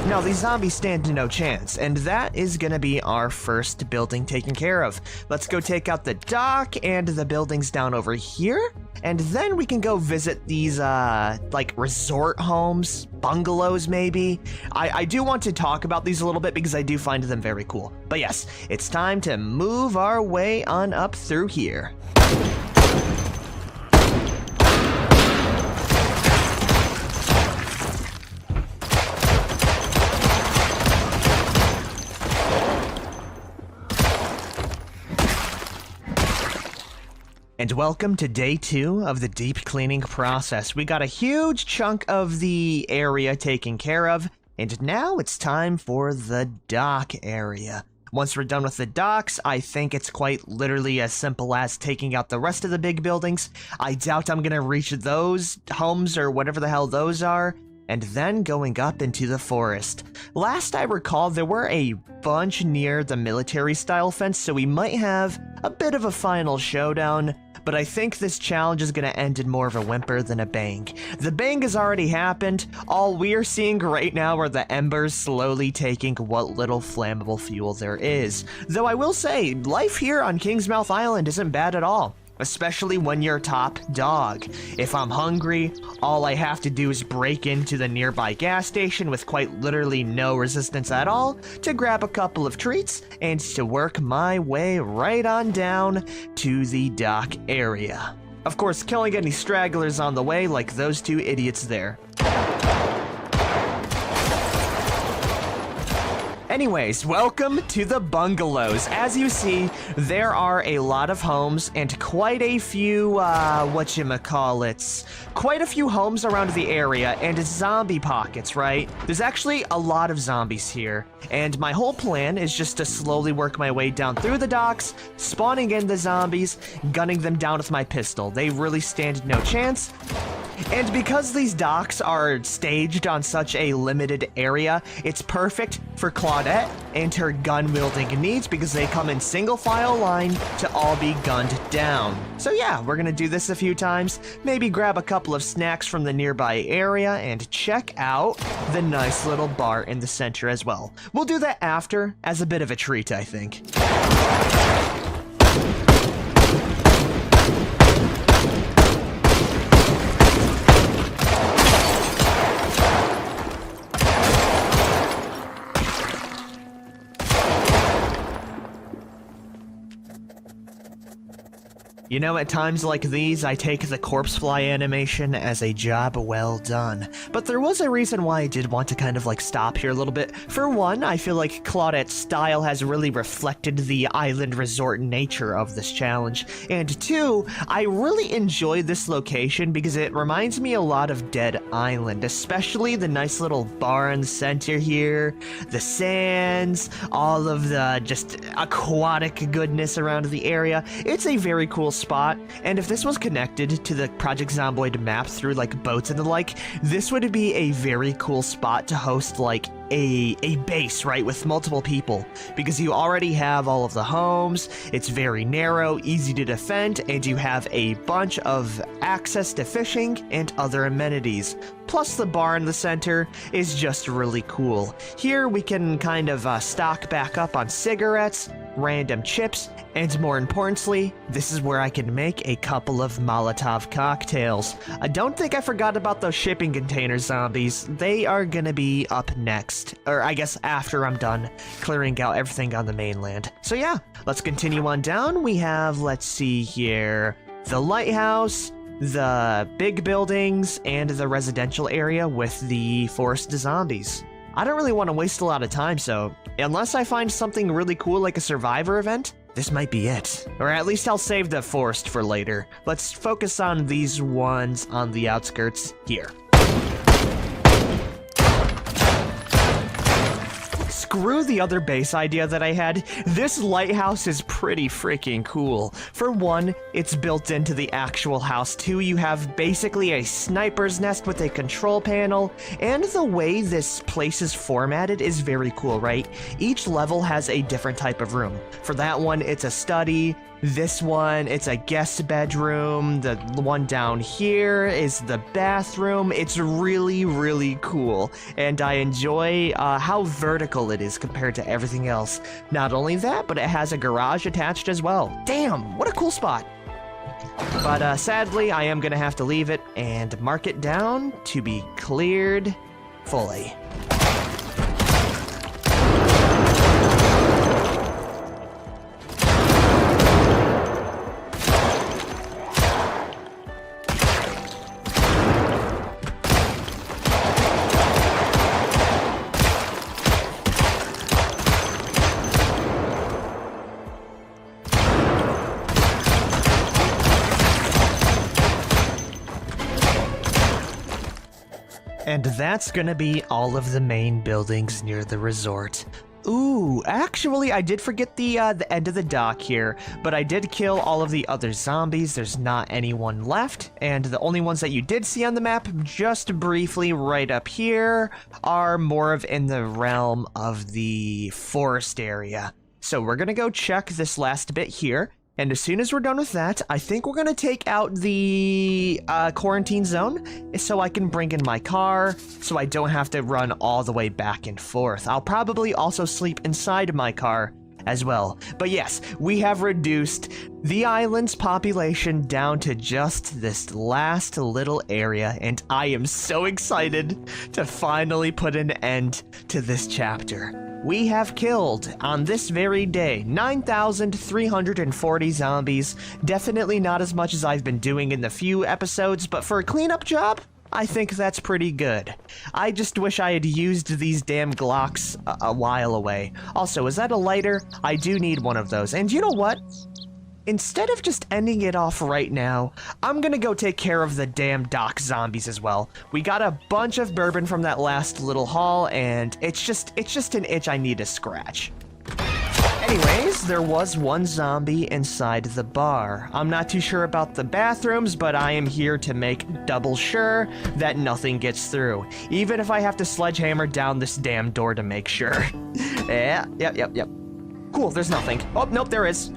Speaker 1: Now, these zombies stand no chance, and that is gonna be our first building taken care of. Let's go take out the dock and the buildings down over here, and then we can go visit these, like, resort homes, bungalows, maybe. I do want to talk about these a little bit because I do find them very cool. But yes, it's time to move our way on up through here. And welcome to day 2 of the deep cleaning process. We got a huge chunk of the area taken care of, and now it's time for the dock area. Once we're done with the docks, I think it's quite literally as simple as taking out the rest of the big buildings. I doubt I'm gonna reach those homes or whatever the hell those are, and then going up into the forest. Last I recall, there were a bunch near the military-style fence, so we might have a bit of a final showdown, but I think this challenge is gonna end in more of a whimper than a bang. The bang has already happened. All we're seeing right now are the embers slowly taking what little flammable fuel there is. Though I will say, life here on Kingsmouth Island isn't bad at all. Especially when you're top dog. If I'm hungry, all I have to do is break into the nearby gas station with quite literally no resistance at all to grab a couple of treats and to work my way right on down to the dock area. Of course, killing any stragglers on the way like those two idiots there. Anyways, welcome to the bungalows. As you see, there are a lot of homes and quite a few, quite a few homes around the area and zombie pockets, right? There's actually a lot of zombies here, and my whole plan is just to slowly work my way down through the docks, spawning in the zombies, gunning them down with my pistol. They really stand no chance. And because these docks are staged on such a limited area, it's perfect for Claudette and her gun-wielding needs because they come in single file line to all be gunned down. So yeah, we're gonna do this a few times, maybe grab a couple of snacks from the nearby area and check out the nice little bar in the center as well. We'll do that after as a bit of a treat, I think. You know, at times like these, I take the corpse fly animation as a job well done. But there was a reason why I did want to kind of like stop here a little bit. For one, I feel like Claudette's style has really reflected the island resort nature of this challenge. And two, I really enjoy this location because it reminds me a lot of Dead Island, especially the nice little bar in the center here, the sands, all of the just aquatic goodness around the area. It's a very cool spot, and if this was connected to the Project Zomboid map through like boats and the like, this would be a very cool spot to host like a base, right, with multiple people, because you already have all of the homes, it's very narrow, easy to defend, and you have a bunch of access to fishing and other amenities. Plus the bar in the center is just really cool. Here we can kind of stock back up on cigarettes, random chips, and more importantly, this is where I can make a couple of Molotov cocktails. I don't think I forgot about those shipping container zombies. They are gonna be up next, or I guess after I'm done clearing out everything on the mainland. So yeah, let's continue on down. We have, let's see here, the lighthouse, the big buildings, and the residential area with the forest zombies. I don't really want to waste a lot of time, so unless I find something really cool like a survivor event, this might be it. Or at least I'll save the forest for later. Let's focus on these ones on the outskirts here. Screw the other base idea that I had. This lighthouse is pretty freaking cool. For one, it's built into the actual house. Two, you have basically a sniper's nest with a control panel, and the way this place is formatted is very cool, right? Each level has a different type of room. For that one, it's a study. This one, it's a guest bedroom. The one down here is the bathroom. It's really, really cool. And I enjoy how vertical it is compared to everything else. Not only that, but it has a garage attached as well. Damn, what a cool spot. But sadly, I am going to have to leave it and mark it down to be cleared fully. And that's gonna be all of the main buildings near the resort. Ooh, actually, I did forget the end of the dock here, but I did kill all of the other zombies. There's not anyone left, and the only ones that you did see on the map, just briefly right up here, are more of in the realm of the forest area. So we're gonna go check this last bit here. And as soon as we're done with that, I think we're gonna take out the quarantine zone so I can bring in my car so I don't have to run all the way back and forth. I'll probably also sleep inside my car as well. But yes, we have reduced the island's population down to just this last little area, and I am so excited to finally put an end to this chapter. We have killed, on this very day, 9,340 zombies. Definitely not as much as I've been doing in the few episodes, but for a cleanup job, I think that's pretty good. I just wish I had used these damn Glocks a while away. Also, is that a lighter? I do need one of those. And you know what? Instead of just ending it off right now, I'm gonna go take care of the damn dock zombies as well. We got a bunch of bourbon from that last little haul, and it's just an itch I need to scratch. Anyways, there was one zombie inside the bar. I'm not too sure about the bathrooms, but I am here to make double sure that nothing gets through. Even if I have to sledgehammer down this damn door to make sure. Yep. Cool, there's nothing. Oh, nope, there is.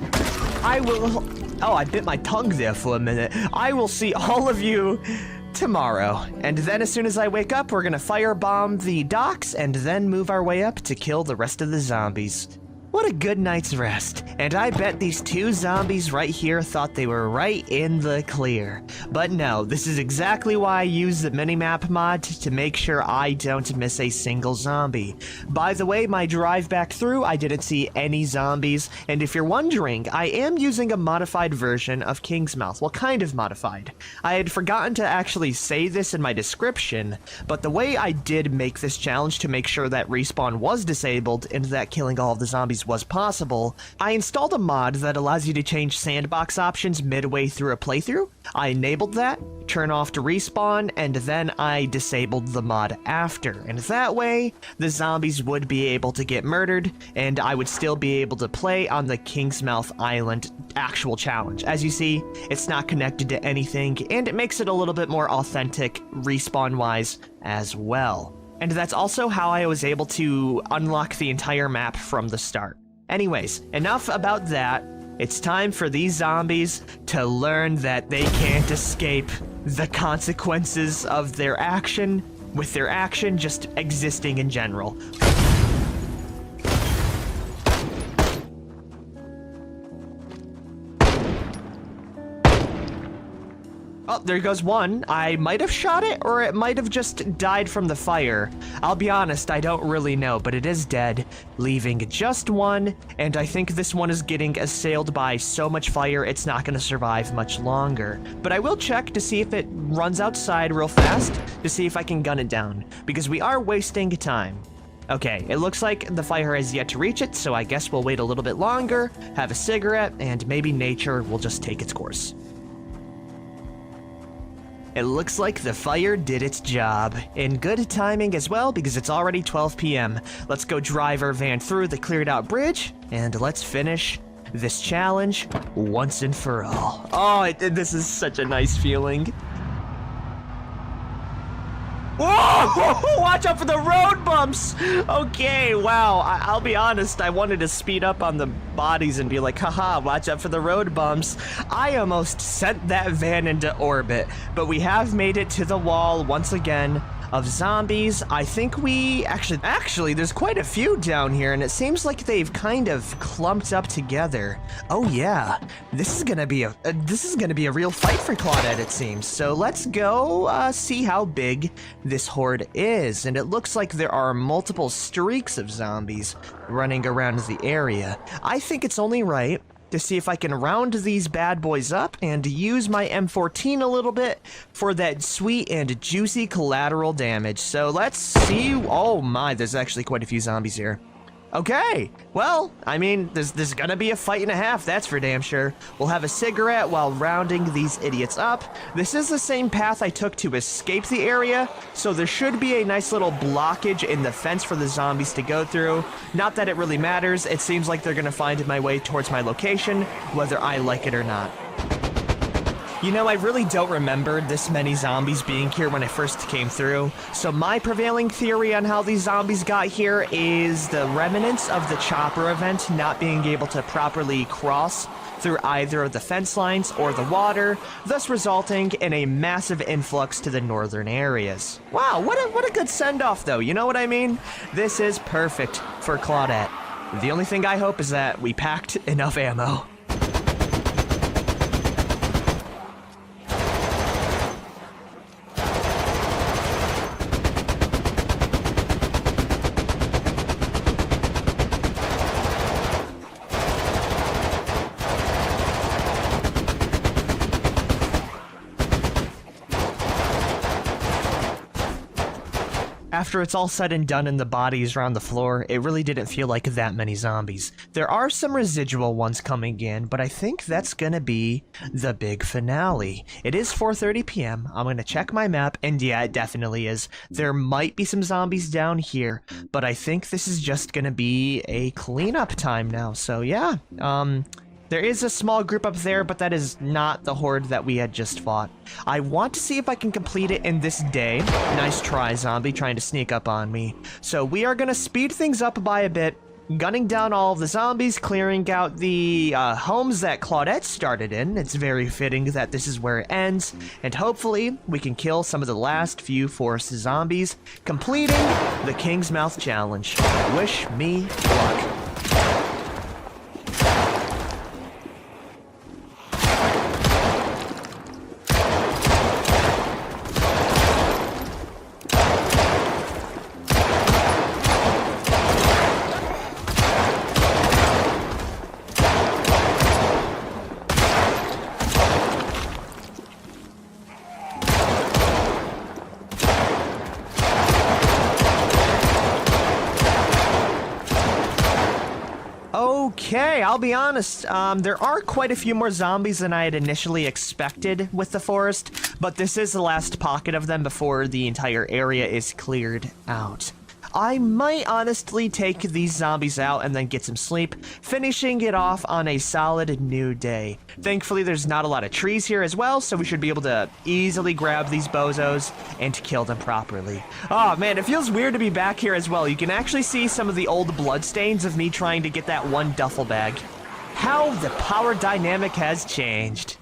Speaker 1: Oh, I bit my tongue there for a minute. I will see all of you tomorrow. And then as soon as I wake up, we're gonna firebomb the docks and then move our way up to kill the rest of the zombies. What a good night's rest. And I bet these two zombies right here thought they were right in the clear. But no, this is exactly why I use the minimap mod to make sure I don't miss a single zombie. By the way, my drive back through, I didn't see any zombies. And if you're wondering, I am using a modified version of Kingsmouth. Well, kind of modified. I had forgotten to actually say this in my description, but the way I did make this challenge to make sure that respawn was disabled and that killing all of the zombies was possible, I installed a mod that allows you to change sandbox options midway through a playthrough. I enabled that, turn off to respawn, and then I disabled the mod after. And that way, the zombies would be able to get murdered, and I would still be able to play on the Kingsmouth Island actual challenge. As you see, it's not connected to anything, and it makes it a little bit more authentic respawn-wise as well. And that's also how I was able to unlock the entire map from the start. Anyways, enough about that. It's time for these zombies to learn that they can't escape the consequences of their action, with their action just existing in general. Oh, there goes one. I might have shot it, or it might have just died from the fire. I'll be honest, I don't really know, but it is dead, leaving just one, and I think this one is getting assailed by so much fire, it's not going to survive much longer. But I will check to see if it runs outside real fast, to see if I can gun it down, because we are wasting time. Okay, it looks like the fire has yet to reach it, so I guess we'll wait a little bit longer, have a cigarette, and maybe nature will just take its course. It looks like the fire did its job. In good timing as well, because it's already 12 p.m. Let's go drive our van through the cleared out bridge, and let's finish this challenge once and for all. Oh, this is such a nice feeling. Whoa! Watch out for the road bumps! Okay, wow. I'll be honest, I wanted to speed up on the bodies and be like, haha, watch out for the road bumps. I almost sent that van into orbit, but we have made it to the wall once again of zombies. I think we actually there's quite a few down here, and it seems like they've kind of clumped up together. Oh yeah, this is gonna be a real fight for Claudette, it seems. So let's go see how big this horde is. And it looks like there are multiple streaks of zombies running around the area. I think it's only right to see if I can round these bad boys up and use my M14 a little bit for that sweet and juicy collateral damage. So let's see. Oh my, there's actually quite a few zombies here. Okay, well, I mean, there's gonna be a fight and a half, that's for damn sure. We'll have a cigarette while rounding these idiots up. This is the same path I took to escape the area, so there should be a nice little blockage in the fence for the zombies to go through. Not that it really matters, it seems like they're gonna find my way towards my location, whether I like it or not. You know, I really don't remember this many zombies being here when I first came through, so my prevailing theory on how these zombies got here is the remnants of the chopper event not being able to properly cross through either of the fence lines or the water, thus resulting in a massive influx to the northern areas. Wow, what a good send-off though, you know what I mean? This is perfect for Claudette. The only thing I hope is that we packed enough ammo. After it's all said and done and the bodies around the floor, it really didn't feel like that many zombies. There are some residual ones coming in, but I think that's gonna be the big finale. It is 4:30 p.m. I'm gonna check my map, and yeah, it definitely is. There might be some zombies down here, but I think this is just gonna be a cleanup time now, so yeah. There is a small group up there, but that is not the horde that we had just fought. I want to see if I can complete it in this day. Nice try, zombie, trying to sneak up on me. So we are going to speed things up by a bit, gunning down all of the zombies, clearing out the homes that Claudette started in. It's very fitting that this is where it ends, and hopefully we can kill some of the last few forest zombies, completing the Kingsmouth challenge. Wish me luck. Okay, I'll be honest, there are quite a few more zombies than I had initially expected with the forest, but this is the last pocket of them before the entire area is cleared out. I might honestly take these zombies out and then get some sleep, finishing it off on a solid new day. Thankfully, there's not a lot of trees here as well, so we should be able to easily grab these bozos and kill them properly. Oh man, it feels weird to be back here as well. You can actually see some of the old bloodstains of me trying to get that one duffel bag. How the power dynamic has changed.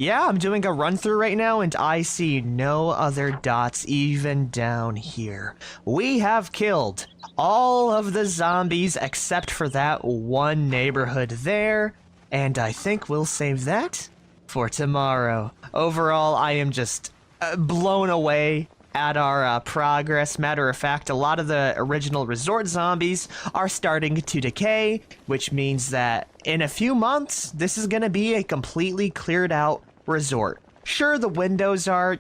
Speaker 1: Yeah, I'm doing a run through right now and I see no other dots even down here. We have killed all of the zombies except for that one neighborhood there, and I think we'll save that for tomorrow. Overall, I am just blown away at our progress. Matter of fact, a lot of the original resort zombies are starting to decay, which means that in a few months, this is going to be a completely cleared out resort. Sure, the windows are,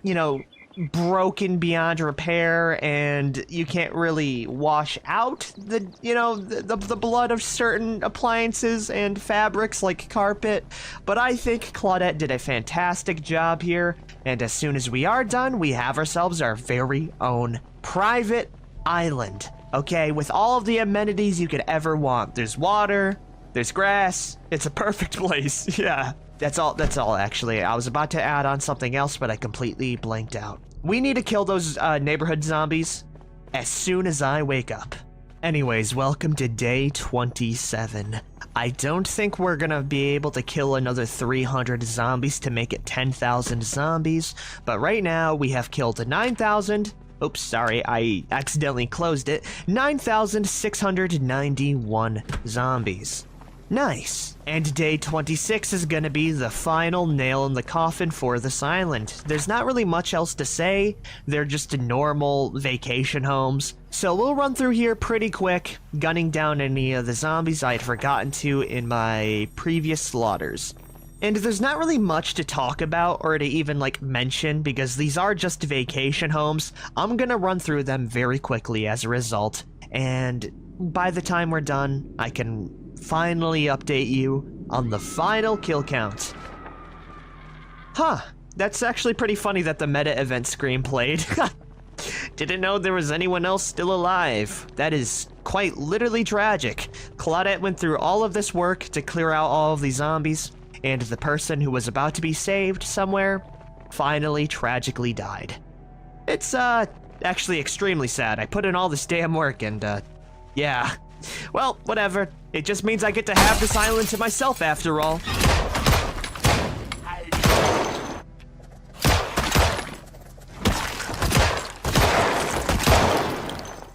Speaker 1: broken beyond repair, and you can't really wash out the blood of certain appliances and fabrics like carpet, but I think Claudette did a fantastic job here, and as soon as we are done, we have ourselves our very own private island, okay, with all of the amenities you could ever want. There's water, there's grass, it's a perfect place, yeah. That's all actually. I was about to add on something else, but I completely blanked out. We need to kill those neighborhood zombies as soon as I wake up. Anyways, welcome to day 27. I don't think we're gonna be able to kill another 300 zombies to make it 10,000 zombies, but right now we have killed 9,000. Oops, sorry, I accidentally closed it. 9,691 zombies. Nice. And day 26 is gonna be the final nail in the coffin for this island. There's not really much else to say. They're just normal vacation homes. So we'll run through here pretty quick, gunning down any of the zombies I had forgotten to in my previous slaughters. And there's not really much to talk about or to even mention because these are just vacation homes. I'm gonna run through them very quickly as a result. And by the time we're done, I can finally update you on the final kill count. Huh, that's actually pretty funny that the meta event screen played. Didn't know there was anyone else still alive. That is quite literally tragic. Claudette went through all of this work to clear out all of these zombies, and the person who was about to be saved somewhere finally tragically died. It's actually extremely sad. I put in all this damn work and yeah. Well, whatever. It just means I get to have this island to myself after all.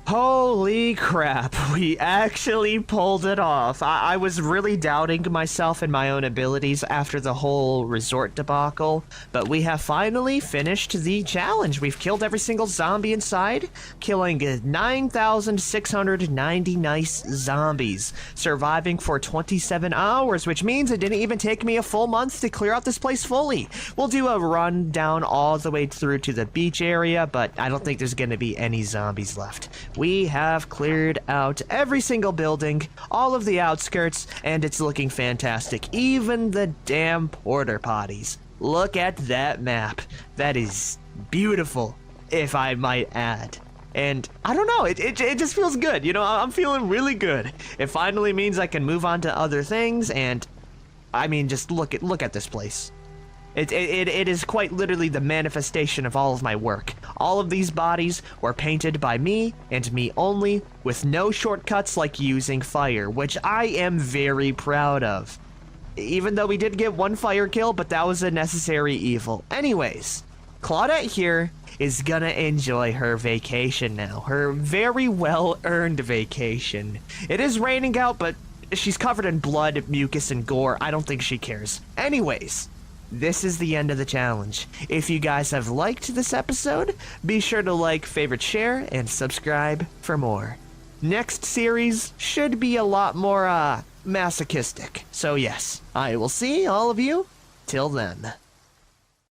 Speaker 1: Holy crap, we actually pulled it off. I was really doubting myself and my own abilities after the whole resort debacle, but we have finally finished the challenge. We've killed every single zombie inside, killing 9,690 nice zombies, surviving for 27 hours, which means it didn't even take me a full month to clear out this place fully. We'll do a run down all the way through to the beach area, but I don't think there's gonna be any zombies left. We have cleared out every single building, all of the outskirts, and it's looking fantastic. Even the damn porta potties. Look at that map. That is beautiful, if I might add. And I don't know, it just feels good. I'm feeling really good. It finally means I can move on to other things, and I mean, just look at this place. It is quite literally the manifestation of all of my work. All of these bodies were painted by me and me only, with no shortcuts like using fire, which I am very proud of. Even though we did get one fire kill, but that was a necessary evil. Anyways, Claudette here is gonna enjoy her vacation now. Her very well-earned vacation. It is raining out, but she's covered in blood, mucus, and gore. I don't think she cares. Anyways, this is the end of the challenge. If you guys have liked this episode, be sure to like, favorite, share, and subscribe for more. Next series should be a lot more masochistic. So yes, I will see all of you till then.